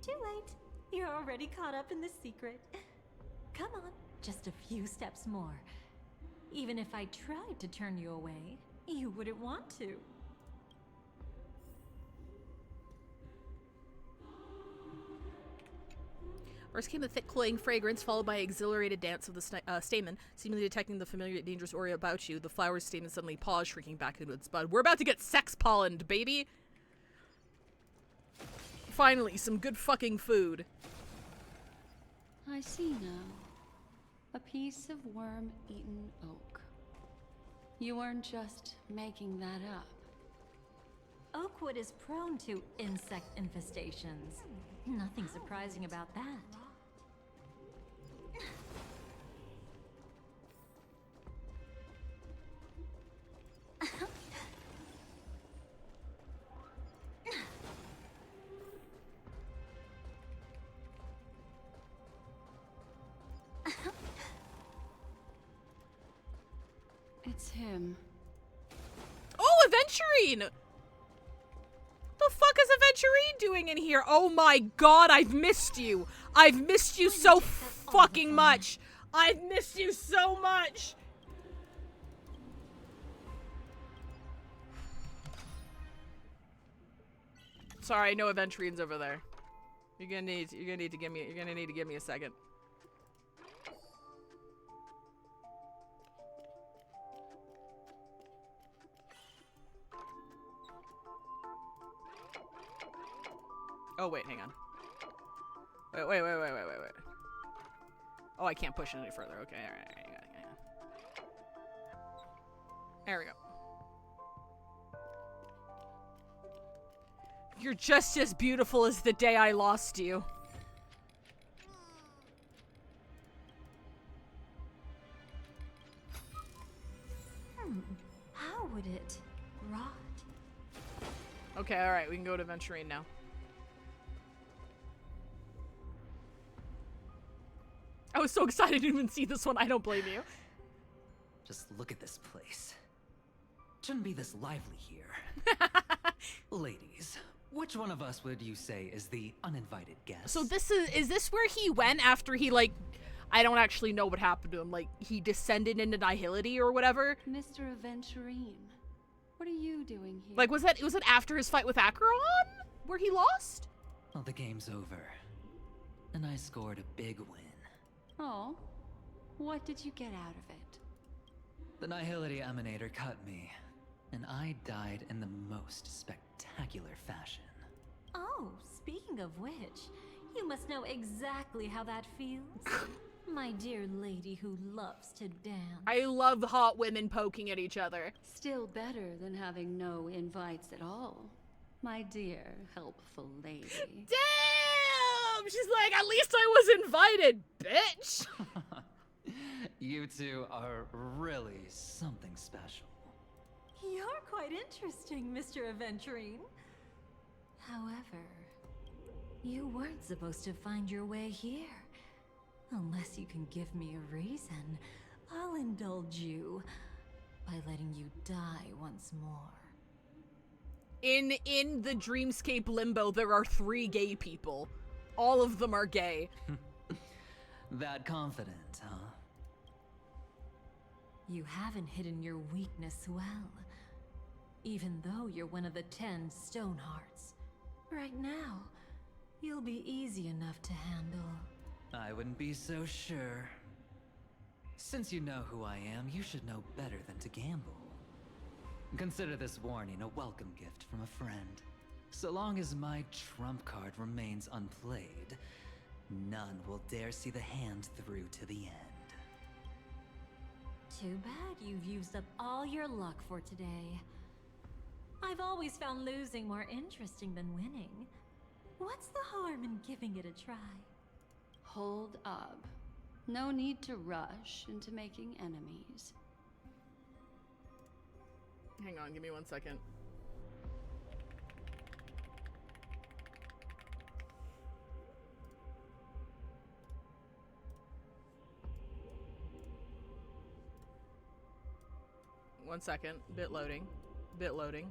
Too late. You're already caught up in the secret. Come on, just a few steps more. Even if I tried to turn you away, you wouldn't want to. First came a thick, cloying fragrance, followed by an exhilarated dance of the stamen, seemingly detecting the familiar, dangerous aura about you. The flower's stamen suddenly paused, shrinking back into its bud. We're about to get sex pollened, baby! Finally, some good fucking food. I see now. A piece of worm-eaten oak. You weren't just making that up. Oakwood is prone to insect infestations. Nothing surprising about that. It's him. Oh, Aventurine! The fuck is Aventurine doing in here? Oh my god, I've missed you. I've missed you so fucking much. I've missed you so much. Sorry, I know Aventurine's over there. You're gonna need to give me a second. Oh, wait, hang on. Wait. Oh, I can't push it any further. Okay, alright, hang on. There we go. You're just as beautiful as the day I lost you. How would it rot? Okay, alright, we can go to Aventurine now. I was so excited to even see this one. I don't blame you. Just look at this place. Shouldn't be this lively here. Ladies, which one of us would you say is the uninvited guest? So this is this where he went after he, like, I don't actually know what happened to him. Like, he descended into nihility or whatever? Mr. Aventurine, what are you doing here? Like, was it after his fight with Acheron? Where he lost? Well, the game's over. And I scored a big win. Oh, what did you get out of it? The Nihility Emanator cut me, and I died in the most spectacular fashion. Oh, speaking of which, you must know exactly how that feels. My dear lady who loves to dance. I love hot women poking at each other. Still better than having no invites at all, my dear helpful lady. Damn! She's like, at least I was invited, bitch! You two are really something special. You're quite interesting, Mr. Aventurine. However, you weren't supposed to find your way here. Unless you can give me a reason, I'll indulge you by letting you die once more. In the Dreamscape limbo, there are 3 gay people. All of them are gay. That confident, huh? You haven't hidden your weakness well. Even though you're one of the 10 Stonehearts. Right now, you'll be easy enough to handle. I wouldn't be so sure. Since you know who I am, you should know better than to gamble. Consider this warning a welcome gift from a friend. So long as my trump card remains unplayed, none will dare see the hand through to the end. Too bad you've used up all your luck for today. I've always found losing more interesting than winning. What's the harm in giving it a try? Hold up. No need to rush into making enemies. Hang on, give me 1 second. One second. Bit loading. Bit loading.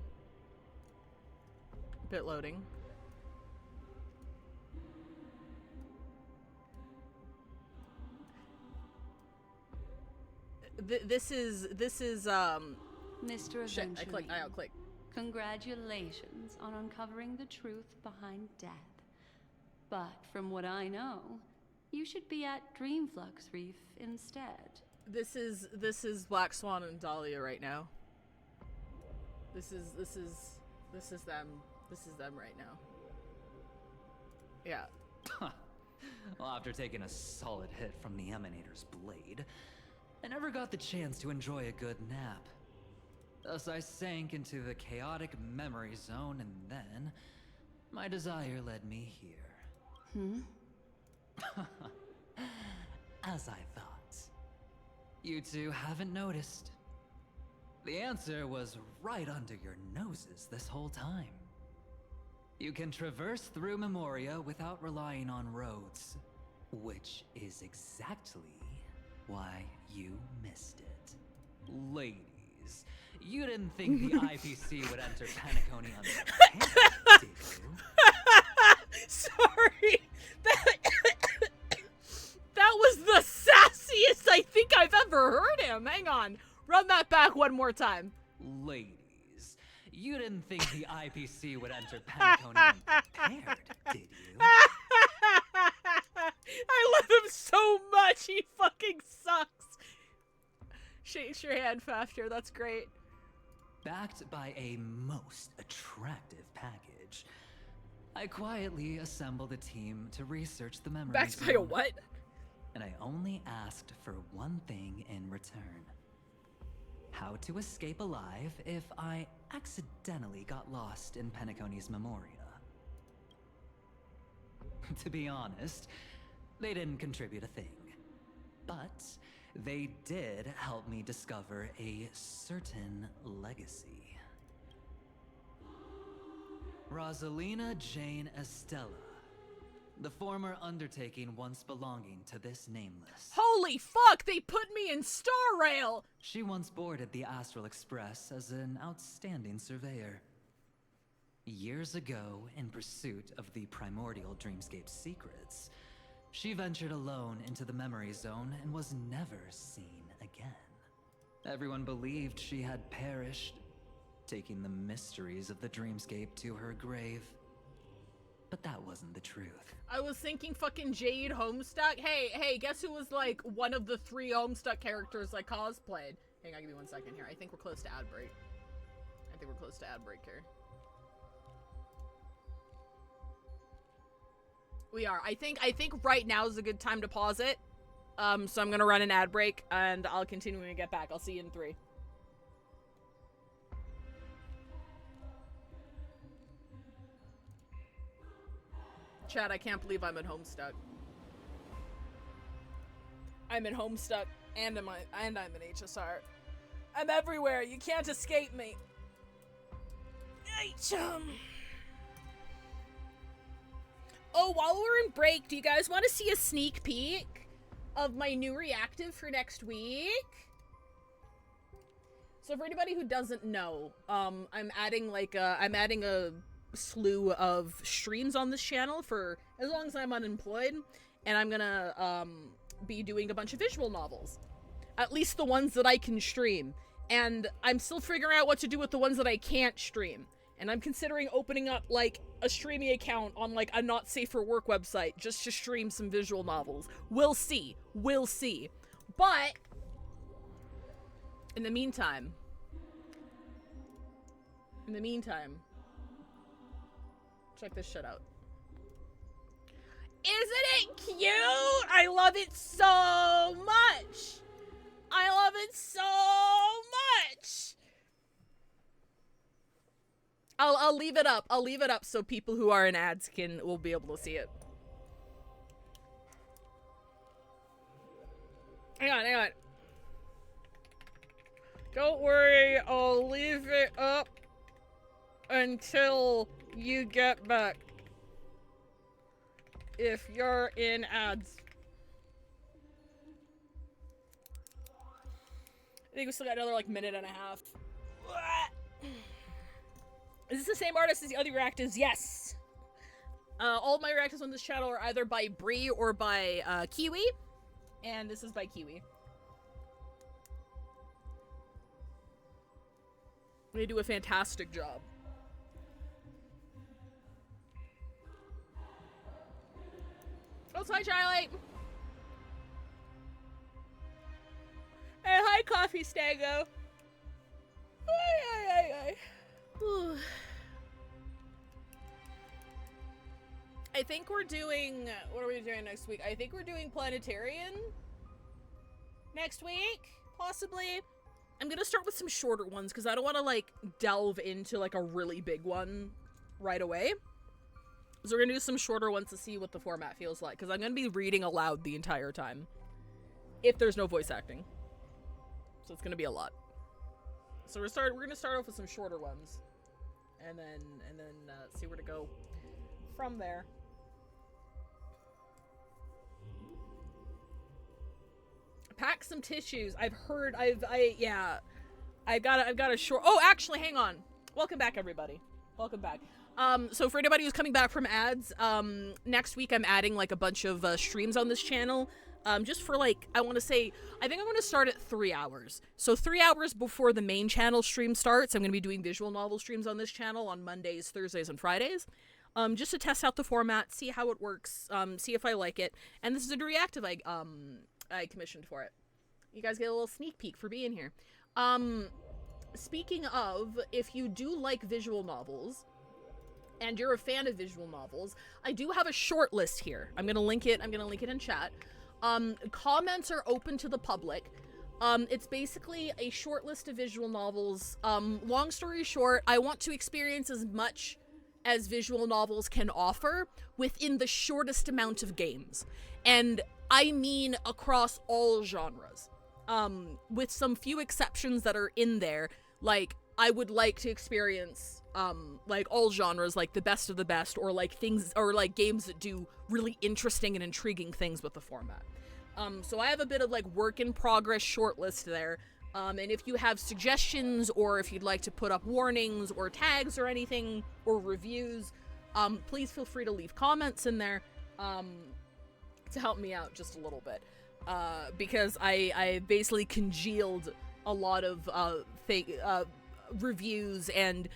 Bit loading. This is Mr. shit, I click. I'll click. Congratulations on uncovering the truth behind death. But from what I know, you should be at Dreamflux Reef instead. This is Black Swan and Dahlia right now. This is them. This is them right now. Yeah. Well, after taking a solid hit from the Emanator's blade, I never got the chance to enjoy a good nap. Thus I sank into the chaotic memory zone, and then my desire led me here. As I thought. You two haven't noticed. The answer was right under your noses this whole time. You can traverse through Memoria without relying on roads, which is exactly why you missed it. Ladies, you didn't think the IPC would enter Penacony unprepared, did you? Sorry. That was the sassiest I think I've ever heard him. Hang on. Run that back one more time. Ladies, you didn't think the IPC would enter Penacony unprepared, did you? I love him so much. He fucking sucks. Shake your hand, Fafter. That's great. Backed by a most attractive package, I quietly assembled a team to research the memories. Backed by a what? And I only asked for one thing in return. How to escape alive if I accidentally got lost in Penacony's Memoria. To be honest, they didn't contribute a thing. But they did help me discover a certain legacy. Rosalina Jane Estella. The former undertaking once belonging to this nameless. Holy fuck, they put me in Star Rail! She once boarded the Astral Express as an outstanding surveyor. Years ago, in pursuit of the primordial dreamscape secrets, she ventured alone into the memory zone and was never seen again. Everyone believed she had perished, taking the mysteries of the dreamscape to her grave. But that wasn't the truth. I was thinking fucking Jade Homestuck. Hey, guess who was like one of the 3 Homestuck characters I cosplayed? Hang on, give me 1 second here. I think we're close to ad break. Here. We are. I think right now is a good time to pause it. So I'm gonna run an ad break and I'll continue when we get back. I'll see you in 3. Chad, I can't believe I'm in Homestuck. I'm in Homestuck and I'm in HSR. I'm everywhere. You can't escape me. Hey, chum. Oh, while we're in break, do you guys want to see a sneak peek of my new reactive for next week? So for anybody who doesn't know, I'm adding a slew of streams on this channel for as long as I'm unemployed, and I'm gonna be doing a bunch of visual novels, at least the ones that I can stream, and I'm still figuring out what to do with the ones that I can't stream, and I'm considering opening up like a streaming account on like a not safe for work website just to stream some visual novels. We'll see, but in the meantime, check this shit out. Isn't it cute? I love it so much. I'll leave it up. I'll leave it up so people who are in ads will be able to see it. Hang on. Don't worry, I'll leave it up until you get back. If you're in ads. I think we still got another like minute and a half. Is this the same artist as the other reactives? Yes. All of my reactives on this channel are either by Bree or by Kiwi. And this is by Kiwi. They do a fantastic job. Oh, hi, Charlie. Hey, hi, Coffee Stago. I think we're doing... What are we doing next week? I think we're doing Planetarian next week, possibly. I'm gonna start with some shorter ones because I don't want to, like, delve into, like, a really big one right away. So we're gonna do some shorter ones to see what the format feels like because I'm gonna be reading aloud the entire time if there's no voice acting. So it's gonna be a lot. So we're gonna start off with some shorter ones, and then see where to go from there. Pack some tissues. I've heard. Yeah. I've got a short. Oh, actually, hang on. Welcome back, everybody. Welcome back. So for anybody who's coming back from ads, next week I'm adding like a bunch of streams on this channel. Just for like, I think I'm going to start at 3 hours. So 3 hours before the main channel stream starts, I'm going to be doing visual novel streams on this channel on Mondays, Thursdays, and Fridays. Just to test out the format, see how it works, see if I like it. And this is a reactive I commissioned for it. You guys get a little sneak peek for being here. Speaking of, if you do like visual novels, and you're a fan of visual novels, I do have a short list here. I'm going to link it in chat. Comments are open to the public. It's basically a short list of visual novels. Long story short, I want to experience as much as visual novels can offer within the shortest amount of games. And I mean across all genres. With some few exceptions that are in there, like, I would like to experience, like, all genres, like, the best of the best, or, like, things, or, like, games that do really interesting and intriguing things with the format. So I have a bit of, like, work in progress shortlist there, and if you have suggestions, or if you'd like to put up warnings, or tags, or anything, or reviews, please feel free to leave comments in there, to help me out just a little bit. Because I basically congealed a lot of reviews and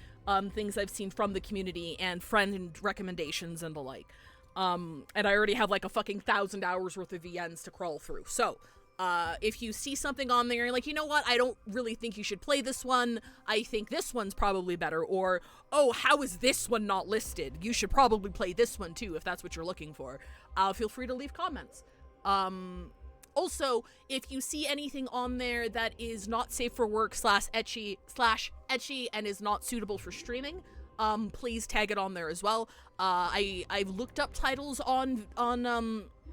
things I've seen from the community and friend recommendations and the like. And I already have like a fucking 1,000 hours worth of VNs to crawl through. So if you see something on there, you're like, you know what, I don't really think you should play this one. I think this one's probably better. Or, oh, how is this one not listed? You should probably play this one too if that's what you're looking for. Feel free to leave comments. Also, if you see anything on there that is not safe for work /etchy and is not suitable for streaming, please tag it on there as well. I've looked up titles on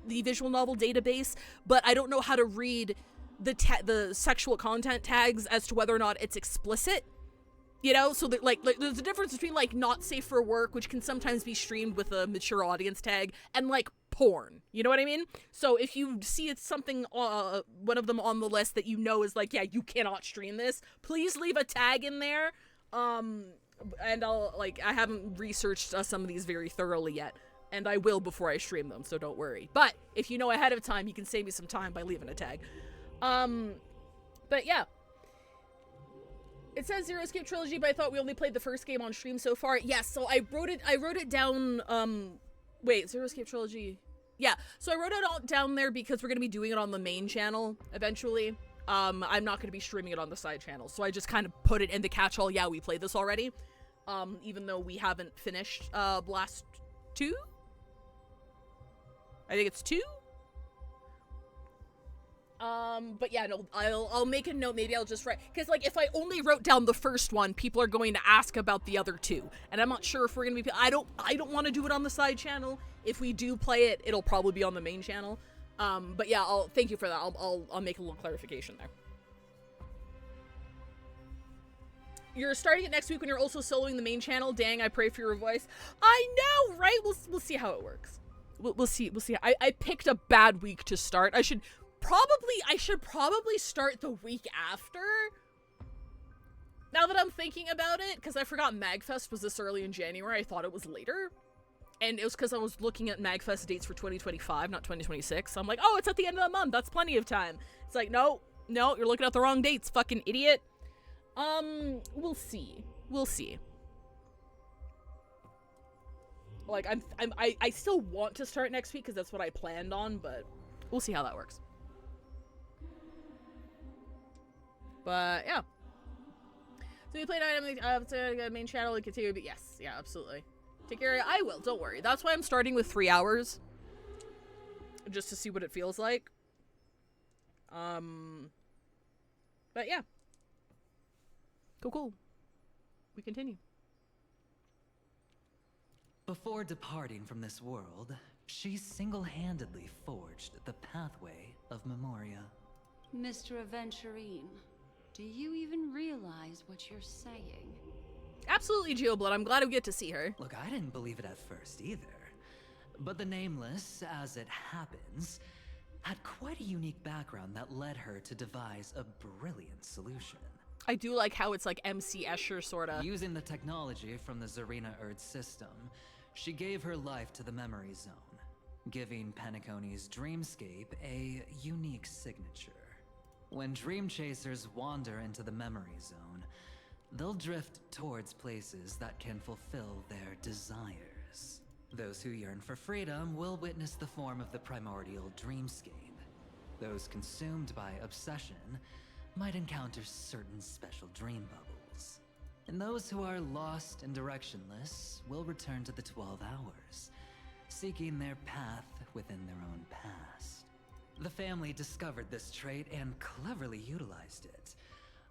the visual novel database, but I don't know how to read the sexual content tags as to whether or not it's explicit. You know, so that, like there's a difference between, like, not safe for work, which can sometimes be streamed with a mature audience tag, and, like, porn. You know what I mean? So if you see it's something, one of them on the list that you know is like, yeah, you cannot stream this, please leave a tag in there. And I haven't researched some of these very thoroughly yet, and I will before I stream them, so don't worry. But if you know ahead of time, you can save me some time by leaving a tag. But yeah. It says Zero Escape Trilogy, but I thought we only played the first game on stream so far. Yes, so I wrote it down, wait, Zero Escape Trilogy. Yeah, so I wrote it all down there because we're going to be doing it on the main channel eventually. I'm not going to be streaming it on the side channel, so I just kind of put it in the catch-all, yeah, we played this already. Even though we haven't finished, Blast 2? I think it's 2? But yeah, no, I'll make a note. Maybe I'll just write, because like if I only wrote down the first one, people are going to ask about the other two, and I'm not sure if we're gonna be. I don't want to do it on the side channel. If we do play it, it'll probably be on the main channel. But yeah, thank you for that. I'll make a little clarification there. You're starting it next week when you're also soloing the main channel. Dang, I pray for your voice. I know, right? We'll see how it works. We'll see. I picked a bad week to start. I should probably start the week after. Now that I'm thinking about it, because I forgot MagFest was this early in January. I thought it was later. And it was because I was looking at MagFest dates for 2025, not 2026. So I'm like, oh, it's at the end of the month. That's plenty of time. It's like, no, you're looking at the wrong dates, fucking idiot. We'll see. Like, I still want to start next week because that's what I planned on, but we'll see how that works. But yeah. So we played item main channel and continue, but yes, yeah, absolutely. Take care. I will. Don't worry. That's why I'm starting with 3 hours, just to see what it feels like. But yeah. Cool. We continue. Before departing from this world, she single-handedly forged the pathway of Memoria. Mr. Aventurine, do you even realize what you're saying? Absolutely, Geoblood. I'm glad we get to see her. Look, I didn't believe it at first either. But the Nameless, as it happens, had quite a unique background that led her to devise a brilliant solution. I do like how it's like MC Escher, sorta. Using the technology from the Zarina Erd system, she gave her life to the Memory Zone, giving Penacony's dreamscape a unique signature. When dream chasers wander into the Memory Zone, they'll drift towards places that can fulfill their desires. Those who yearn for freedom will witness the form of the primordial dreamscape. Those consumed by obsession might encounter certain special dream bubbles. And those who are lost and directionless will return to the 12 hours, seeking their path within their own past. The family discovered this trait and cleverly utilized it,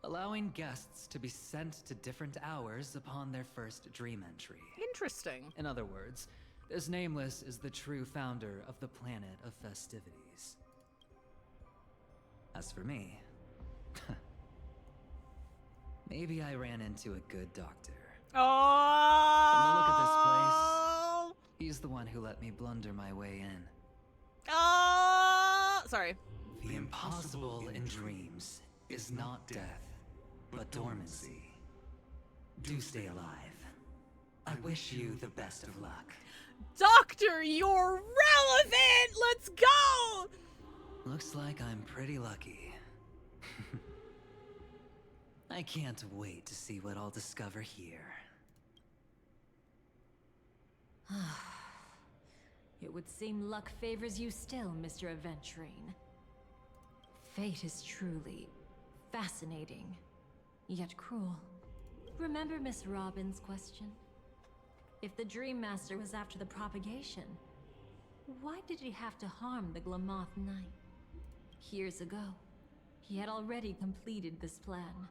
allowing guests to be sent to different hours upon their first dream entry. Interesting. In other words, this Nameless is the true founder of the planet of festivities. As for me, maybe I ran into a good doctor. Oh! From the look of this place, he's the one who let me blunder my way in. Oh! Sorry. The impossible in dreams is not death, but dormancy. Do stay alive. I wish you the best of luck. Doctor, you're relevant! Let's go! Looks like I'm pretty lucky. I can't wait to see what I'll discover here. It would seem luck favors you still, Mr. Aventurine. Fate is truly fascinating, yet cruel. Remember Miss Robin's question? If the Dream Master was after the propagation, why did he have to harm the Glamoth Knight? Years ago, he had already completed this plan,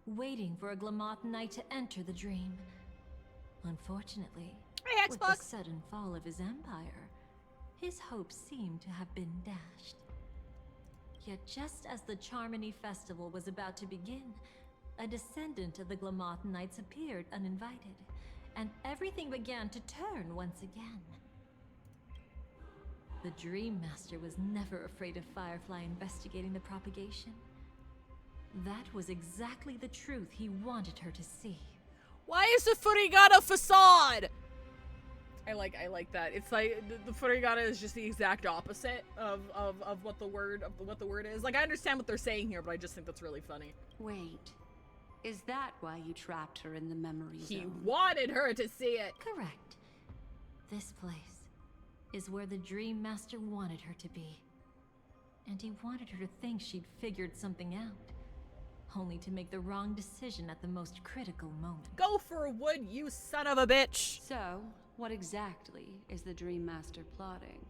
waiting for a Glamoth Knight to enter the dream. Unfortunately, with the sudden fall of his empire, his hopes seemed to have been dashed. Yet just as the Charmony Festival was about to begin, a descendant of the Glamoth Knights appeared uninvited, and everything began to turn once again. The Dream Master was never afraid of Firefly investigating the propagation. That was exactly the truth he wanted her to see. Why is the Furigata facade? I like that. It's like the Furigata is just the exact opposite of what the word is. Like, I understand what they're saying here, but I just think that's really funny. Wait, is that why you trapped her in the memory zone? He wanted her to see it. Correct. This place is where the Dream Master wanted her to be. And he wanted her to think she'd figured something out, only to make the wrong decision at the most critical moment. Go for wood, you son of a bitch! So, what exactly is the Dream Master plotting?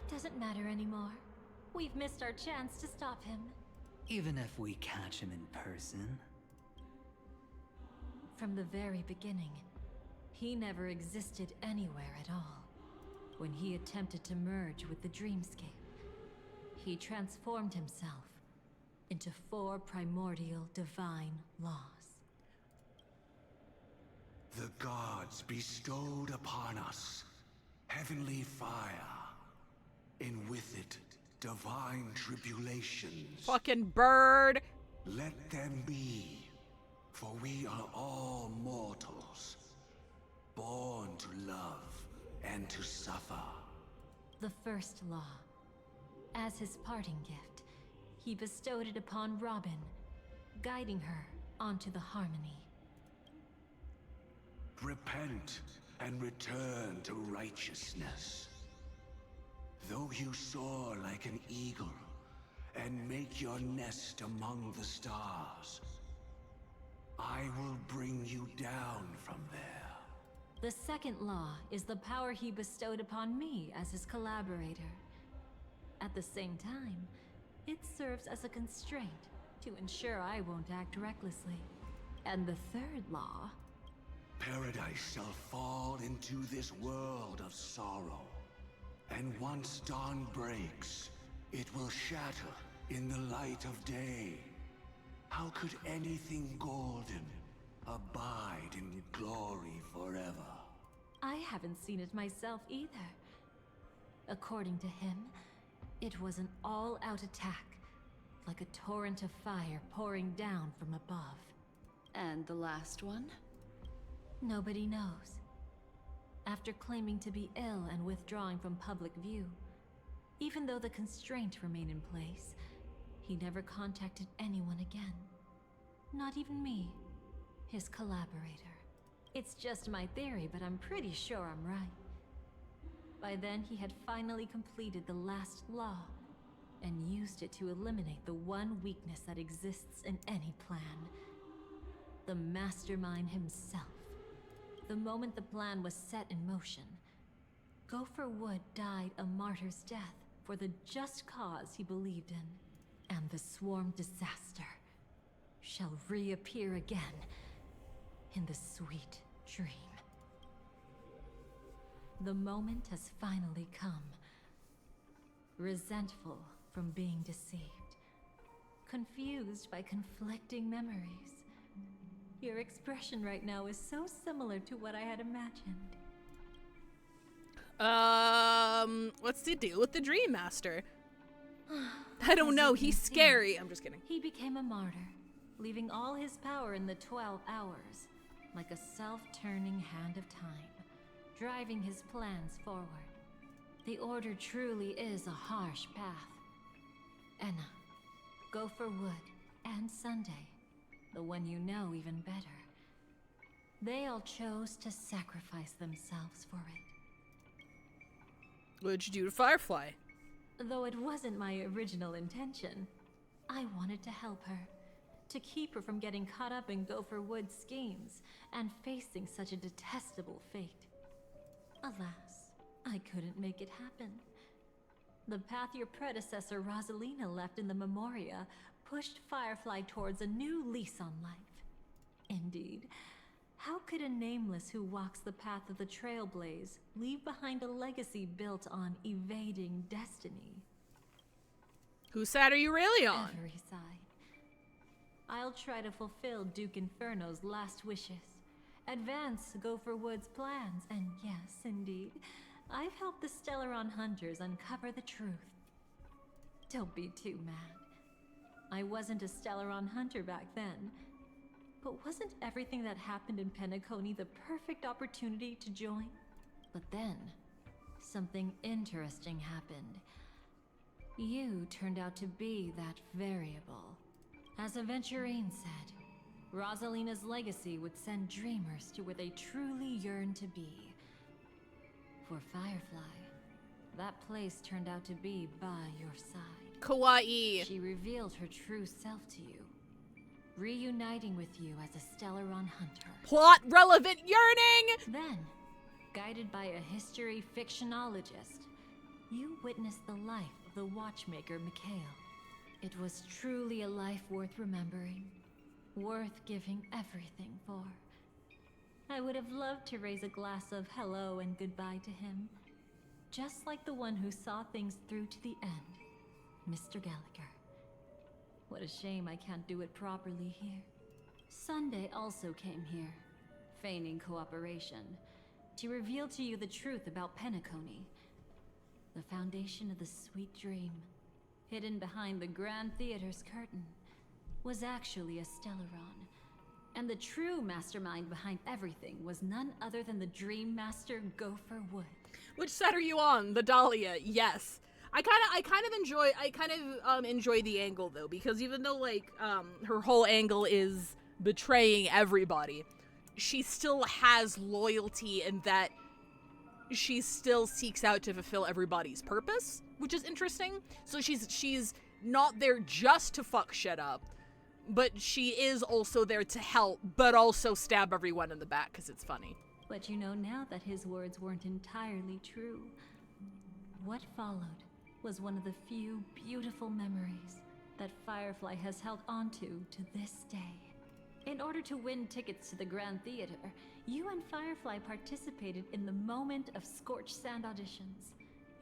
It doesn't matter anymore. We've missed our chance to stop him. Even if we catch him in person? From the very beginning, he never existed anywhere at all. When he attempted to merge with the dreamscape, he transformed himself into 4 primordial divine laws. The gods bestowed upon us heavenly fire, and with it, divine tribulations. Fucking bird! Let them be, for we are all mortals, born to love and to suffer. The first law. As his parting gift, he bestowed it upon Robin, guiding her onto the harmony. Repent and return to righteousness. Though you soar like an eagle and make your nest among the stars, I will bring you down from there. The second law is the power he bestowed upon me as his collaborator. At the same time, it serves as a constraint to ensure I won't act recklessly. And the third law... Paradise shall fall into this world of sorrow. And once dawn breaks, it will shatter in the light of day. How could anything golden abide in glory forever? I haven't seen it myself either. According to him, it was an all-out attack, like a torrent of fire pouring down from above. And the last one? Nobody knows. After claiming to be ill and withdrawing from public view, even though the constraint remained in place, he never contacted anyone again. Not even me, his collaborator. It's just my theory, but I'm pretty sure I'm right. By then, he had finally completed the last law, and used it to eliminate the one weakness that exists in any plan. The mastermind himself. The moment the plan was set in motion, Gopher Wood died a martyr's death for the just cause he believed in. And the swarm disaster shall reappear again in the sweet dream. The moment has finally come. Resentful from being deceived. Confused by conflicting memories. Your expression right now is so similar to what I had imagined. What's the deal with the Dream Master? I don't know, he's scary. I'm just kidding. He became a martyr, leaving all his power in the 12 hours, like a self-turning hand of time, driving his plans forward. The Order truly is a harsh path. Enna, Gopher Wood, and Sunday, the one you know even better. They all chose to sacrifice themselves for it. What did you do to Firefly? Though it wasn't my original intention, I wanted to help her. To keep her from getting caught up in Gopher Wood's schemes and facing such a detestable fate. Alas, I couldn't make it happen. The path your predecessor Rosalina left in the Memoria pushed Firefly towards a new lease on life. Indeed, how could a nameless who walks the path of the Trailblaze leave behind a legacy built on evading destiny? Whose side are you really on? Every side. I'll try to fulfill Duke Inferno's last wishes, advance Gopher Wood's plans, and yes, indeed, I've helped the Stellaron Hunters uncover the truth. Don't be too mad. I wasn't a Stellaron Hunter back then, but wasn't everything that happened in Penacony the perfect opportunity to join? But then, something interesting happened. You turned out to be that variable. As Aventurine said, Rosalina's legacy would send dreamers to where they truly yearn to be. For Firefly, that place turned out to be by your side. Kawaii. She revealed her true self to you, reuniting with you as a Stellaron Hunter. Plot-relevant yearning! Then, guided by a history fictionologist, you witnessed the life of the watchmaker Mikhail. It was truly a life worth remembering, worth giving everything for. I would have loved to raise a glass of hello and goodbye to him, just like the one who saw things through to the end, Mr. Gallagher. What a shame I can't do it properly here. Sunday also came here, feigning cooperation, to reveal to you the truth about Penacony, the foundation of the sweet dream, hidden behind the Grand Theater's curtain, was actually a Stellaron. And the true mastermind behind everything was none other than the Dream Master Gopher Wood. Which set are you on? The Dahlia, yes. I kind of enjoy the angle though, because even though like her whole angle is betraying everybody, she still has loyalty in that she still seeks out to fulfill everybody's purpose, which is interesting. So she's not there just to fuck shit up, but she is also there to help, but also stab everyone in the back because it's funny. But you know now that his words weren't entirely true. What followed was one of the few beautiful memories that Firefly has held onto to this day. In order to win tickets to the Grand Theater, you and Firefly participated in the moment of scorched sand auditions.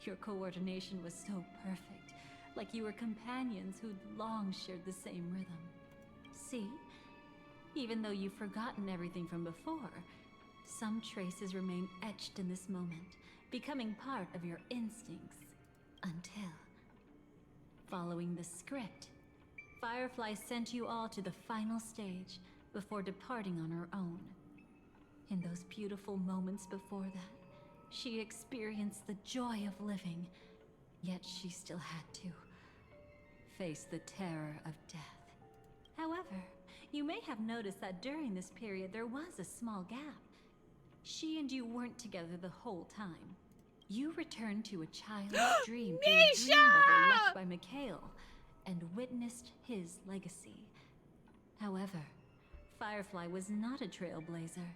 Your coordination was so perfect, like you were companions who'd long shared the same rhythm. See? Even though you've forgotten everything from before, some traces remain etched in this moment, becoming part of your instincts. Until, following the script, Firefly sent you all to the final stage before departing on her own. In those beautiful moments before that, she experienced the joy of living, yet she still had to face the terror of death. However, you may have noticed that during this period there was a small gap. She and you weren't together the whole time. You returned to a child's dream through a dream bubble left by Mikhail and witnessed his legacy. However, Firefly was not a trailblazer,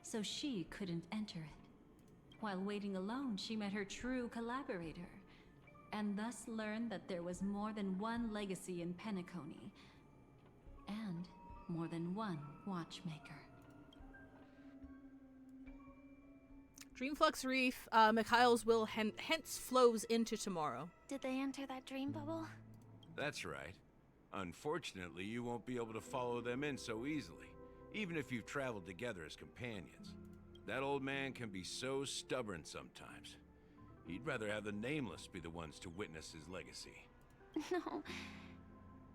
so she couldn't enter it. While waiting alone, she met her true collaborator, and thus learned that there was more than one legacy in Penacony, and more than one watchmaker. Dreamflux Reef, Mikhail's will hence flows into tomorrow. Did they enter that dream bubble? That's right. Unfortunately, you won't be able to follow them in so easily, even if you've traveled together as companions. That old man can be so stubborn sometimes. He'd rather have the Nameless be the ones to witness his legacy. No,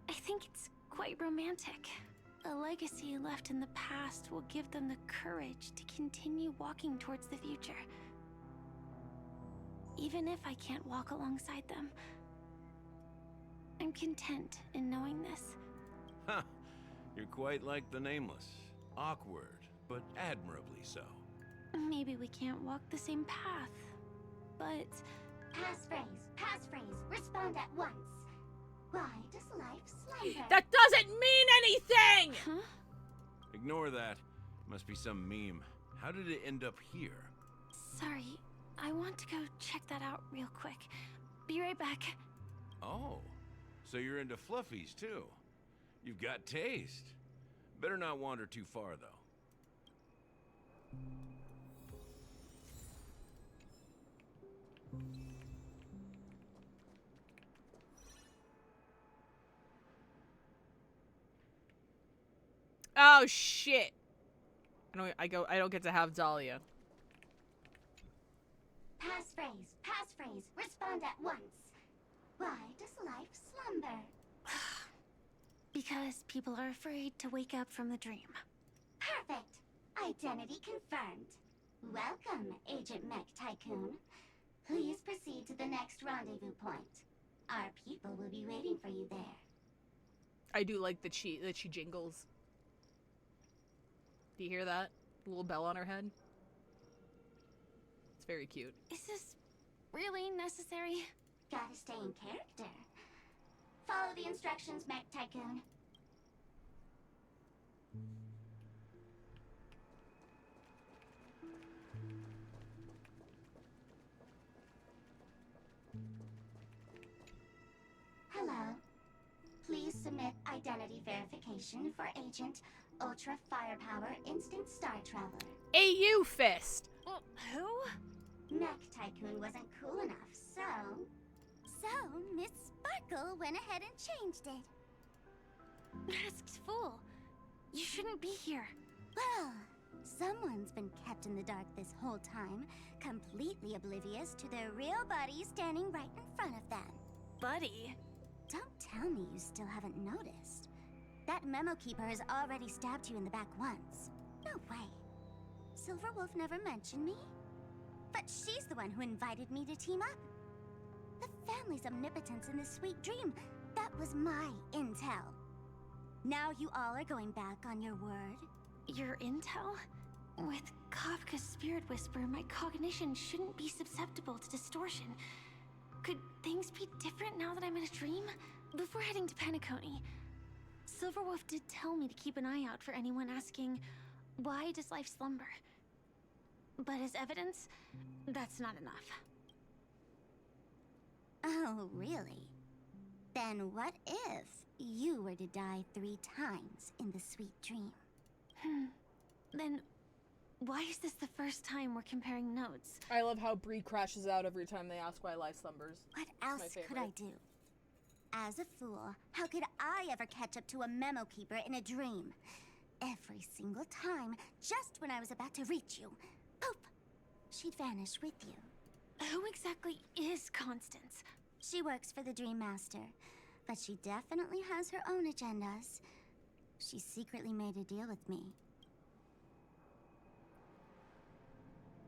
I think it's quite romantic. A legacy left in the past will give them the courage to continue walking towards the future. Even if I can't walk alongside them, I'm content in knowing this. Huh. You're quite like the Nameless. Awkward, but admirably so. Maybe we can't walk the same path, but... Passphrase, respond at once. Why does life slumber? That doesn't mean anything! Huh? Ignore that. Must be some meme. How did it end up here? Sorry, I want to go check that out real quick. Be right back. Oh, so you're into fluffies too. You've got taste. Better not wander too far though. Oh shit! I don't get to have Dahlia. Passphrase, respond at once. Why does life slumber? Because people are afraid to wake up from the dream. Perfect. Identity confirmed. Welcome, Agent Mech Tycoon. Please proceed to the next rendezvous point. Our people will be waiting for you there. I do like that she jingles. Do you hear that? A little bell on her head. It's very cute. Is this really necessary? Gotta stay in character. Follow the instructions, Mech Tycoon. activation for Agent Ultra Firepower Instant Star Traveler. AU Fist! Who? Mech Tycoon wasn't cool enough, so Miss Sparkle went ahead and changed it. Masked fool. You shouldn't be here. Well, someone's been kept in the dark this whole time, completely oblivious to their real buddy standing right in front of them. Buddy? Don't tell me you still haven't noticed. That memo keeper has already stabbed you in the back once. No way. Silverwolf never mentioned me. But she's the one who invited me to team up. The family's omnipotence in this sweet dream, that was my intel. Now you all are going back on your word? Your intel? With Kafka's spirit whisper, my cognition shouldn't be susceptible to distortion. Could things be different now that I'm in a dream? Before heading to Penacony, Silverwolf did tell me to keep an eye out for anyone asking, why does life slumber? But as evidence, that's not enough. Oh, really? Then what if you were to die 3 times in the sweet dream? Then why is this the first time we're comparing notes? I love how Bree crashes out every time they ask why life slumbers. What else could I do? As a fool, how could I ever catch up to a memo keeper in a dream? Every single time, just when I was about to reach you, poof, she'd vanish with you. Who exactly is Constance? She works for the Dream Master, but she definitely has her own agendas. She secretly made a deal with me.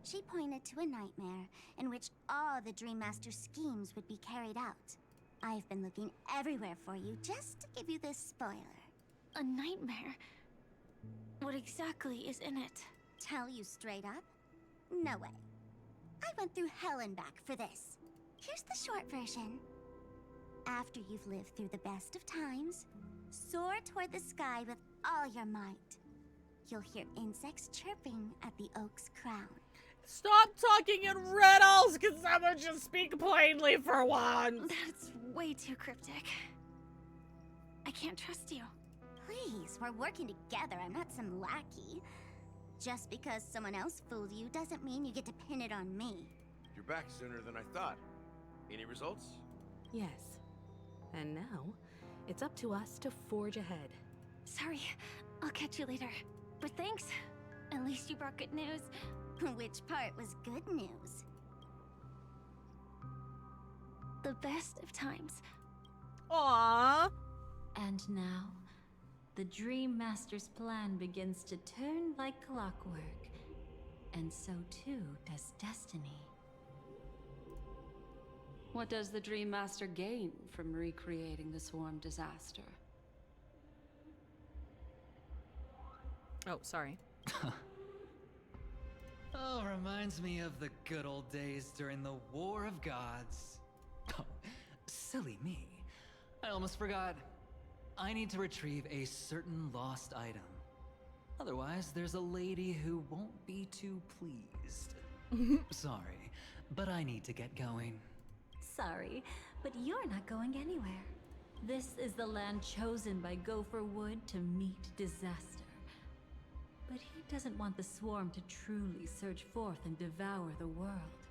She pointed to a nightmare in which all the Dream Master schemes would be carried out. I've been looking everywhere for you just to give you this spoiler. A nightmare? What exactly is in it? Tell you straight up? No way. I went through hell and back for this. Here's the short version. After you've lived through the best of times, soar toward the sky with all your might. You'll hear insects chirping at the oak's crown. Stop talking in riddles! Can someone just speak plainly for once? That's way too cryptic. I can't trust you. Please, we're working together. I'm not some lackey. Just because someone else fooled you doesn't mean you get to pin it on me. You're back sooner than I thought. Any results? Yes. And now, it's up to us to forge ahead. Sorry, I'll catch you later. But thanks. At least you brought good news. Which part was good news? The best of times. Aww. And now, the Dream Master's plan begins to turn like clockwork. And so too does destiny. What does the Dream Master gain from recreating the swarm disaster? Oh, sorry. Oh, reminds me of the good old days during the War of Gods. Oh, silly me. I almost forgot. I need to retrieve a certain lost item. Otherwise, there's a lady who won't be too pleased. Sorry, but I need to get going. Sorry, but you're not going anywhere. This is the land chosen by Gopher Wood to meet disaster. But he doesn't want the swarm to truly surge forth and devour the world.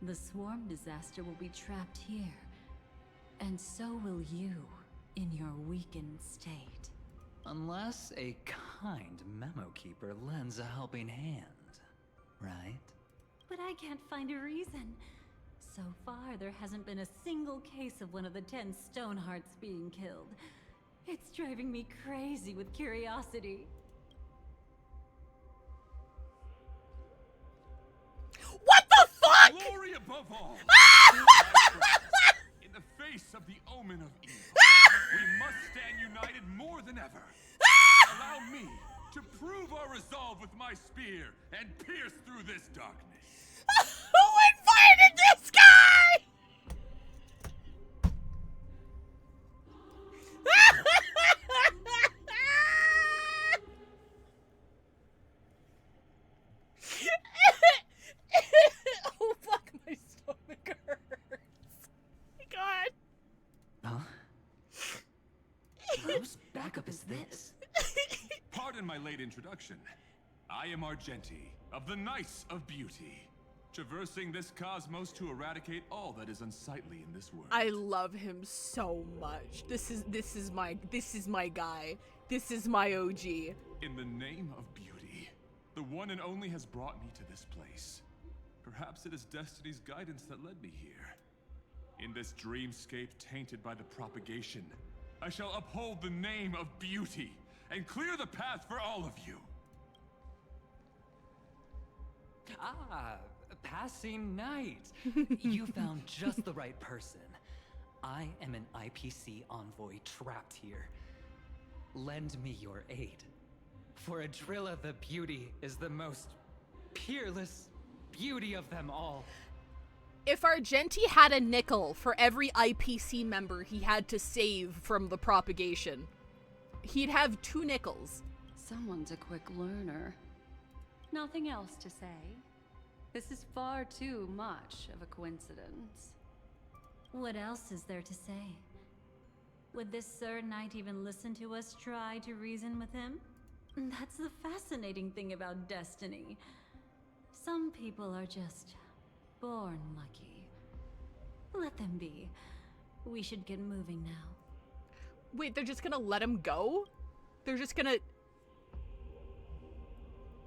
The swarm disaster will be trapped here, and so will you in your weakened state. Unless a kind memo keeper lends a helping hand, right? But I can't find a reason. So far, there hasn't been a single case of one of the 10 Stonehearts being killed. It's driving me crazy with curiosity. What the fuck?! Glory above all! In the face of the omen of evil, we must stand united more than ever. Allow me to prove our resolve with my spear and pierce through this darkness. Who invited this guy?! Oh fuck, my stomach hurts. God. Huh? Whose backup is this? Pardon my late introduction. I am Argenti, of the Knights of Beauty, traversing this cosmos to eradicate all that is unsightly in this world. I love him so much. This is my guy. This is my OG. In the name of beauty, the one and only has brought me to this place. Perhaps it is destiny's guidance that led me here. In this dreamscape tainted by the propagation, I shall uphold the name of beauty and clear the path for all of you. Ah, passing night. You found just the right person. I am an IPC envoy trapped here. Lend me your aid. For Adrilla the Beauty is the most peerless beauty of them all. If Argenti had a nickel for every IPC member he had to save from the propagation, he'd have 2 nickels. Someone's a quick learner. Nothing else to say. This is far too much of a coincidence. What else is there to say? Would this Sir Knight even listen to us try to reason with him? That's the fascinating thing about destiny. Some people are just born lucky. Let them be. We should get moving now. Wait, they're just gonna let him go? They're just gonna...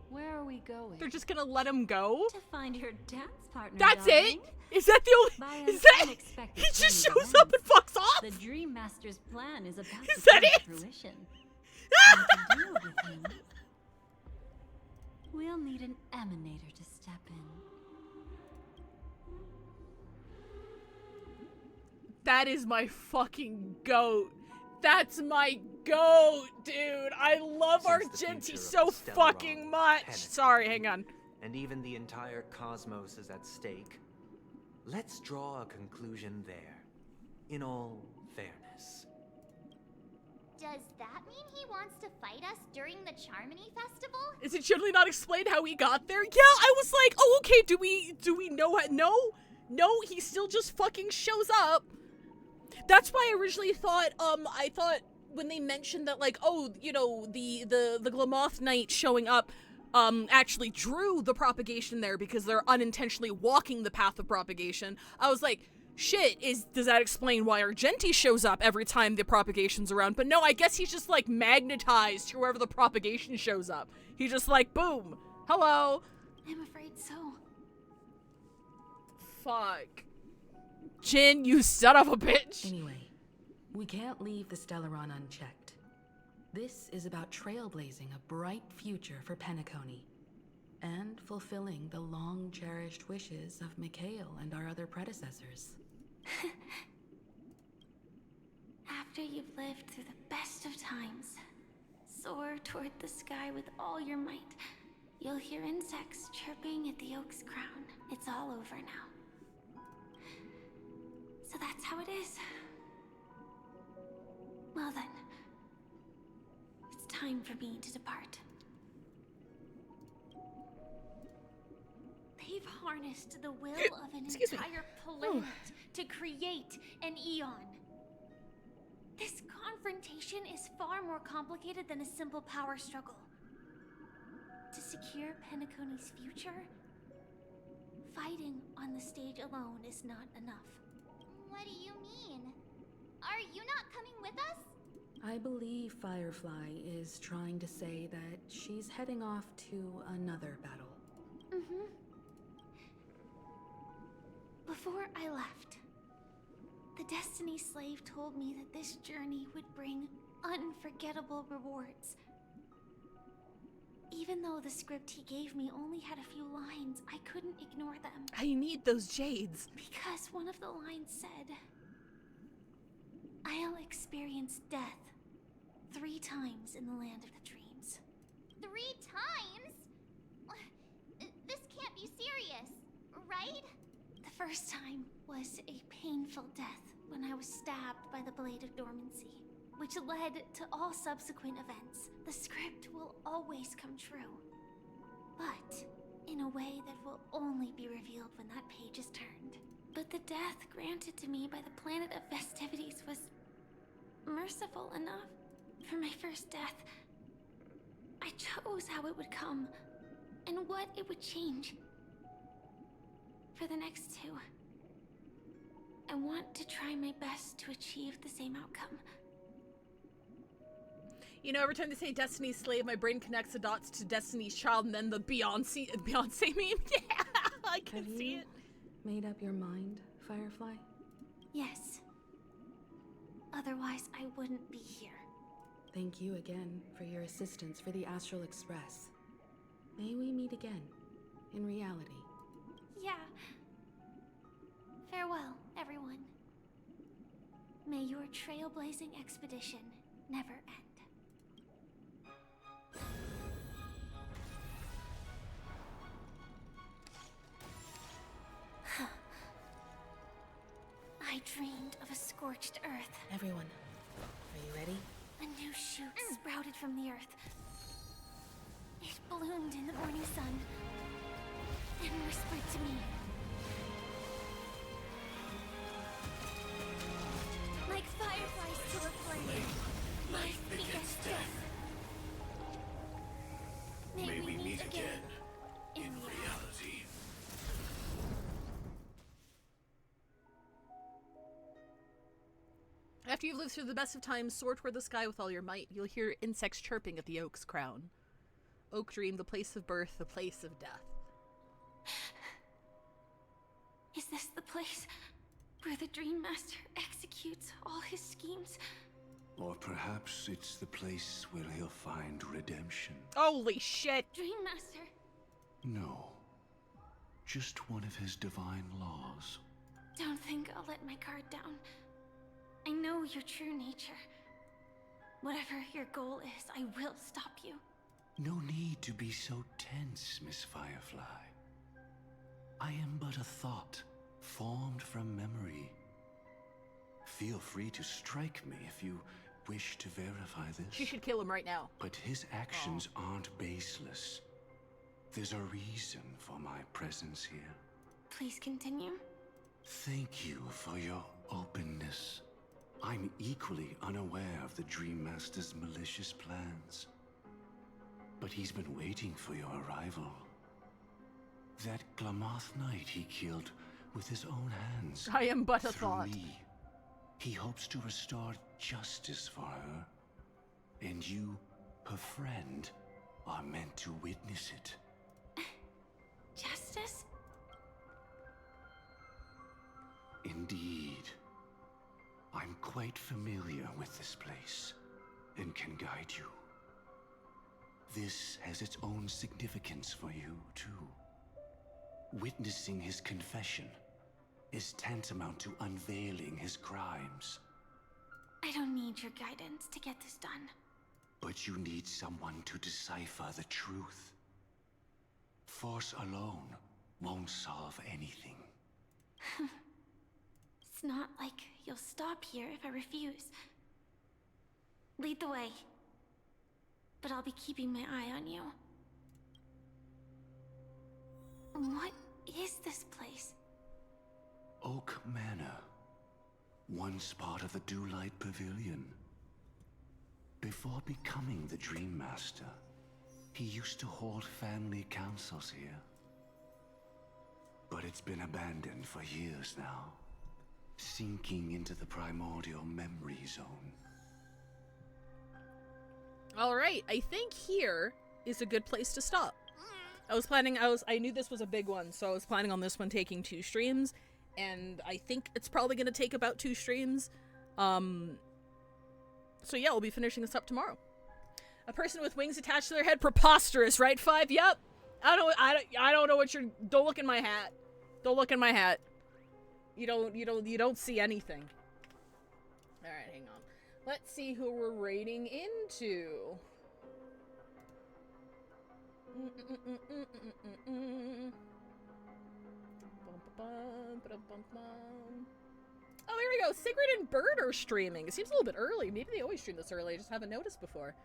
Where are we going? They're just gonna let him go? To find your dance partner, That's darling. it? Is that the only... Is that... He just shows up and fucks off? The Dream Master's plan is about Is to that come it? to fruition. And to deal with him, we'll need an emanator to step in. That is my fucking goat. That's my goat, dude. I love Argenti so fucking much. Sorry, hang on. And even the entire cosmos is at stake. Let's draw a conclusion there, in all fairness. Does that mean he wants to fight us during the Charmony Festival? Is it generally not explained how he got there? Yeah, I was like, oh, okay, do we know how? No, he still just fucking shows up. That's why I originally thought, I thought when they mentioned that, like, oh, you know, the Glamoth Knight showing up, actually drew the propagation there because they're unintentionally walking the path of propagation. I was like, shit, does that explain why Argenti shows up every time the propagation's around? But no, I guess he's just, like, magnetized to wherever the propagation shows up. He's just like, boom, hello. I'm afraid so. Fuck. Jin, you son of a bitch. Anyway, we can't leave the Stellaron unchecked. This is about trailblazing a bright future for Penacony, and fulfilling the long-cherished wishes of Mikhail and our other predecessors. After you've lived through the best of times, soar toward the sky with all your might. You'll hear insects chirping at the oak's crown. It's all over now. So that's how it is. Well then, it's time for me to depart. They've harnessed the will of an entire planet to create an eon. This confrontation is far more complicated than a simple power struggle. To secure Penacony's future, fighting on the stage alone is not enough. What do you mean? Are you not coming with us? I believe Firefly is trying to say that she's heading off to another battle. Mm-hmm. Before I left, the Destiny Slave told me that this journey would bring unforgettable rewards. Even though the script he gave me only had a few lines, I couldn't ignore them. I need those jades. Because one of the lines said, I'll experience death 3 times in the land of the dreams. 3 times? This can't be serious, right? The first time was a painful death when I was stabbed by the Blade of Dormancy, which led to all subsequent events. The script will always come true, but in a way that will only be revealed when that page is turned. But the death granted to me by the planet of festivities was merciful enough. For my first death, I chose how it would come and what it would change. For the next two, I want to try my best to achieve the same outcome. You know, every time they say Destiny's Slave, my brain connects the dots to Destiny's Child and then the Beyonce meme. Yeah, I can see it. Made up your mind, Firefly? Yes. Otherwise, I wouldn't be here. Thank you again for your assistance for the Astral Express. May we meet again, in reality. Yeah. Farewell, everyone. May your trailblazing expedition never end. I dreamed of a scorched earth. Everyone, are you ready? A new shoot sprouted from the earth. It bloomed in the morning sun and whispered to me. Like fireflies to a flame, life begets death. May we meet again in reality. After you've lived through the best of times, soar toward the sky with all your might. You'll hear insects chirping at the oak's crown. Oak Dream, the place of birth, the place of death. Is this the place where the Dream Master executes all his schemes? Or perhaps it's the place where he'll find redemption. Holy shit! Dream Master! No. Just one of his divine laws. Don't think I'll let my guard down. I know your true nature. Whatever your goal is, I will stop you. No need to be so tense, Miss Firefly. I am but a thought, formed from memory. Feel free to strike me if you wish to verify this. She should kill him right now. But his actions aren't baseless. There's a reason for my presence here. Please continue. Thank you for your openness. I'm equally unaware of the Dream Master's malicious plans. But he's been waiting for your arrival. That Glamoth knight he killed with his own hands. I am but a through thought. me. He hopes to restore justice for her. And you, her friend, are meant to witness it. Justice? Indeed. I'm quite familiar with this place, and can guide you. This has its own significance for you, too. Witnessing his confession is tantamount to unveiling his crimes. I don't need your guidance to get this done. But you need someone to decipher the truth. Force alone won't solve anything. It's not like you'll stop here if I refuse. Lead the way. But I'll be keeping my eye on you. What is this place? Oak Manor. Once part of the Dewlight Pavilion. Before becoming the Dream Master, he used to hold family councils here. But it's been abandoned for years now, sinking into the primordial memory zone. Alright, I think here is a good place to stop. I knew this was a big one, so I was planning on this one taking 2 streams, and I think it's probably going to take about 2 streams. So yeah, we'll be finishing this up tomorrow. A person with wings attached to their head, preposterous, right, 5? Yep. I don't know what you're. Don't look in my hat. Don't look in my hat. You don't see anything. All right, hang on. Let's see who we're raiding into. Oh, here we go. Sigrid and Bird are streaming. It seems a little bit early. Maybe they always stream this early. I just haven't noticed before.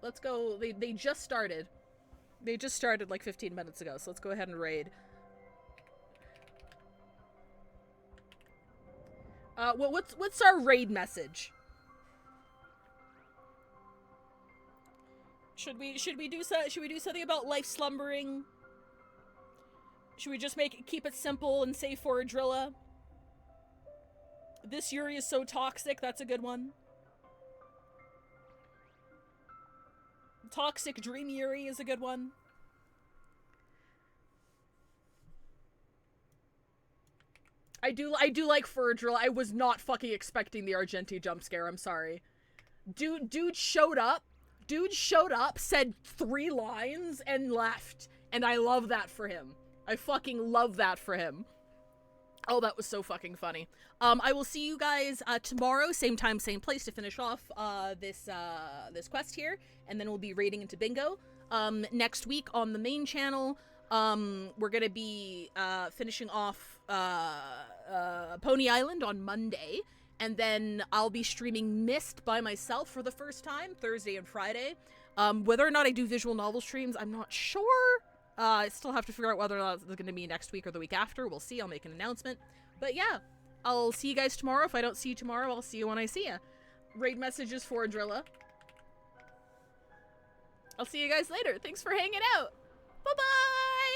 Let's go. They just started. They just started like 15 minutes ago, so let's go ahead and raid. What's our raid message? Should we do something about life slumbering? Should we just keep it simple and say for Drilla? This Yuri is so toxic, that's a good one. Toxic Dream Yuri is a good one. I do like Furdrill. I was not fucking expecting the Argenti jump scare, I'm sorry. Dude showed up, said 3 lines, and left. And I love that for him. I fucking love that for him. Oh, that was so fucking funny. I will see you guys tomorrow, same time, same place, to finish off this quest here, and then we'll be raiding into bingo. Next week on the main channel, we're gonna be finishing off Pony Island on Monday, and then I'll be streaming Myst by myself for the first time, Thursday and Friday. Whether or not I do visual novel streams, I'm not sure. I still have to figure out whether or not it's going to be next week or the week after. We'll see. I'll make an announcement. But yeah, I'll see you guys tomorrow. If I don't see you tomorrow, I'll see you when I see you. Raid messages for Drilla. I'll see you guys later. Thanks for hanging out. Bye-bye!